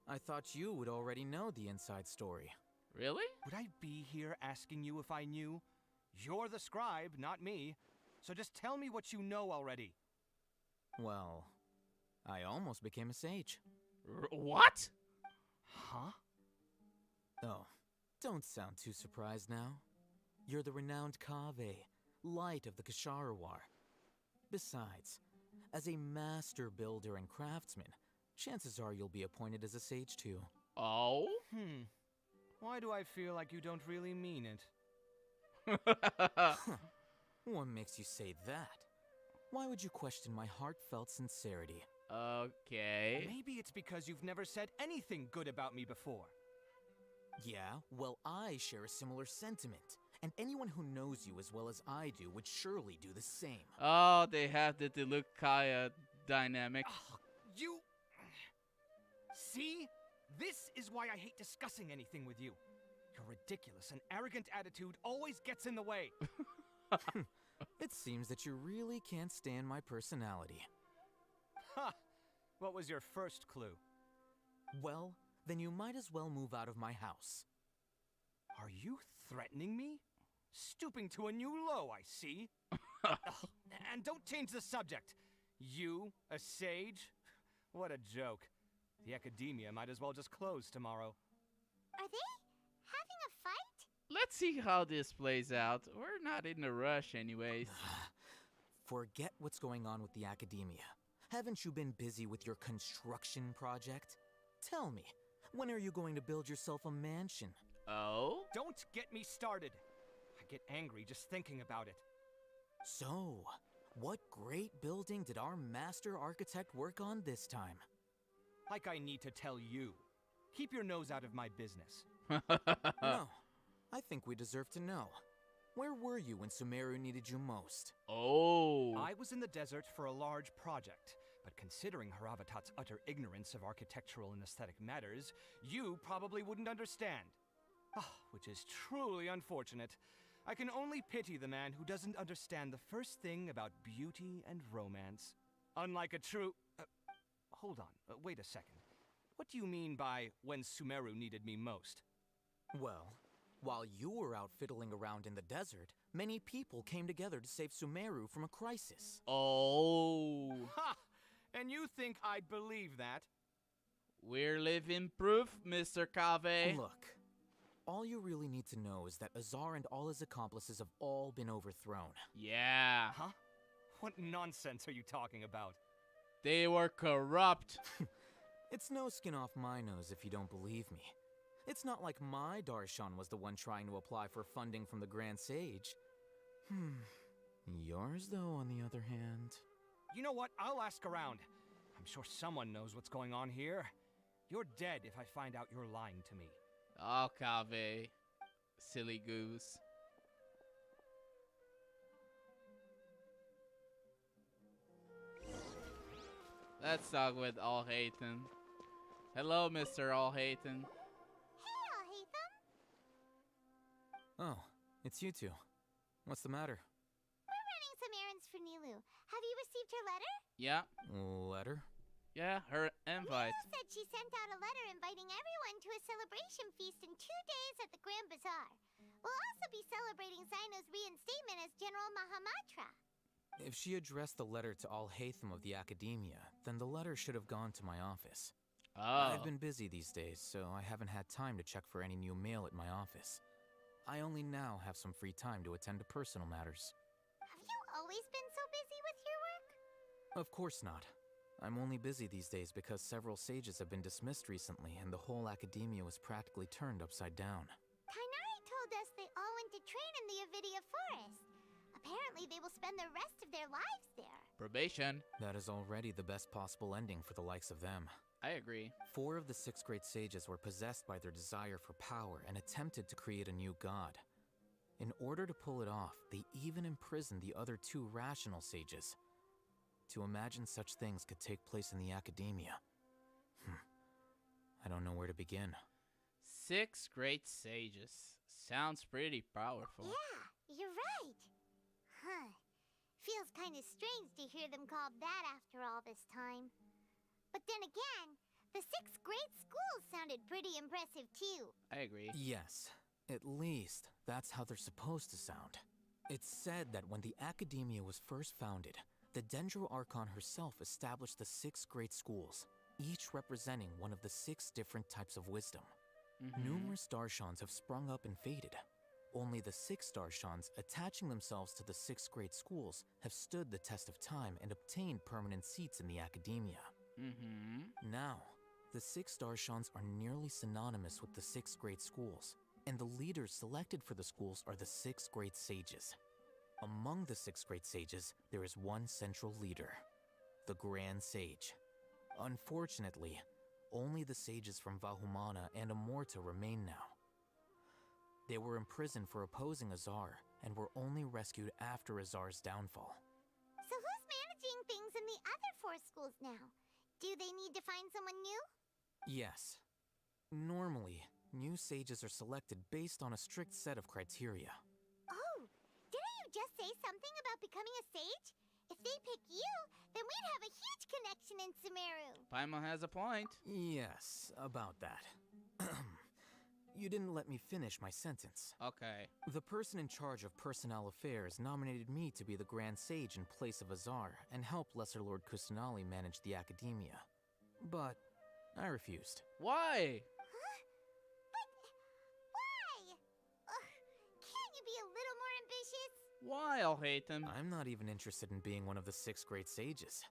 I thought you would already know the inside story. Really? Would I be here asking you if I knew? You're the scribe, not me. So just tell me what you know already. Well, I almost became a sage. What? Huh? Oh, don't sound too surprised now. You're the renowned Cave, light of the Kasharawar. Besides, as a master builder and craftsman, chances are you'll be appointed as a sage too. Oh? Why do I feel like you don't really mean it? What makes you say that? Why would you question my heartfelt sincerity? Okay. Maybe it's because you've never said anything good about me before. Yeah, well, I share a similar sentiment. And anyone who knows you as well as I do would surely do the same. Oh, they have the Diluc-Kaya dynamic. You... See? This is why I hate discussing anything with you. Your ridiculous and arrogant attitude always gets in the way. It seems that you really can't stand my personality. Ha! What was your first clue? Well, then you might as well move out of my house. Are you threatening me? Stooping to a new low, I see. Ugh, and don't change the subject. You, a sage? What a joke. The academia might as well just close tomorrow. Are they having a fight? Let's see how this plays out. We're not in a rush anyways. Forget what's going on with the academia. Haven't you been busy with your construction project? Tell me, when are you going to build yourself a mansion? Oh? Don't get me started. I get angry just thinking about it. So, what great building did our master architect work on this time? Like I need to tell you. Keep your nose out of my business. No, I think we deserve to know. Where were you when Sumeru needed you most? Oh. I was in the desert for a large project, but considering Haravatat's utter ignorance of architectural and aesthetic matters, you probably wouldn't understand. Which is truly unfortunate. I can only pity the man who doesn't understand the first thing about beauty and romance. Unlike a true... hold on, wait a second. What do you mean by when Sumeru needed me most? Well, while you were out fiddling around in the desert, many people came together to save Sumeru from a crisis. Oh. Ha! And you think I'd believe that? We're living proof, Mr. Kave. Look, all you really need to know is that Azar and all his accomplices have all been overthrown. Yeah. Huh? What nonsense are you talking about? They were corrupt. It's no skin off my nose if you don't believe me. It's not like my Darshan was the one trying to apply for funding from the Grand Sage. Yours, though, on the other hand... You know what? I'll ask around. I'm sure someone knows what's going on here. You're dead if I find out you're lying to me. Oh, Kave. Silly goose. Let's talk with Alhaitham. Hello, Mr. Alhaitham. Hey, Alhaitham. Oh, it's you two. What's the matter? We're running some errands for Nilu. Have you received her letter? Yeah. Letter? Yeah, her invite. Nilu said she sent out a letter inviting everyone to a celebration feast in 2 days at the Grand Bazaar. We'll also be celebrating Zaino's reinstatement as General Mahamatra. If she addressed the letter to Alhaitham of the Academia, then the letter should have gone to my office. Oh. I've been busy these days, so I haven't had time to check for any new mail at my office. I only now have some free time to attend to personal matters. Have you always been so busy with your work? Of course not. I'm only busy these days because several sages have been dismissed recently and the whole Academia was practically turned upside down. Tainari told us they all went to train in the Avidia Forest. Apparently they will spend the rest of their lives there. Probation. That is already the best possible ending for the likes of them. I agree. 4 of the 6 great sages were possessed by their desire for power and attempted to create a new god. In order to pull it off, they even imprisoned the other 2 rational sages. To imagine such things could take place in the Academia. I don't know where to begin. 6 great sages. Sounds pretty powerful. Yeah, you're right. Huh. Feels kind of strange to hear them called that after all this time. But then again, the 6 great schools sounded pretty impressive too. I agree. Yes, at least that's how they're supposed to sound. It's said that when the Academia was first founded, the Dendro Archon herself established the 6 great schools, each representing one of the 6 different types of wisdom. Numerous Darshans have sprung up and faded. Only the 6 Darshans, attaching themselves to the 6 great schools, have stood the test of time and obtained permanent seats in the Academia. Now, the 6 Darshans are nearly synonymous with the 6 great schools, and the leaders selected for the schools are the 6 great sages. Among the 6 great sages, there is one central leader, the Grand Sage. Unfortunately, only the sages from Vahumana and Amorta remain now. They were imprisoned for opposing Azar, and were only rescued after Azar's downfall. So who's managing things in the other 4 schools now? Do they need to find someone new? Yes. Normally, new sages are selected based on a strict set of criteria. Oh, didn't you just say something about becoming a sage? If they pick you, then we'd have a huge connection in Sumeru. Paimon has a point. Yes, about that. You didn't let me finish my sentence. Okay. The person in charge of personnel affairs nominated me to be the Grand Sage in place of Azar and help Lesser Lord Kusanali manage the academia. But I refused. Why? Why? Can't you be a little more ambitious? Why, I'll hate him? I'm not even interested in being one of the 6 great sages.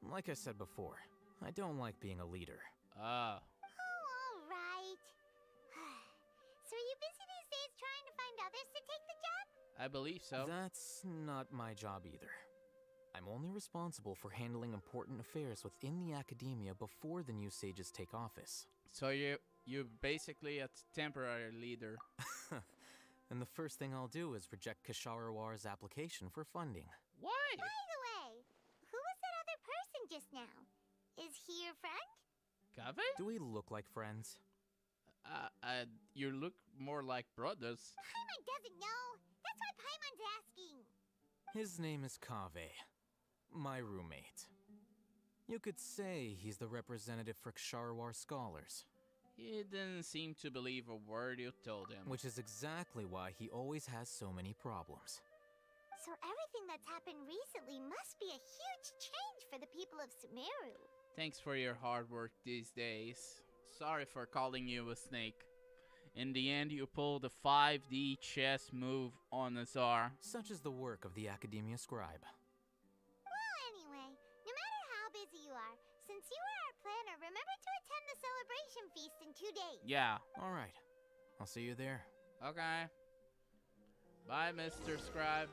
Like I said before, I don't like being a leader. Ah. Oh, all right. So are you busy these days trying to find others to take the job? I believe so. That's not my job either. I'm only responsible for handling important affairs within the academia before the new sages take office. So you're basically a temporary leader. And the first thing I'll do is reject Kasharawar's application for funding. Why? By the way, who was that other person just now? Is he your friend? Kave? Do we look like friends? You look more like brothers. Paimon doesn't know. That's why Paimon's asking. His name is Kave, my roommate. You could say he's the representative for Ksharawar scholars. He didn't seem to believe a word you told him. Which is exactly why he always has so many problems. So everything that's happened recently must be a huge change for the people of Sumeru. Thanks for your hard work these days. Sorry for calling you a snake. In the end, you pulled a 5D chess move on Azar. Such is the work of the Academia Scribe. Well, anyway, no matter how busy you are, since you are our planner, remember to attend the celebration feast in 2 days. Yeah. Alright. I'll see you there. Okay. Bye, Mr. Scribe.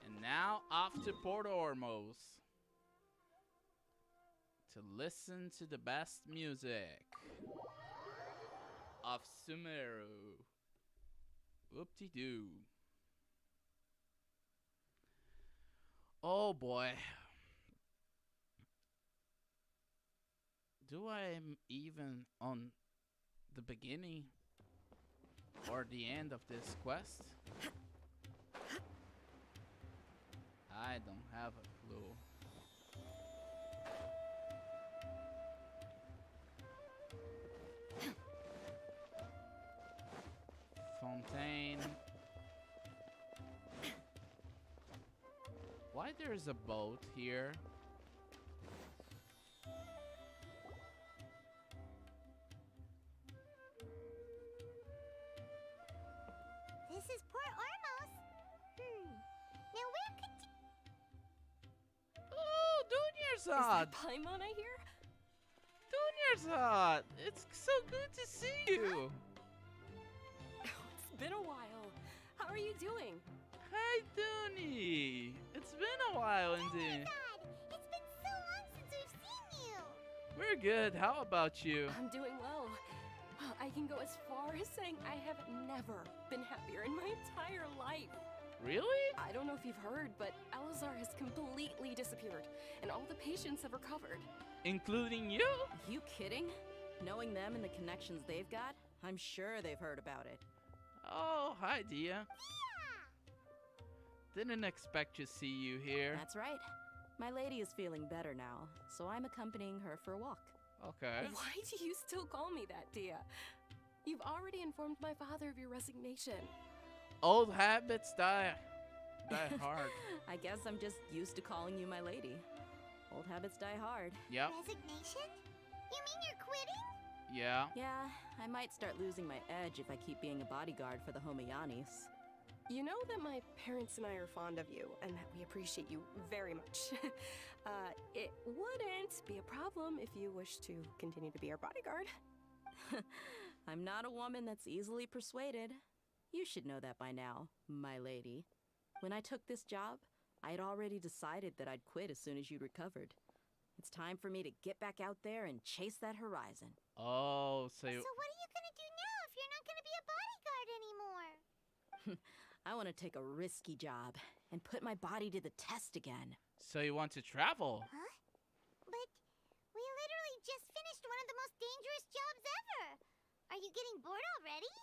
And now, off to Port Ormos. To listen to the best music of Sumeru. Whoop-de-doo. Oh boy. Do I even on the beginning or the end of this quest? I don't have a clue. Fontaine. Why there's a boat here? This is Port Ormos. Now where could you... Oh, Dunyarzad! Paimon, I hear? Dunyarzad! It's so good to see you! It's been a while. How are you doing? Hi, Dooney! It's been a while indeed. Oh my god! It's been so long since we've seen you! We're good. How about you? I'm doing well. I can go as far as saying I have never been happier in my entire life. Really? I don't know if you've heard, but Elazar has completely disappeared, and all the patients have recovered. Including you? You kidding? Knowing them and the connections they've got, I'm sure they've heard about it. Oh, hi, Dia. Didn't expect to see you here. That's right. My lady is feeling better now, so I'm accompanying her for a walk. Okay. Why do you still call me that, Dia? You've already informed my father of your resignation. Old habits die hard. I guess I'm just used to calling you my lady. Old habits die hard. Yep. Resignation? You mean you're quitting? Yeah. Yeah, I might start losing my edge if I keep being a bodyguard for the Homayanis. You know that my parents and I are fond of you, and that we appreciate you very much. It wouldn't be a problem if you wish to continue to be our bodyguard. I'm not a woman that's easily persuaded. You should know that by now, my lady. When I took this job, I had already decided that I'd quit as soon as you'd recovered. It's time for me to get back out there and chase that horizon. Oh, so you... So what are you gonna do now if you're not gonna be a bodyguard anymore? I want to take a risky job and put my body to the test again. So you want to travel? Huh? But we literally just finished one of the most dangerous jobs ever. Are you getting bored already?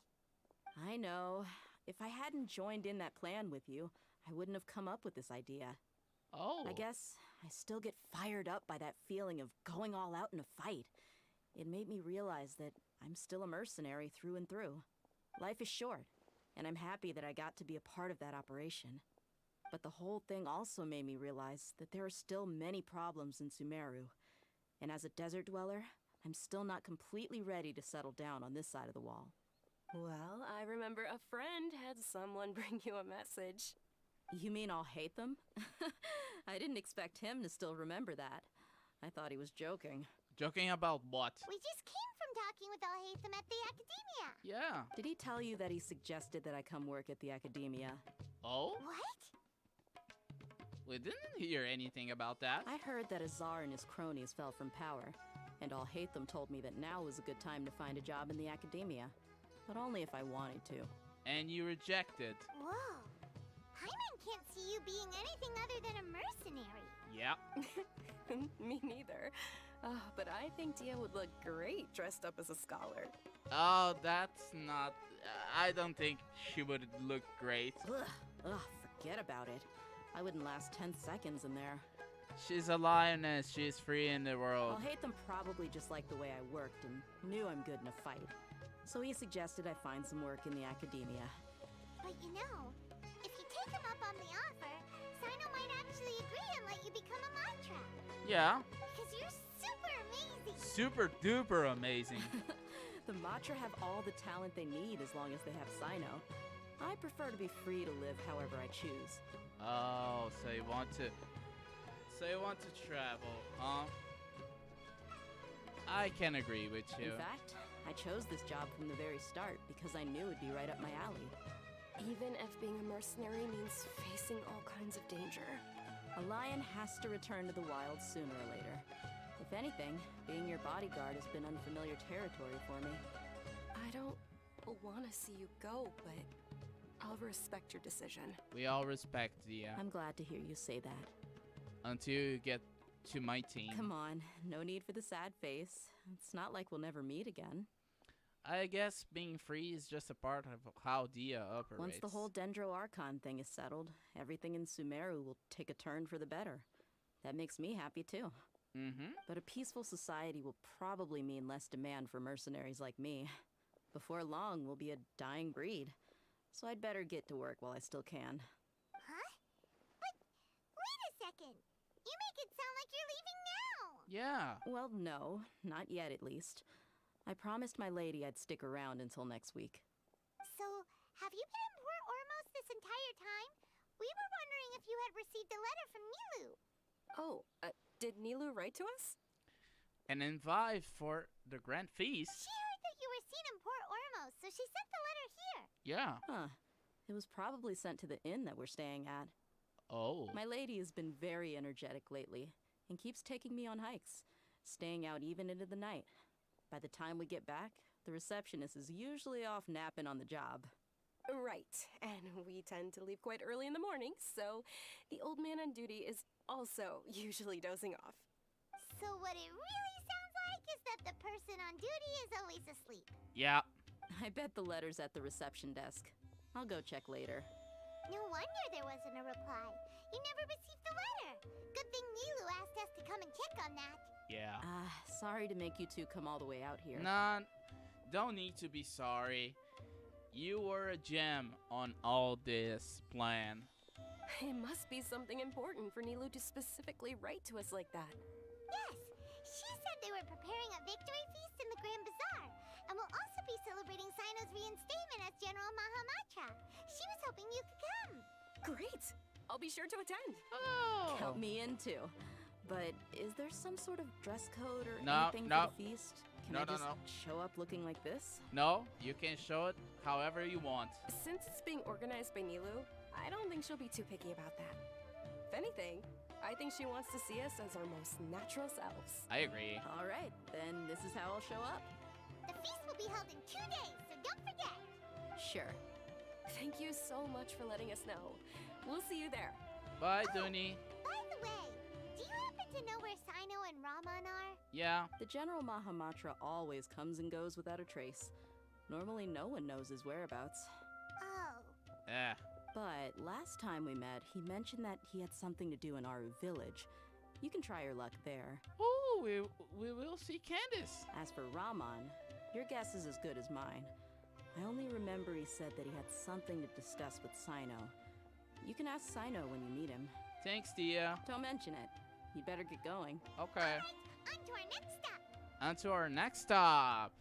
I know. If I hadn't joined in that plan with you, I wouldn't have come up with this idea. Oh. I guess I still get fired up by that feeling of going all out in a fight. It made me realize that I'm still a mercenary through and through. Life is short, and I'm happy that I got to be a part of that operation. But the whole thing also made me realize that there are still many problems in Sumeru. And as a desert dweller, I'm still not completely ready to settle down on this side of the wall. Well, I remember a friend had someone bring you a message. You mean I'll hate them? I didn't expect him to still remember that. I thought he was joking. Joking about what? We just came from talking with Alhaitham at the Academia. Yeah. Did he tell you that he suggested that I come work at the Academia? Oh? What? We didn't hear anything about that. I heard that Azar and his cronies fell from power, and Alhaitham told me that now was a good time to find a job in the Academia. But only if I wanted to. And you rejected. Whoa. Paimon can't see you being anything other than a mercenary. Yeah. Me neither. But I think Dia would look great dressed up as a scholar. Oh, that's not... I don't think she would look great. Ugh, forget about it. I wouldn't last 10 seconds in there. She's a lioness. She's free in the world. Alhaitham probably just liked the way I worked and knew I'm good in a fight. So he suggested I find some work in the Academia. But you know, if you take him up on the offer, Sino might actually agree and let you become a Matra. Yeah. Because you're super amazing. Super duper amazing. The Matra have all the talent they need as long as they have Sino. I prefer to be free to live however I choose. Oh, so you want to travel, huh? I can agree with you. In fact, I chose this job from the very start because I knew it'd be right up my alley. Even if being a mercenary means facing all kinds of danger. A lion has to return to the wild sooner or later. If anything, being your bodyguard has been unfamiliar territory for me. I don't want to see you go, but I'll respect your decision. We all respect Dia. I'm glad to hear you say that. Until you get to my team. Come on, no need for the sad face. It's not like we'll never meet again. I guess being free is just a part of how Dia operates. Once the whole Dendro Archon thing is settled, everything in Sumeru will take a turn for the better. That makes me happy too. But a peaceful society will probably mean less demand for mercenaries like me. Before long, we'll be a dying breed. So I'd better get to work while I still can. Huh? But wait a second. You make it sound like you're leaving now. Yeah. Well, no, not yet at least. I promised my lady I'd stick around until next week. So, have you been in Port Ormos this entire time? We were wondering if you had received a letter from Nilu. Oh, did Nilu write to us? An invite for the grand feast? She heard that you were seen in Port Ormos, so she sent the letter here. Yeah. Huh. It was probably sent to the inn that we're staying at. Oh. My lady has been very energetic lately and keeps taking me on hikes, staying out even into the night. By the time we get back, the receptionist is usually off napping on the job. Right, and we tend to leave quite early in the morning, so the old man on duty is also usually dozing off. So what it really sounds like is that the person on duty is always asleep. Yeah. I bet the letter's at the reception desk. I'll go check later. No wonder there wasn't a reply. You never received the letter. Good thing Nilu asked us to come and check on that. Yeah. Sorry to make you two come all the way out here. Nah, don't need to be sorry. You were a gem on all this plan. It must be something important for Nilu to specifically write to us like that. Yes, she said they were preparing a victory feast in the Grand Bazaar, and will also be celebrating Sino's reinstatement as General Mahamatra. She was hoping you could come. Great! I'll be sure to attend. Oh! Count me in too. But is there some sort of dress code or No, anything no. for the feast? Can No, I no, just no. show up looking like this? No, you can show it however you want. Since it's being organized by Nilu, I don't think she'll be too picky about that. If anything, I think she wants to see us as our most natural selves. I agree. All right, then this is how I'll show up. The feast will be held in 2 days, so don't forget. Sure. Thank you so much for letting us know. We'll see you there. Bye, Dooney. By the way, do you happen to know where Sino and Raman are? Yeah. The General Mahamatra always comes and goes without a trace. Normally no one knows his whereabouts. Oh. Eh. But last time we met, he mentioned that he had something to do in Aru village. You can try your luck there. Oh, we will see Candace. As for Raman, Your guess is as good as mine. I only remember he said that he had something to discuss with Sino. You can ask Sino when you meet him. Thanks, Dia. Don't mention it. You'd better get going. Okay. On to our next stop. On to our next stop.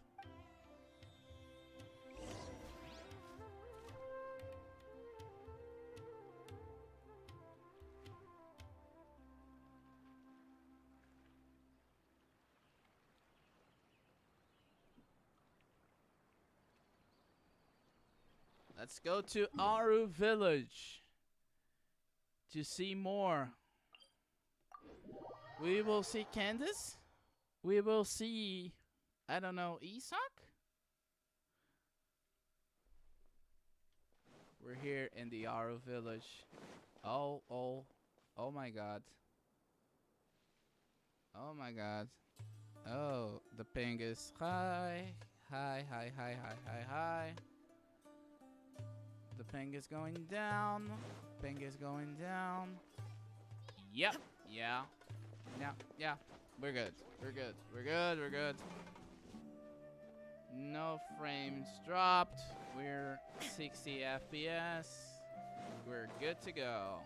Let's go to Aru Village to see more. We will see Candace. We will see, I don't know, Isak? We're here in the Aru Village. Oh my god. Oh my god. Oh, the ping is high. Hi. The ping is going down. Ping is going down. Yep. Yeah. We're good. We're good. No frames dropped. We're 60 FPS. We're good to go.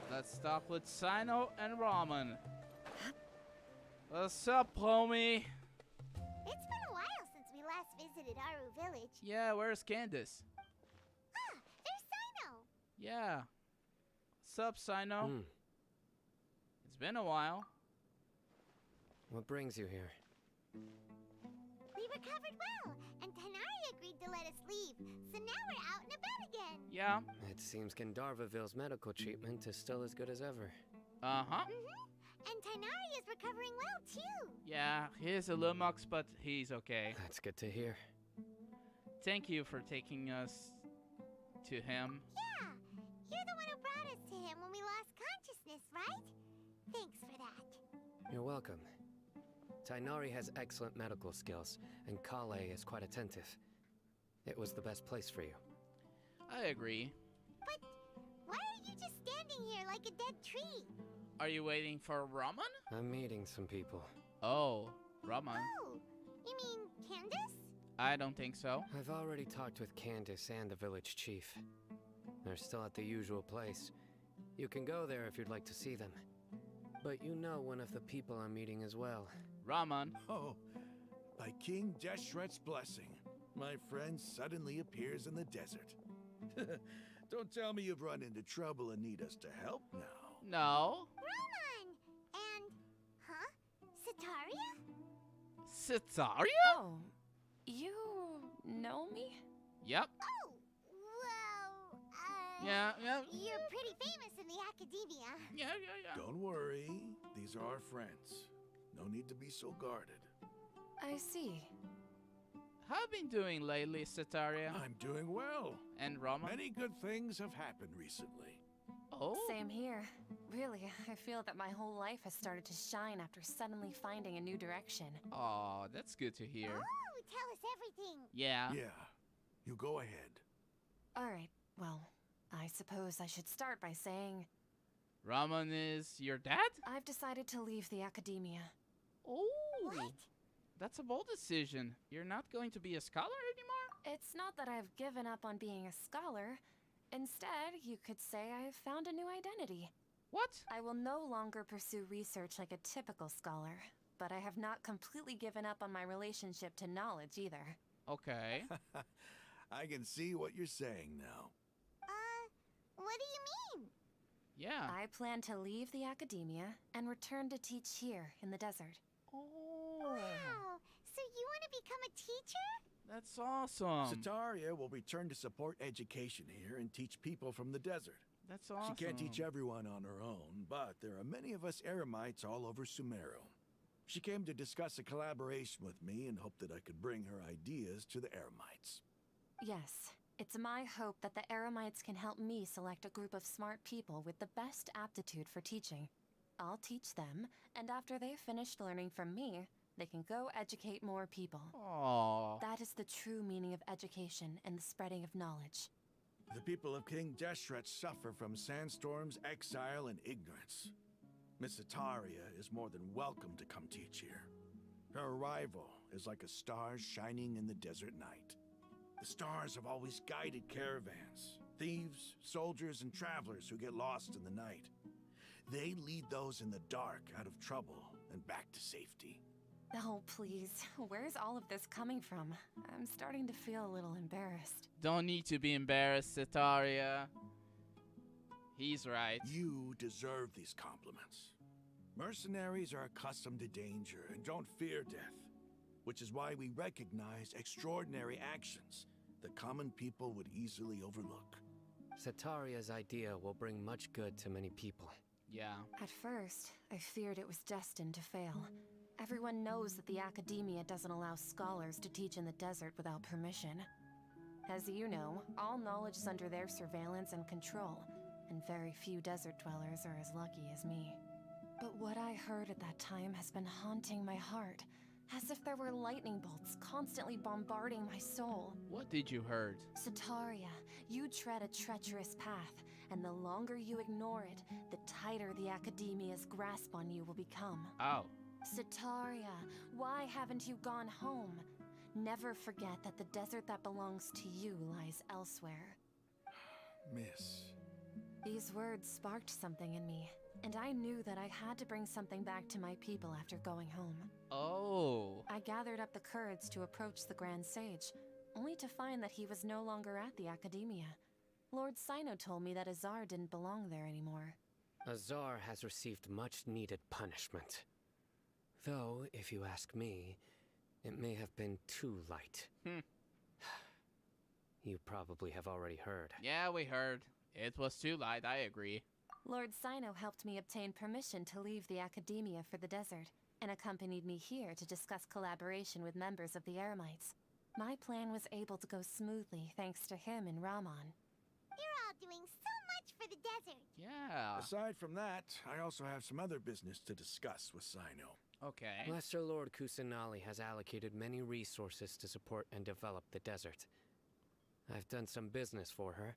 Let's stop with Sino and Ramen. What's up, homie? It's been a while since we last visited Aru Village. Yeah, where's Candace? Ah, there's Sino. Yeah. What's up, Sino? It's been a while. What brings you here? We recovered well, and Tanari agreed to let us leave, so now we're out and about again. Yeah. It seems Gandarvaville's medical treatment is still as good as ever. Uh-huh. And Tanari is recovering well, too. Yeah, he's a lummox, but he's okay. That's good to hear. Thank you for taking us to him. Yeah, you're the one who brought us to him when we lost consciousness, right? Thanks for that. You're welcome. Tainari has excellent medical skills, and Kale is quite attentive. It was the best place for you. I agree. But why are you just standing here like a dead tree? Are you waiting for Ramen? I'm meeting some people. Oh, Ramen. Oh, you mean Candace? I don't think so. I've already talked with Candace and the village chief. They're still at the usual place. You can go there if you'd like to see them. But you know one of the people I'm meeting as well. Ramen. Oh, by King Deshret's blessing, my friend suddenly appears in the desert. Don't tell me you've run into trouble and need us to help now. No. Roman! And, Sitaria? Sitaria? Oh, you know me? Yep. Oh, well, Yeah. You're pretty famous in the academia. Yeah. Don't worry, these are our friends. No need to be so guarded. I see. How have you been doing lately, Sitaria? I'm doing well. And Ramen? Many good things have happened recently. Oh? Same here. Really, I feel that my whole life has started to shine after suddenly finding a new direction. Oh, that's good to hear. Oh, tell us everything. Yeah. Yeah, you go ahead. Alright, well, I suppose I should start by saying... Ramen is your dad? I've decided to leave the academia. Oh. What? That's a bold decision. You're not going to be a scholar anymore? It's not that I've given up on being a scholar. Instead, you could say I've found a new identity. What? I will no longer pursue research like a typical scholar, but I have not completely given up on my relationship to knowledge either. Okay. I can see what you're saying now. What do you mean? Yeah. I plan to leave the academia and return to teach here in the desert. Oh. Wow, so you want to become a teacher? That's awesome. Sitaria will return to support education here and teach people from the desert. That's awesome. She can't teach everyone on her own, but there are many of us Eremites all over Sumeru. She came to discuss a collaboration with me and hoped that I could bring her ideas to the Eremites. Yes, it's my hope that the Eremites can help me select a group of smart people with the best aptitude for teaching. I'll teach them, and after they've finished learning from me, they can go educate more people. Aww. That is the true meaning of education and the spreading of knowledge. The people of King Deshret suffer from sandstorms, exile, and ignorance. Miss Itaria is more than welcome to come teach here. Her arrival is like a star shining in the desert night. The stars have always guided caravans, thieves, soldiers, and travelers who get lost in the night. They lead those in the dark out of trouble and back to safety. Oh, please. Where's all of this coming from? I'm starting to feel a little embarrassed. Don't need to be embarrassed, Setaria. He's right. You deserve these compliments. Mercenaries are accustomed to danger and don't fear death, which is why we recognize extraordinary actions that common people would easily overlook. Setaria's idea will bring much good to many people. Yeah. At first, I feared it was destined to fail. Everyone knows that the Academia doesn't allow scholars to teach in the desert without permission. As you know, all knowledge is under their surveillance and control, and very few desert dwellers are as lucky as me. But what I heard at that time has been haunting my heart, as if there were lightning bolts constantly bombarding my soul. What did you heard? Setaria, you tread a treacherous path, and the longer you ignore it, the tighter the Academia's grasp on you will become. Oh. Setaria, why haven't you gone home? Never forget that the desert that belongs to you lies elsewhere. Miss. These words sparked something in me, and I knew that I had to bring something back to my people after going home. Oh. I gathered up the courage to approach the Grand Sage, only to find that he was no longer at the Academia. Lord Sino told me that Azar didn't belong there anymore. Azar has received much needed punishment. Though, if you ask me, it may have been too light. You probably have already heard. Yeah, we heard. It was too light, I agree. Lord Sino helped me obtain permission to leave the Academia for the desert, and accompanied me here to discuss collaboration with members of the Eremites. My plan was able to go smoothly thanks to him and Rahman. You're all doing so much for the desert. Yeah. Aside from that, I also have some other business to discuss with Sino. Okay. Lesser Lord Kusanali has allocated many resources to support and develop the desert. I've done some business for her,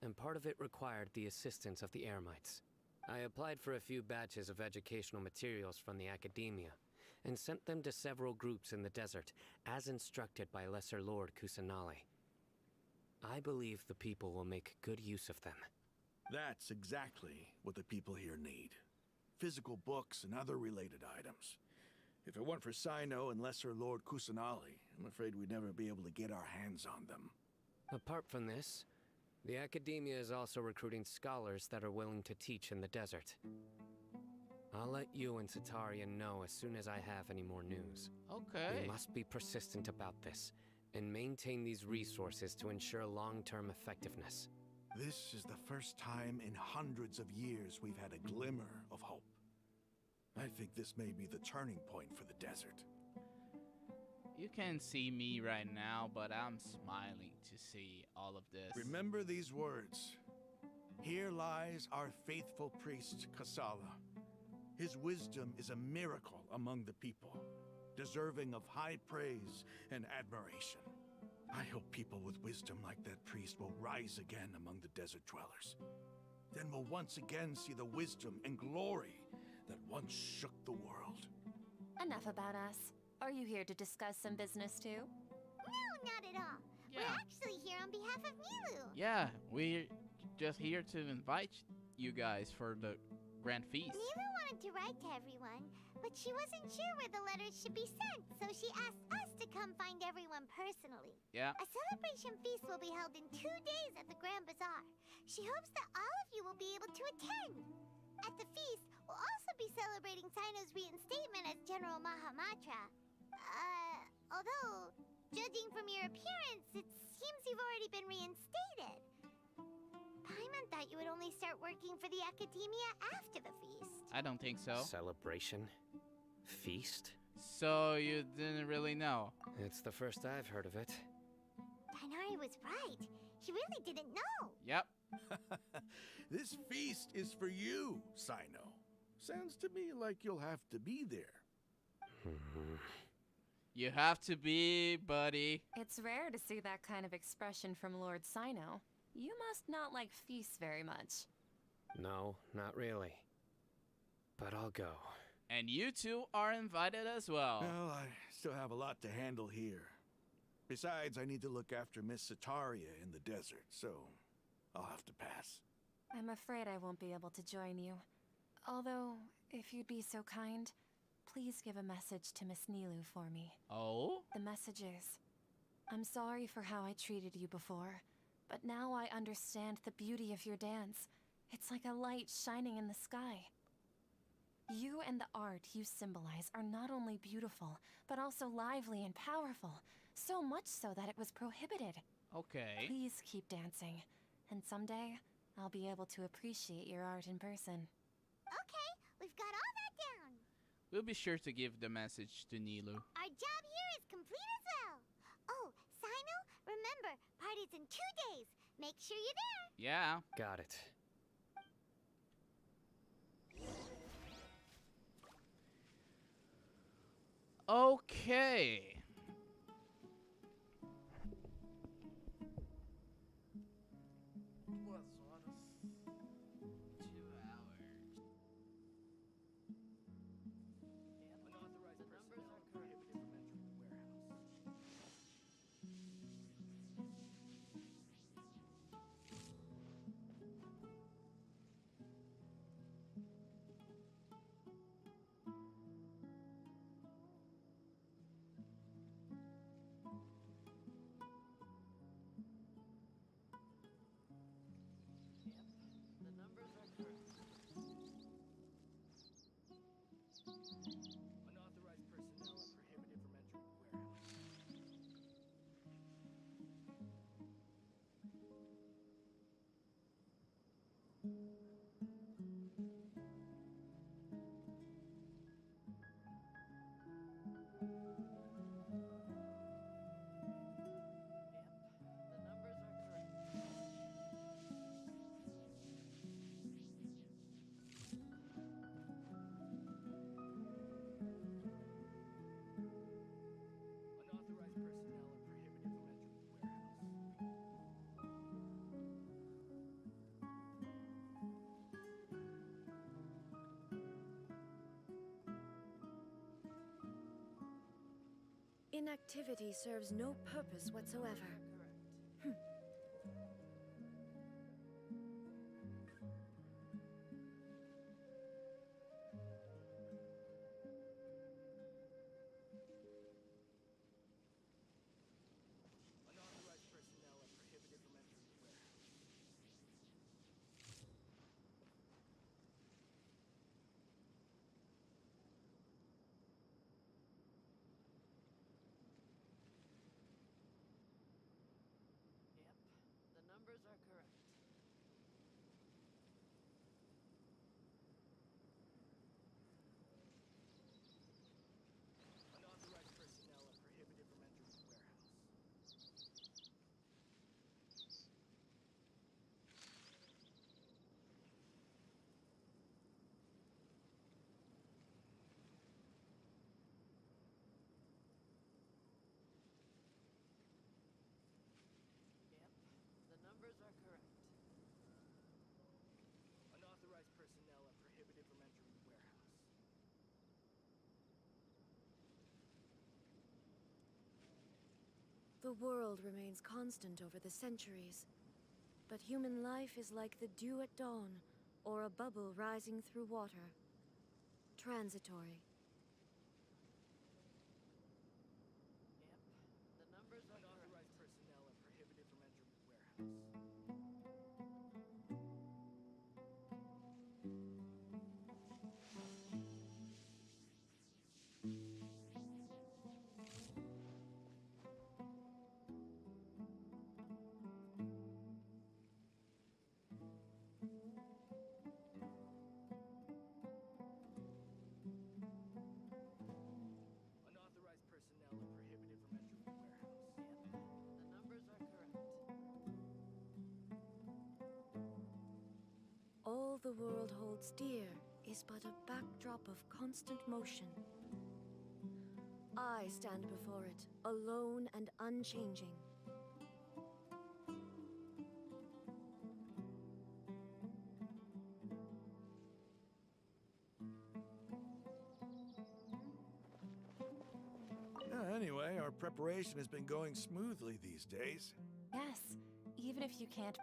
and part of it required the assistance of the Eremites. I applied for a few batches of educational materials from the Academia, and sent them to several groups in the desert, as instructed by Lesser Lord Kusanali. I believe the people will make good use of them. That's exactly what the people here need. Physical books and other related items. If it weren't for Sino and Lesser Lord Kusanali, I'm afraid we'd never be able to get our hands on them. Apart from this, the Academia is also recruiting scholars that are willing to teach in the desert. I'll let you and Setaria know as soon as I have any more news. Okay. We must be persistent about this, and maintain these resources to ensure long-term effectiveness. This is the first time in hundreds of years we've had a glimmer of hope. I think this may be the turning point for the desert. You can't see me right now, but I'm smiling to see all of this. Remember these words. Here lies our faithful priest, Kasala. His wisdom is a miracle among the people, deserving of high praise and admiration. I hope people with wisdom like that priest will rise again among the desert dwellers. Then we'll once again see the wisdom and glory that once shook the world. Enough about us. Are you here to discuss some business too? No, not at all. Yeah. We're actually here on behalf of Milu. Yeah, we're just here to invite you guys for the Grand Feast. Milu wanted to write to everyone, but she wasn't sure where the letters should be sent, so she asked us to come find everyone personally. Yeah. A celebration feast will be held in 2 days at the Grand Bazaar. She hopes that all of you will be able to attend. At the feast, we'll also be celebrating Sino's reinstatement as General Mahamatra. Although, judging from your appearance, it seems you've already been reinstated. Paimon thought you would only start working for the Academia after the feast. I don't think so. Celebration? Feast? So you didn't really know? It's the first I've heard of it. Tainari was right. He really didn't know. Yep. This feast is for you, Sino. Sounds to me like you'll have to be there. You have to be, buddy. It's rare to see that kind of expression from Lord Sino. You must not like feasts very much. No, not really. but I'll go. And you two are invited as well. Well, I still have a lot to handle here. Besides, I need to look after Miss Sataria in the desert, so I'll have to pass. I'm afraid I won't be able to join you. Although, if you'd be so kind, please give a message to Miss Nilu for me. Oh? The message is, I'm sorry for how I treated you before, but now I understand the beauty of your dance. It's like a light shining in the sky. You and the art you symbolize are not only beautiful, but also lively and powerful. So much so that it was prohibited. Okay. Please keep dancing, and someday I'll be able to appreciate your art in person. Okay, we've got all that down. We'll be sure to give the message to Nilu. Our job here is complete as well. Oh, Sino, remember, party's in 2 days. Make sure you're there. Yeah. Got it. Okay. Inactivity serves no purpose whatsoever. The world remains constant over the centuries, but human life is like the dew at dawn, or a bubble rising through water. Transitory. All the world holds dear is but a backdrop of constant motion. I stand before it, alone and unchanging. our preparation has been going smoothly these days. Yes, even if you can't.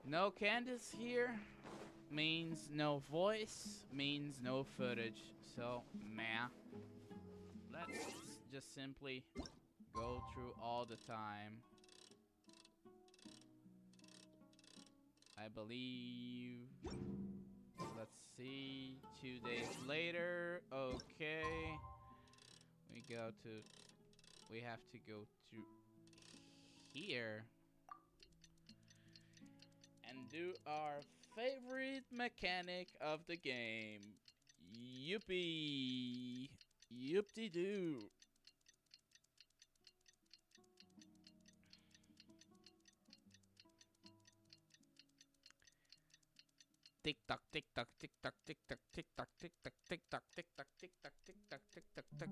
No Candace here means no voice, means no footage. So, meh. Let's just simply go through all the time. I believe. Let's see. 2 days later. Okay. We have to go to here. And do our favorite mechanic of the game. Yippee! Yip-de-doo! Tick tock, tick tock, tick tock, tick tock, tick tock, tick tock, tick tock, tick tock, tick tock, tick tock, tick tock, tick.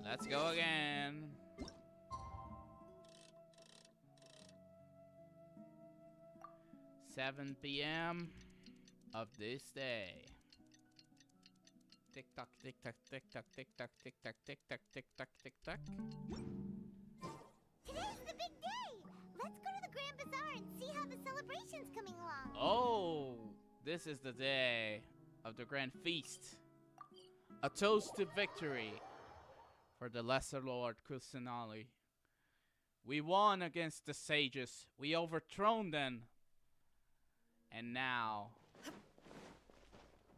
Let's go again. 7 p.m. of this day. Tick tock, tick tock, tick tock, tick tock, tick tock, tick tock, tick tock, tick tock. Today's the big day! Let's go to the Grand Bazaar and see how the celebration's coming along. Oh, this is the day of the grand feast. A toast to victory for the Lesser Lord Kusanali. We won against the sages. We overthrown them. And now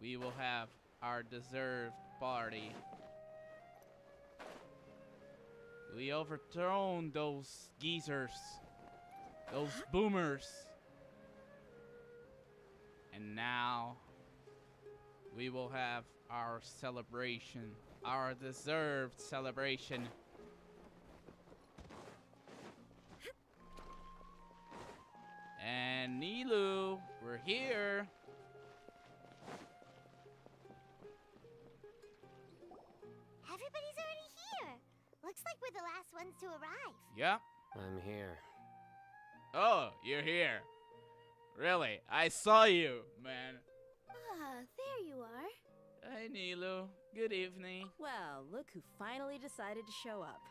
we will have our deserved party. We overthrown those geezers, those boomers. And now we will have our celebration, our deserved celebration. And Nilu, we're here. Everybody's already here. Looks like we're the last ones to arrive. Yep. I'm here. Oh, you're here. Really? I saw you, man. Ah, there you are. Hey, Nilu. Good evening. Well, look who finally decided to show up.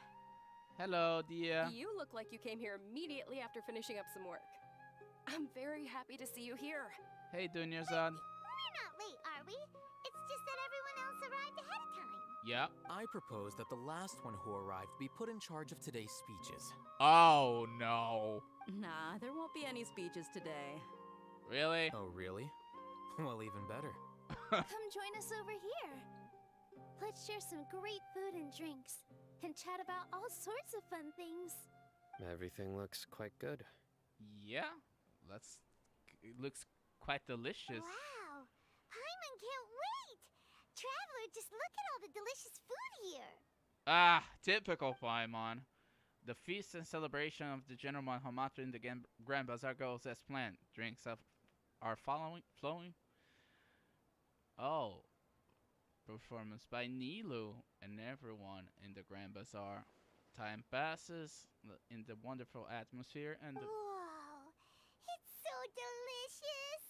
Hello, dear. You look like you came here immediately after finishing up some work. I'm very happy to see you here. Hey, Dunya-san. We're not late, are we? It's just that everyone else arrived ahead of time. Yep. I propose that the last one who arrived be put in charge of today's speeches. Oh, no. Nah, there won't be any speeches today. Really? Oh, really? Well, even better. Come join us over here. Let's share some great food and drinks, and chat about all sorts of fun things. Everything looks quite good. Yeah. It looks quite delicious. Wow! Paimon can't wait! Traveler, just look at all the delicious food here. Ah, typical Paimon. The feast and celebration of the General Mahamatra in the Grand Bazaar goes as planned. Drinks are flowing. Oh. Performance by Nilu and everyone in the Grand Bazaar. Time passes in the wonderful atmosphere and the... Whoa! It's so delicious!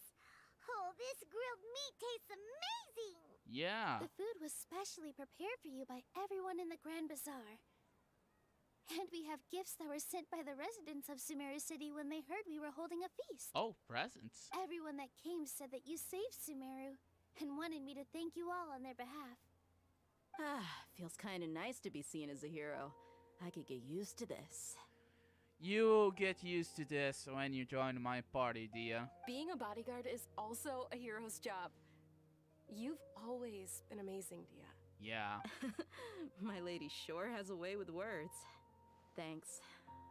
Oh, this grilled meat tastes amazing! Yeah. The food was specially prepared for you by everyone in the Grand Bazaar. And we have gifts that were sent by the residents of Sumeru City when they heard we were holding a feast. Oh, presents. Everyone that came said that you saved Sumeru and wanted me to thank you all on their behalf. Feels kinda nice to be seen as a hero. I could get used to this. You get used to this when you join my party, Dia. Being a bodyguard is also a hero's job. You've always been amazing, Dia. Yeah. My lady sure has a way with words. Thanks.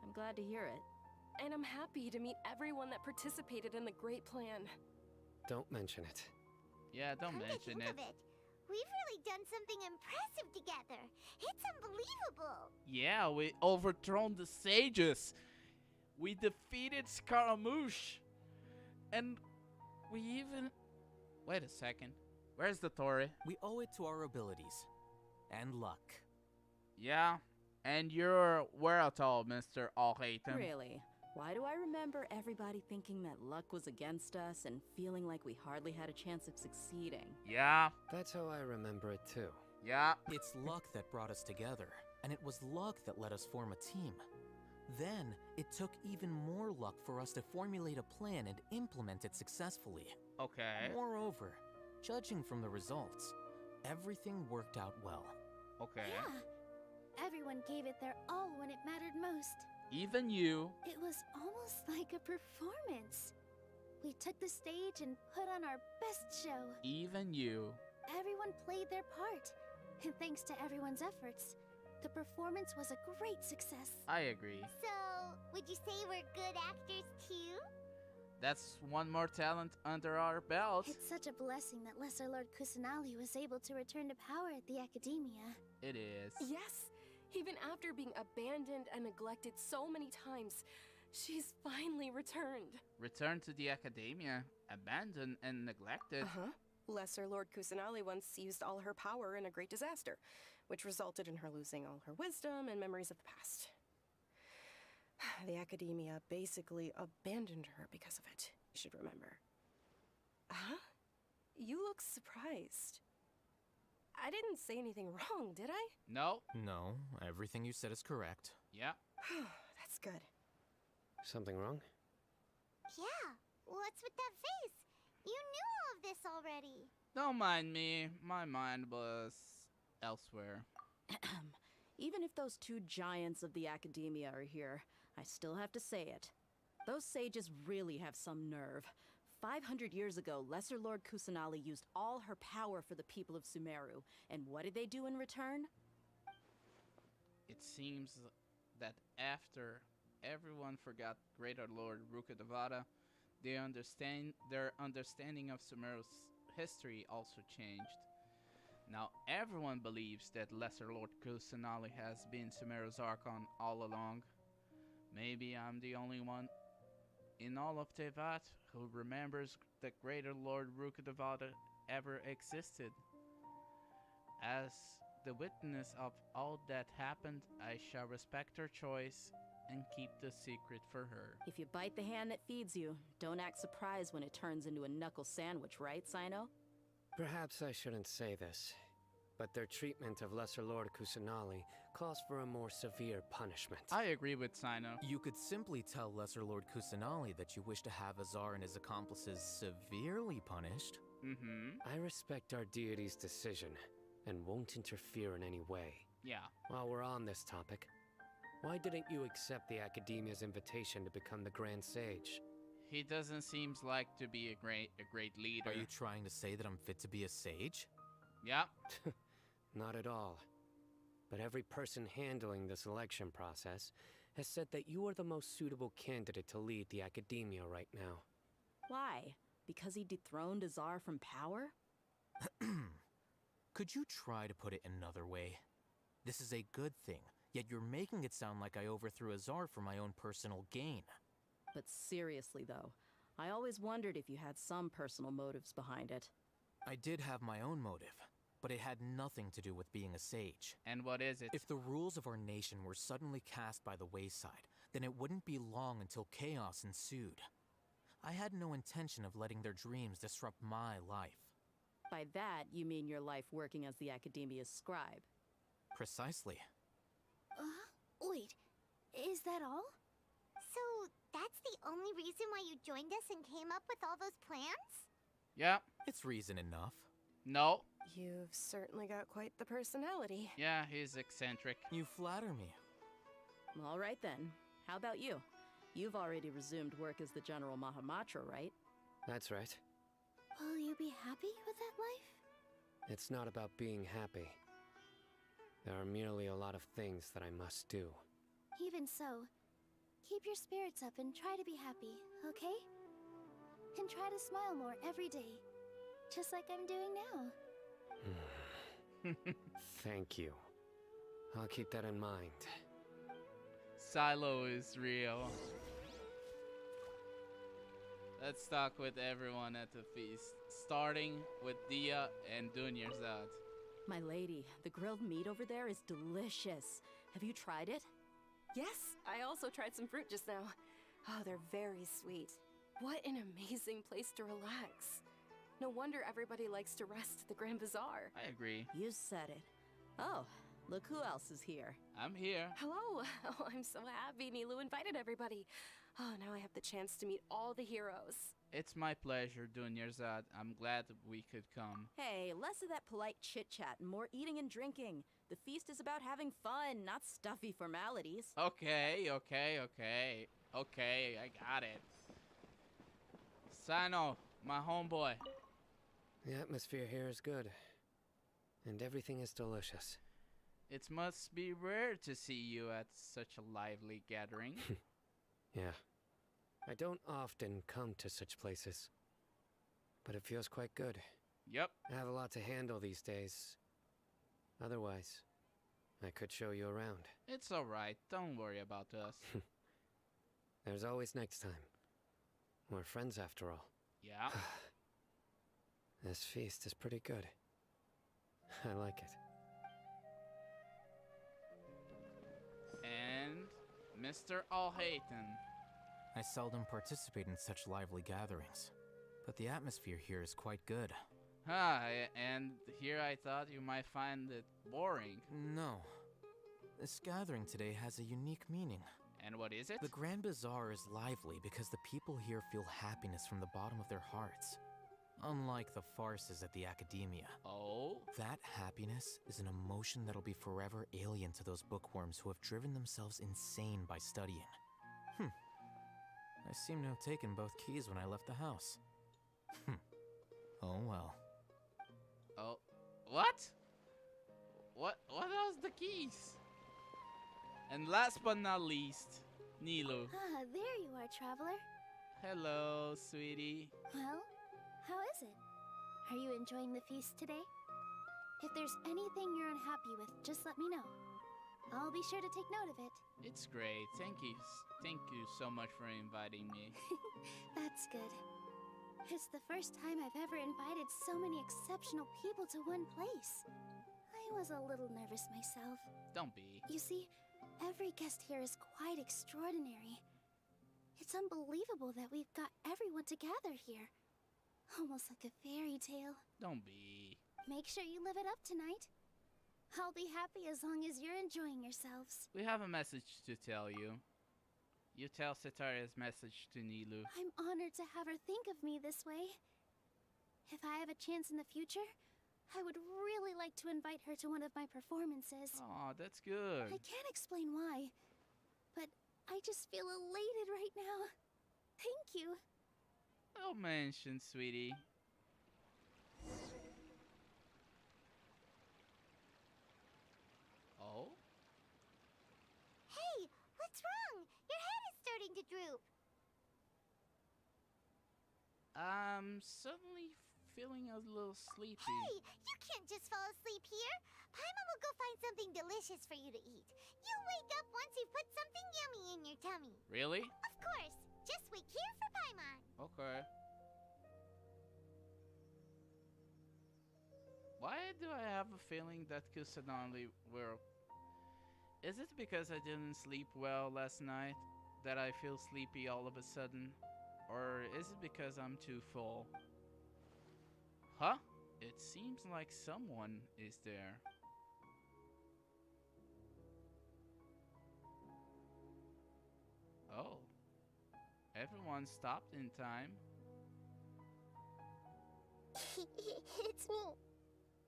I'm glad to hear it. And I'm happy to meet everyone that participated in the great plan. Don't mention it. Yeah, don't Come to mention think it. of it, we've really done something impressive together. It's unbelievable. Yeah, we overthrown the sages. We defeated Scaramouche. And we even... Wait a second. Where's the Tori? We owe it to our abilities. And luck. Yeah, and you're whereatal, Mr. Alhaitham. Really? Why do I remember everybody thinking that luck was against us and feeling like we hardly had a chance of succeeding? Yeah. That's how I remember it too. Yeah. It's luck that brought us together, and it was luck that let us form a team. Then, it took even more luck for us to formulate a plan and implement it successfully. Okay. Moreover, judging from the results, everything worked out well. Okay. Yeah. Everyone gave it their all when it mattered most. Even you. It was almost like a performance. We took the stage and put on our best show. Even you. Everyone played their part. And thanks to everyone's efforts, the performance was a great success. I agree. So, would you say we're good actors too? That's one more talent under our belt. It's such a blessing that Lesser Lord Kusanali was able to return to power at the Academia. It is. Yes! Even after being abandoned and neglected so many times, she's finally returned. Returned to the Academia, abandoned and neglected. Uh-huh. Lesser Lord Kusanali once used all her power in a great disaster, which resulted in her losing all her wisdom and memories of the past. The Academia basically abandoned her because of it, you should remember. Huh? You look surprised. I didn't say anything wrong, did I? No. No, everything you said is correct. Yeah. That's good. Something wrong? Yeah, what's with that face? You knew all of this already. Don't mind me. My mind was elsewhere. Even if those two giants of the Academia are here, I still have to say it. Those sages really have some nerve. 500 years ago, Lesser Lord Kusanali used all her power for the people of Sumeru. And what did they do in return? It seems that after everyone forgot Greater Lord Rukkhadevata, their understanding of Sumeru's history also changed. Now everyone believes that Lesser Lord Kusanali has been Sumeru's Archon all along. Maybe I'm the only one in all of Tevat who remembers that Greater Lord Rukkhadevata ever existed. As the witness of all that happened, I shall respect her choice and keep the secret for her. If you bite the hand that feeds you, don't act surprised when it turns into a knuckle sandwich, right, Sino? Perhaps I shouldn't say this, but their treatment of Lesser Lord Kusanali calls for a more severe punishment. I agree with Sino. You could simply tell Lesser Lord Kusanali that you wish to have Azar and his accomplices severely punished. I respect our deity's decision and won't interfere in any way. Yeah. While we're on this topic, why didn't you accept the Academia's invitation to become the Grand Sage? He doesn't seem like to be a great leader. Are you trying to say that I'm fit to be a sage? Yeah. Not at all. But every person handling the selection process has said that you are the most suitable candidate to lead the Academia right now. Why? Because he dethroned Azar from power? Could you try to put it another way? This is a good thing, yet you're making it sound like I overthrew Azar for my own personal gain. But seriously, though, I always wondered if you had some personal motives behind it. I did have my own motive, but it had nothing to do with being a sage. And what is it? If the rules of our nation were suddenly cast by the wayside, then it wouldn't be long until chaos ensued. I had no intention of letting their dreams disrupt my life. By that, you mean your life working as the Academia's scribe. Precisely. Wait, is that all? So, that's the only reason why you joined us and came up with all those plans? Yeah. It's reason enough. No. You've certainly got quite the personality. Yeah, he's eccentric. You flatter me. All right then. How about you? You've already resumed work as the General Mahamatra, right? That's right. Will you be happy with that life? It's not about being happy. There are merely a lot of things that I must do. Even so, keep your spirits up and try to be happy, okay? And try to smile more every day, just like I'm doing now. Thank you. I'll keep that in mind. Silo is real. Let's talk with everyone at the feast, starting with Dia and Dunyarzad. My lady, the grilled meat over there is delicious. Have you tried it? Yes, I also tried some fruit just now. Oh, they're very sweet. What an amazing place to relax. No wonder everybody likes to rest at the Grand Bazaar. I agree. You said it. Oh, look who else is here. I'm here. Hello. Oh, I'm so happy Nilu invited everybody. Oh, now I have the chance to meet all the heroes. It's my pleasure, Dunyarzad. I'm glad we could come. Hey, less of that polite chit-chat and more eating and drinking. The feast is about having fun, not stuffy formalities. Okay, I got it. Sino, my homeboy. The atmosphere here is good. And everything is delicious. It must be rare to see you at such a lively gathering. Yeah. I don't often come to such places. But it feels quite good. Yep. I have a lot to handle these days. Otherwise, I could show you around. It's alright. Don't worry about us. There's always next time. We're friends after all. Yeah. This feast is pretty good. I like it. And Mr. Alhaiten. I seldom participate in such lively gatherings, but the atmosphere here is quite good. And here I thought you might find it boring. No. This gathering today has a unique meaning. And what is it? The Grand Bazaar is lively because the people here feel happiness from the bottom of their hearts. Unlike the farces at the Academia. Oh? That happiness is an emotion that'll be forever alien to those bookworms who have driven themselves insane by studying. I seem to have taken both keys when I left the house. Oh well. Oh, what? What else the keys? And last but not least, Nilu. Ah, there you are, traveler. Hello, sweetie. Well, how is it? Are you enjoying the feast today? If there's anything you're unhappy with, just let me know. I'll be sure to take note of it. It's great. Thank you so much for inviting me. That's good. It's the first time I've ever invited so many exceptional people to one place. I was a little nervous myself. Don't be. You see, every guest here is quite extraordinary. It's unbelievable that we've got everyone together here. Almost like a fairy tale. Don't be. Make sure you live it up tonight. I'll be happy as long as you're enjoying yourselves. We have a message to tell you. You tell Setaria's message to Nilu. I'm honored to have her think of me this way. If I have a chance in the future, I would really like to invite her to one of my performances. Aw, that's good. I can't explain why, but I just feel elated right now. Thank you. Well mentioned, sweetie. Oh? Hey, what's wrong? Your head is starting to droop. I'm suddenly feeling a little sleepy. Hey, you can't just fall asleep here. Paimon will go find something delicious for you to eat. You'll wake up once you put something yummy in your tummy. Really? Of course. Just wait here for Paimon. Okay. Why do I have a feeling that Kusanali will... Is it because I didn't sleep well last night that I feel sleepy all of a sudden? Or is it because I'm too full? Huh? It seems like someone is there. Oh. Everyone stopped in time. It's me,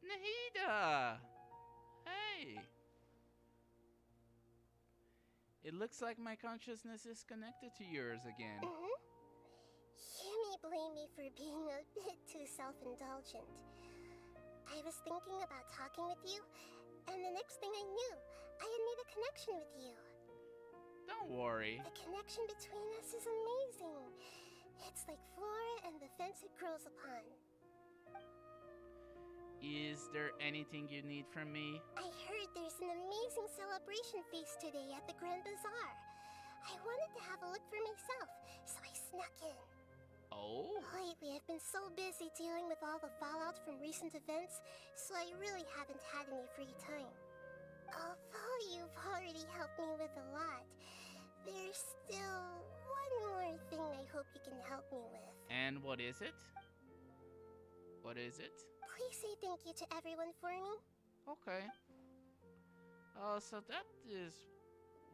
Nahida! Hey! It looks like my consciousness is connected to yours again. You may blame me for being a bit too self-indulgent. I was thinking about talking with you, and the next thing I knew, I had made a connection with you. Don't worry. The connection between us is amazing. It's like flora and the fence it grows upon. Is there anything you need from me? I heard there's an amazing celebration feast today at the Grand Bazaar. I wanted to have a look for myself, so I snuck in. Oh? Lately, I've been so busy dealing with all the fallout from recent events, so I really haven't had any free time. Although you've already helped me with a lot, there's still one more thing I hope you can help me with. And what is it? What is it? Please say thank you to everyone for me. Okay. So that is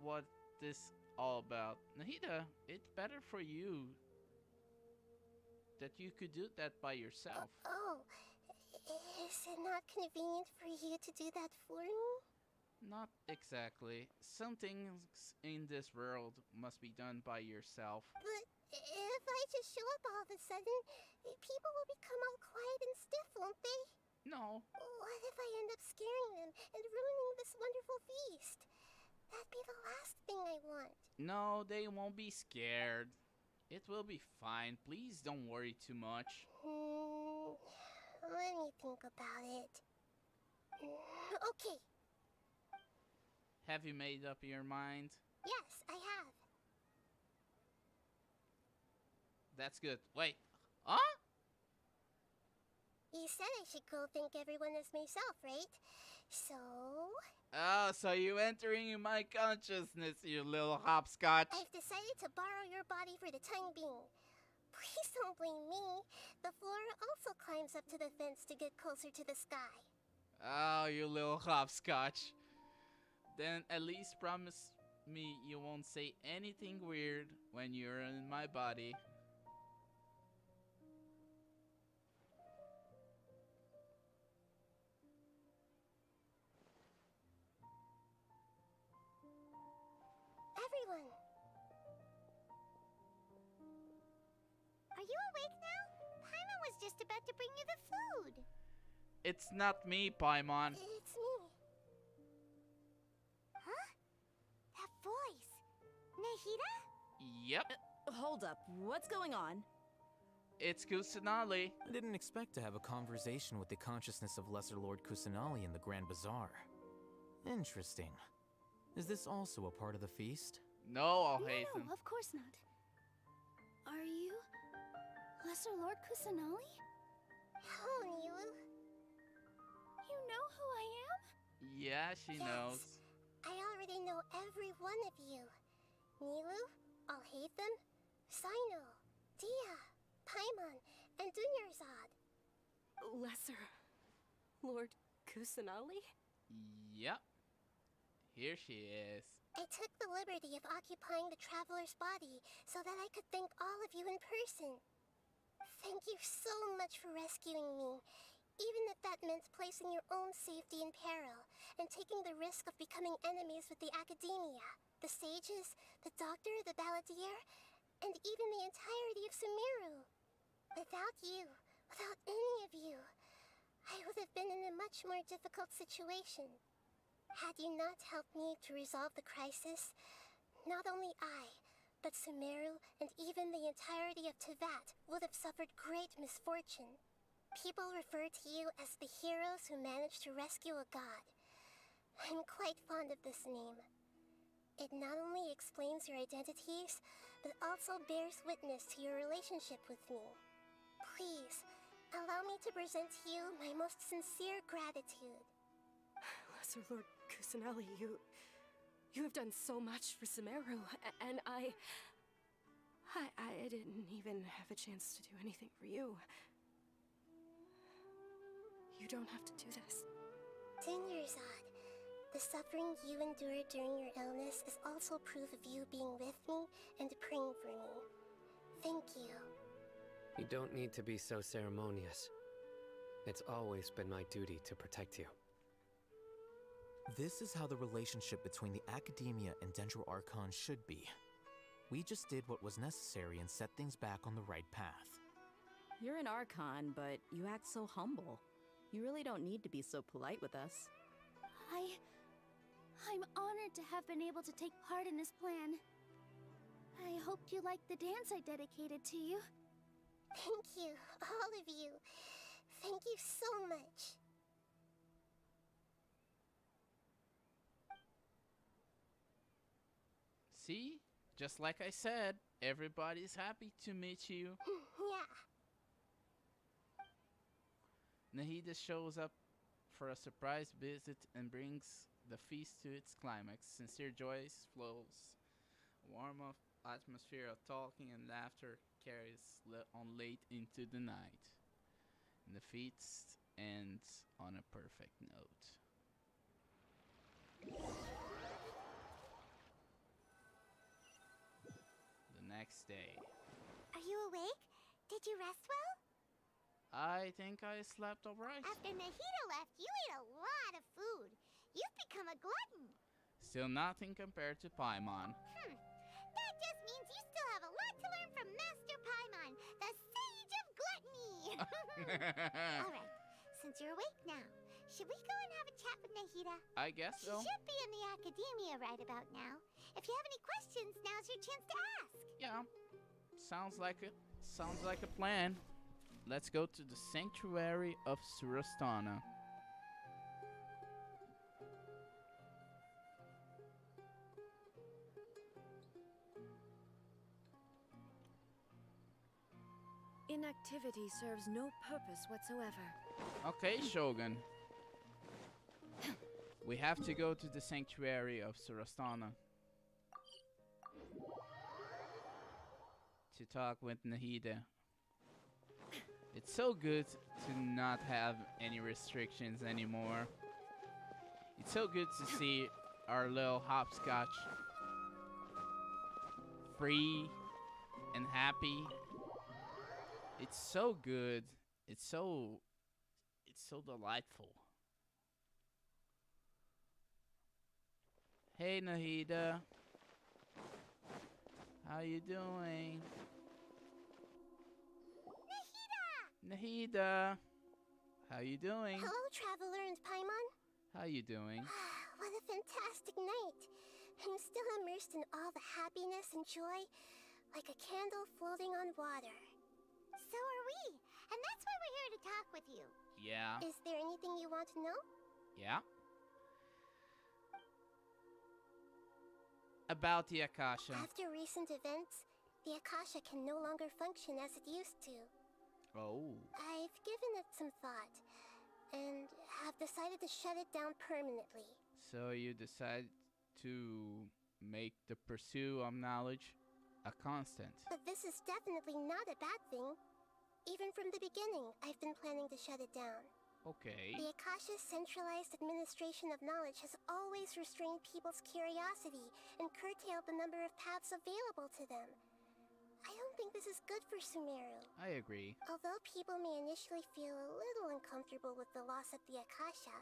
what this all about. Nahida, it's better for you that you could do that by yourself. Is it not convenient for you to do that for me? Not exactly. Some things in this world must be done by yourself. But if I just show up all of a sudden, people will become all quiet and stiff, won't they? No. What if I end up scaring them and ruining this wonderful feast? That'd be the last thing I want. No, they won't be scared. It will be fine. Please don't worry too much. Let me think about it. Okay. Have you made up your mind? Yes, I have. That's good. Wait. Huh? You said I should go thank everyone as myself, right? So... Oh, so you entering in my consciousness, you little hopscotch. I've decided to borrow your body for the time being. Please don't blame me. The flora also climbs up to the fence to get closer to the sky. Oh, you little hopscotch. Then at least promise me you won't say anything weird when you're in my body. Everyone! Are you awake now? Paimon was just about to bring you the food. It's not me, Paimon. It's me. Huh? That voice. Nahida? Yep. Hold up. What's going on? It's Kusanali. I didn't expect to have a conversation with the consciousness of Lesser Lord Kusanali in the Grand Bazaar. Interesting. Is this also a part of the feast? No, I'll hate them. No, of course not. Are you Lesser Lord Kusanali? Hello, Nilu. You know who I am? Yeah, she knows. I already know every one of you. Nilu, Alhaitham, Sino, Dia, Paimon, and Dunyarzad. Lesser Lord Kusanali? Yep. Here she is. I took the liberty of occupying the traveler's body so that I could thank all of you in person. Thank you so much for rescuing me, even if that meant placing your own safety in peril and taking the risk of becoming enemies with the academia, the sages, the doctor, the balladeer, and even the entirety of Sumeru. Without you, without any of you, I would have been in a much more difficult situation. Had you not helped me to resolve the crisis, not only I, but Sumeru and even the entirety of Tevat would have suffered great misfortune. People refer to you as the heroes who managed to rescue a god. I'm quite fond of this name. It not only explains your identities, but also bears witness to your relationship with me. Please, allow me to present to you my most sincere gratitude. Lesser Lord Kusanali, you have done so much for Sumeru, and I didn't even have a chance to do anything for you. You don't have to do this. Dunyarzad, the suffering you endured during your illness is also proof of you being with me and praying for me. Thank you. You don't need to be so ceremonious. It's always been my duty to protect you. This is how the relationship between the Academia and Dendro Archon should be. We just did what was necessary and set things back on the right path. You're an Archon, but you act so humble. You really don't need to be so polite with us. I'm honored to have been able to take part in this plan. I hoped you liked the dance I dedicated to you. Thank you, all of you. Thank you so much. See? Just like I said, everybody's happy to meet you. Yeah. Nahida shows up for a surprise visit and brings the feast to its climax. Sincere joy flows. A warm atmosphere of talking and laughter carries on late into the night. And the feast ends on a perfect note. The next day. Are you awake? Did you rest well? I think I slept alright. After Nahida left, you ate a lot of food. You've become a glutton. Still nothing compared to Paimon. That just means you still have a lot to learn from Master Paimon, the Sage of Gluttony. Alright, since you're awake now, should we go and have a chat with Nahida? I guess so. She should be in the Academia right about now. If you have any questions, now's your chance to ask. Yeah. Sounds like a plan. Let's go to the Sanctuary of Surastana. Inactivity serves no purpose whatsoever. Okay, Shogun. We have to go to the Sanctuary of Surastana to talk with Nahida. It's so good to not have any restrictions anymore. It's so good to see our little hopscotch free and happy. It's so good. It's so delightful. Hey Nahida. How you doing? Nahida! How you doing? Hello, Traveler and Paimon. How you doing? What a fantastic night. I'm still immersed in all the happiness and joy, like a candle floating on water. So are we, and that's why we're here to talk with you. Yeah. Is there anything you want to know? Yeah. About the Akasha. After recent events, the Akasha can no longer function as it used to. Oh. I've given it some thought, and have decided to shut it down permanently. So you decide to make the pursuit of knowledge a constant. But this is definitely not a bad thing. Even from the beginning, I've been planning to shut it down. Okay. The Akasha's centralized administration of knowledge has always restrained people's curiosity and curtailed the number of paths available to them. I don't think this is good for Sumeru. I agree. Although people may initially feel a little uncomfortable with the loss of the Akasha,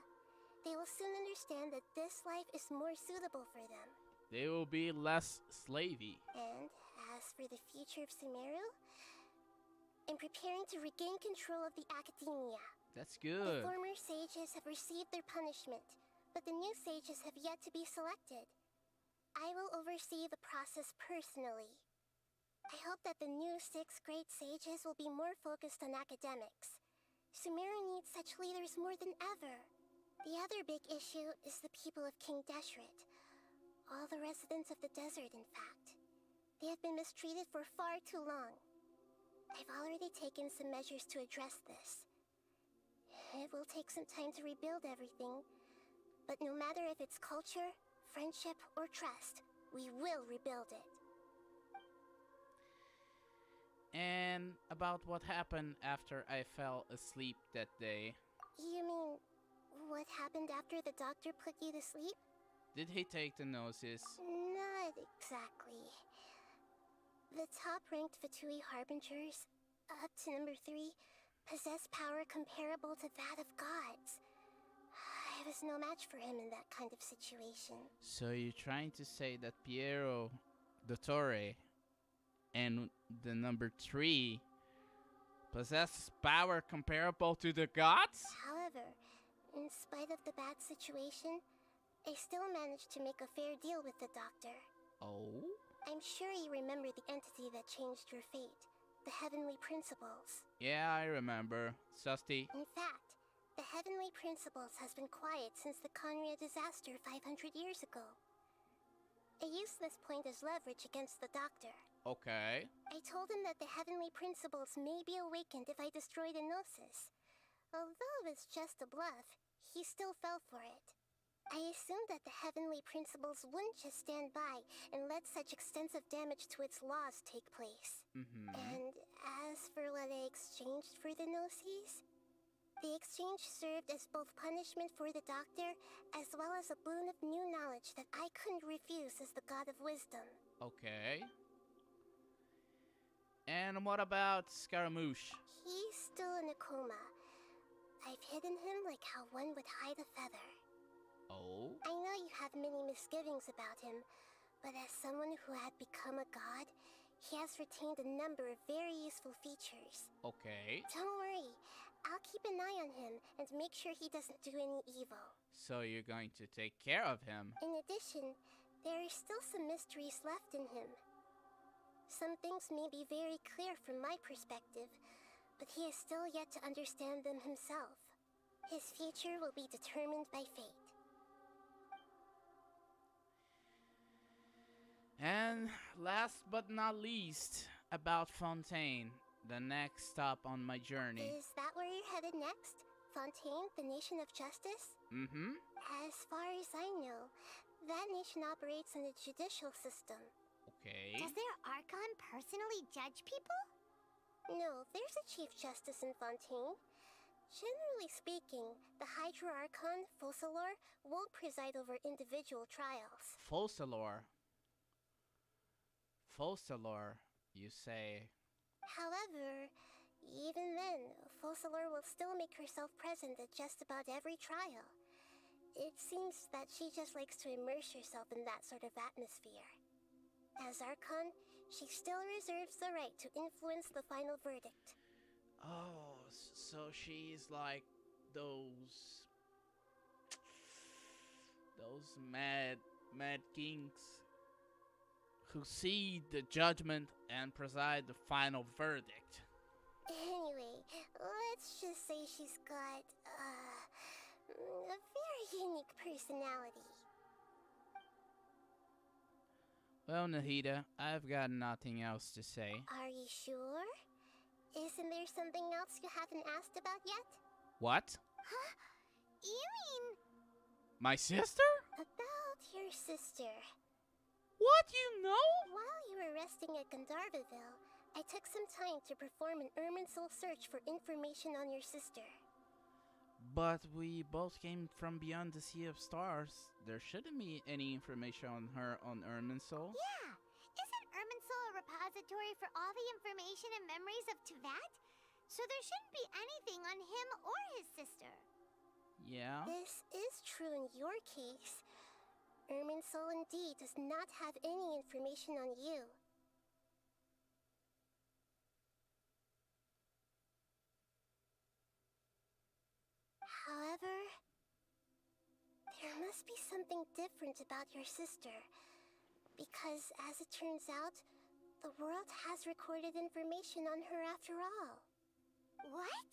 they will soon understand that this life is more suitable for them. They will be less slavey. And as for the future of Sumeru, I'm preparing to regain control of the Academia. That's good. The former sages have received their punishment, but the new sages have yet to be selected. I will oversee the process personally. I hope that the new 6 great sages will be more focused on academics. Sumeru needs such leaders more than ever. The other big issue is the people of King Deshret. All the residents of the desert, in fact. They have been mistreated for far too long. I've already taken some measures to address this. It will take some time to rebuild everything, but no matter if it's culture, friendship, or trust, we will rebuild it. And about what happened after I fell asleep that day. You mean, what happened after the doctor put you to sleep? Did he take the gnosis? Not exactly. The top-ranked Fatui Harbingers, up to number 3, possess power comparable to that of gods. I was no match for him in that kind of situation. So you're trying to say that Piero Dottore and the number 3 possess power comparable to the gods? However, in spite of the bad situation, I still managed to make a fair deal with the doctor. Oh? I'm sure you remember the entity that changed your fate, the Heavenly Principles. Yeah, I remember. Susty. In fact, the Heavenly Principles has been quiet since the Conria disaster 500 years ago. I used this point as leverage against the doctor. Okay. I told him that the Heavenly Principles may be awakened if I destroy the Gnosis. Although it's just a bluff, he still fell for it. I assumed that the Heavenly Principles wouldn't just stand by and let such extensive damage to its laws take place. And as for what I exchanged for the Gnosis, the exchange served as both punishment for the doctor as well as a boon of new knowledge that I couldn't refuse as the God of Wisdom. Okay. And what about Scaramouche? He's still in a coma. I've hidden him like how one would hide a feather. Oh? I know you have many misgivings about him, but as someone who had become a god, he has retained a number of very useful features. Okay. Don't worry, I'll keep an eye on him and make sure he doesn't do any evil. So you're going to take care of him? In addition, there are still some mysteries left in him. Some things may be very clear from my perspective, but he is still yet to understand them himself. His future will be determined by fate. And last but not least, about Fontaine, the next stop on my journey. Is that where you're headed next? Fontaine, the nation of justice? Mm-hmm. As far as I know, that nation operates in a judicial system. Okay. Does their Archon personally judge people? No, there's a Chief Justice in Fontaine. Generally speaking, the Hydra Archon, Focalor, won't preside over individual trials. Focalor, you say? However, even then, Focalor will still make herself present at just about every trial. It seems that she just likes to immerse herself in that sort of atmosphere. As Archon, she still reserves the right to influence the final verdict. Oh, so she's like those mad kings who see the judgment and preside the final verdict. Anyway, let's just say she's got a very unique personality. Well, Nahida, I've got nothing else to say. Are you sure? Isn't there something else you haven't asked about yet? What? Huh? You mean... My sister? About your sister. What, you know? While you were resting at Gandharvaville, I took some time to perform an Irminsul search for information on your sister. But we both came from beyond the Sea of Stars. There shouldn't be any information on her on Irminsul. Yeah! Isn't Irminsul a repository for all the information and memories of Teyvat? So there shouldn't be anything on him or his sister. Yeah? This is true in your case. Irminsul indeed does not have any information on you. However, there must be something different about your sister. Because, as it turns out, the world has recorded information on her after all. What?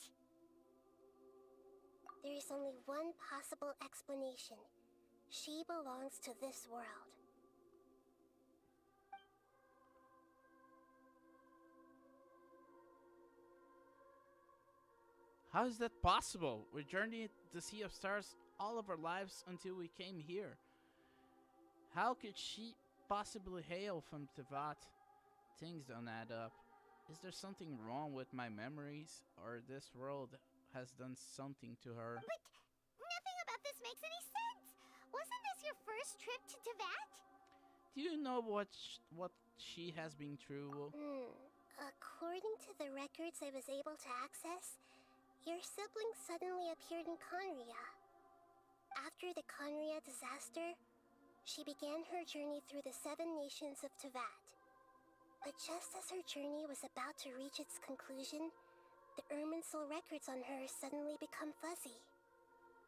There is only one possible explanation. She belongs to this world. How is that possible? We journeyed the Sea of Stars all of our lives until we came here. How could she possibly hail from Teyvat? Things don't add up. Is there something wrong with my memories, or this world has done something to her? But nothing about this makes any sense! Wasn't this your first trip to Teyvat? Do you know what she has been through? According to the records I was able to access, your sibling suddenly appeared in Conria. After the Conria disaster, she began her journey through the 7 nations of Teyvat. But just as her journey was about to reach its conclusion, the Irminsul records on her suddenly become fuzzy.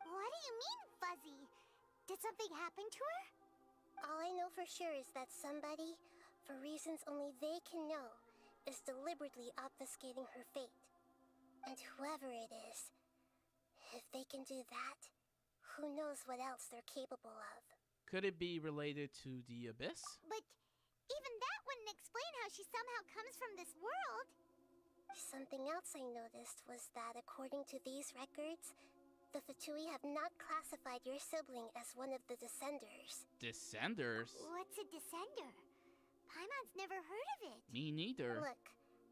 What do you mean, fuzzy? Did something happen to her? All I know for sure is that somebody, for reasons only they can know, is deliberately obfuscating her fate. And whoever it is, if they can do that, who knows what else they're capable of. Could it be related to the Abyss? But even that wouldn't explain how she somehow comes from this world. Something else I noticed was that according to these records, the Fatui have not classified your sibling as one of the Descenders. Descenders? What's a Descender? Paimon's never heard of it. Me neither. Look,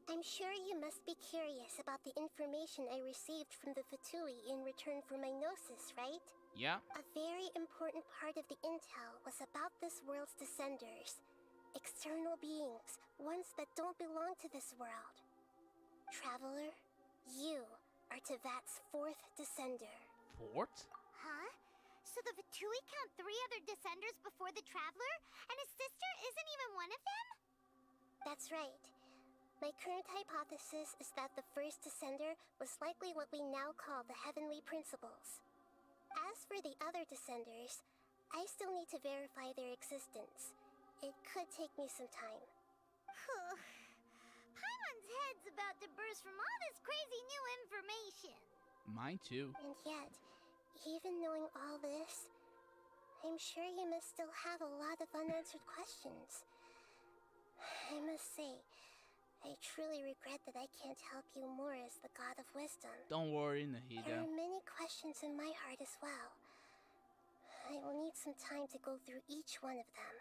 I'm sure you must be curious about the information I received from the Fatui in return for my gnosis, right? Yeah. A very important part of the intel was about this world's Descenders. External beings, ones that don't belong to this world. Traveler, you are Teyvat's 4th Descender. 4th? Huh? So the Fatui count 3 other Descenders before the Traveler, and his sister isn't even one of them? That's right. My current hypothesis is that the first Descender was likely what we now call the Heavenly Principles. As for the other Descenders, I still need to verify their existence. It could take me some time. Paimon's head's about to burst from all this crazy new information. Mine too. And yet, even knowing all this, I'm sure you must still have a lot of unanswered questions. I must say, I truly regret that I can't help you more as the God of Wisdom. Don't worry, There Nahida. are many questions in my heart as well. I will need some time to go through each one of them.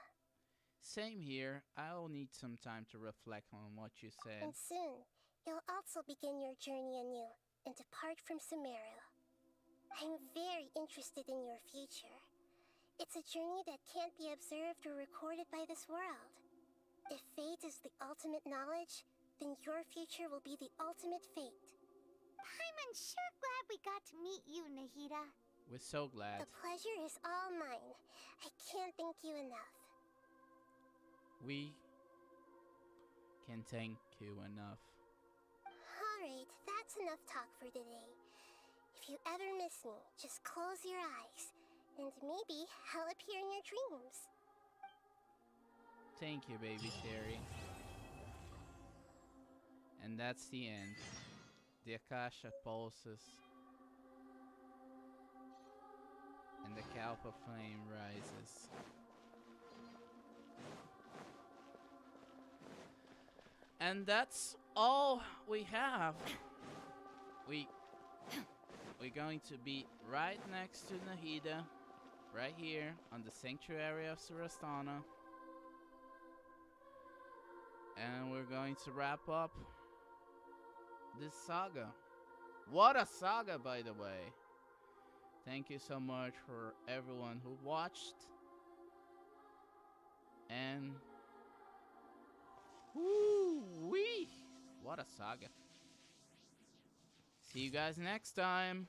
Same here. I'll need some time to reflect on what you said. And soon, you'll also begin your journey anew and depart from Sumeru. I'm very interested in your future. It's a journey that can't be observed or recorded by this world. If fate is the ultimate knowledge, then your future will be the ultimate fate. Paimon's sure glad we got to meet you, Nahida. We're so glad. The pleasure is all mine. I can't thank you enough. We can thank you enough. Alright, that's enough talk for today. If you ever miss me, just close your eyes, and maybe I'll appear in your dreams. Thank you, baby Terry. And that's the end. The Akasha pulses. And the Kalpa flame rises. And that's all we have. We're going to be right next to Nahida. Right here on the sanctuary of Surastana. And we're going to wrap up this saga. What a saga, by the way. Thank you so much for everyone who watched. And woo-wee! What a saga. See you guys next time.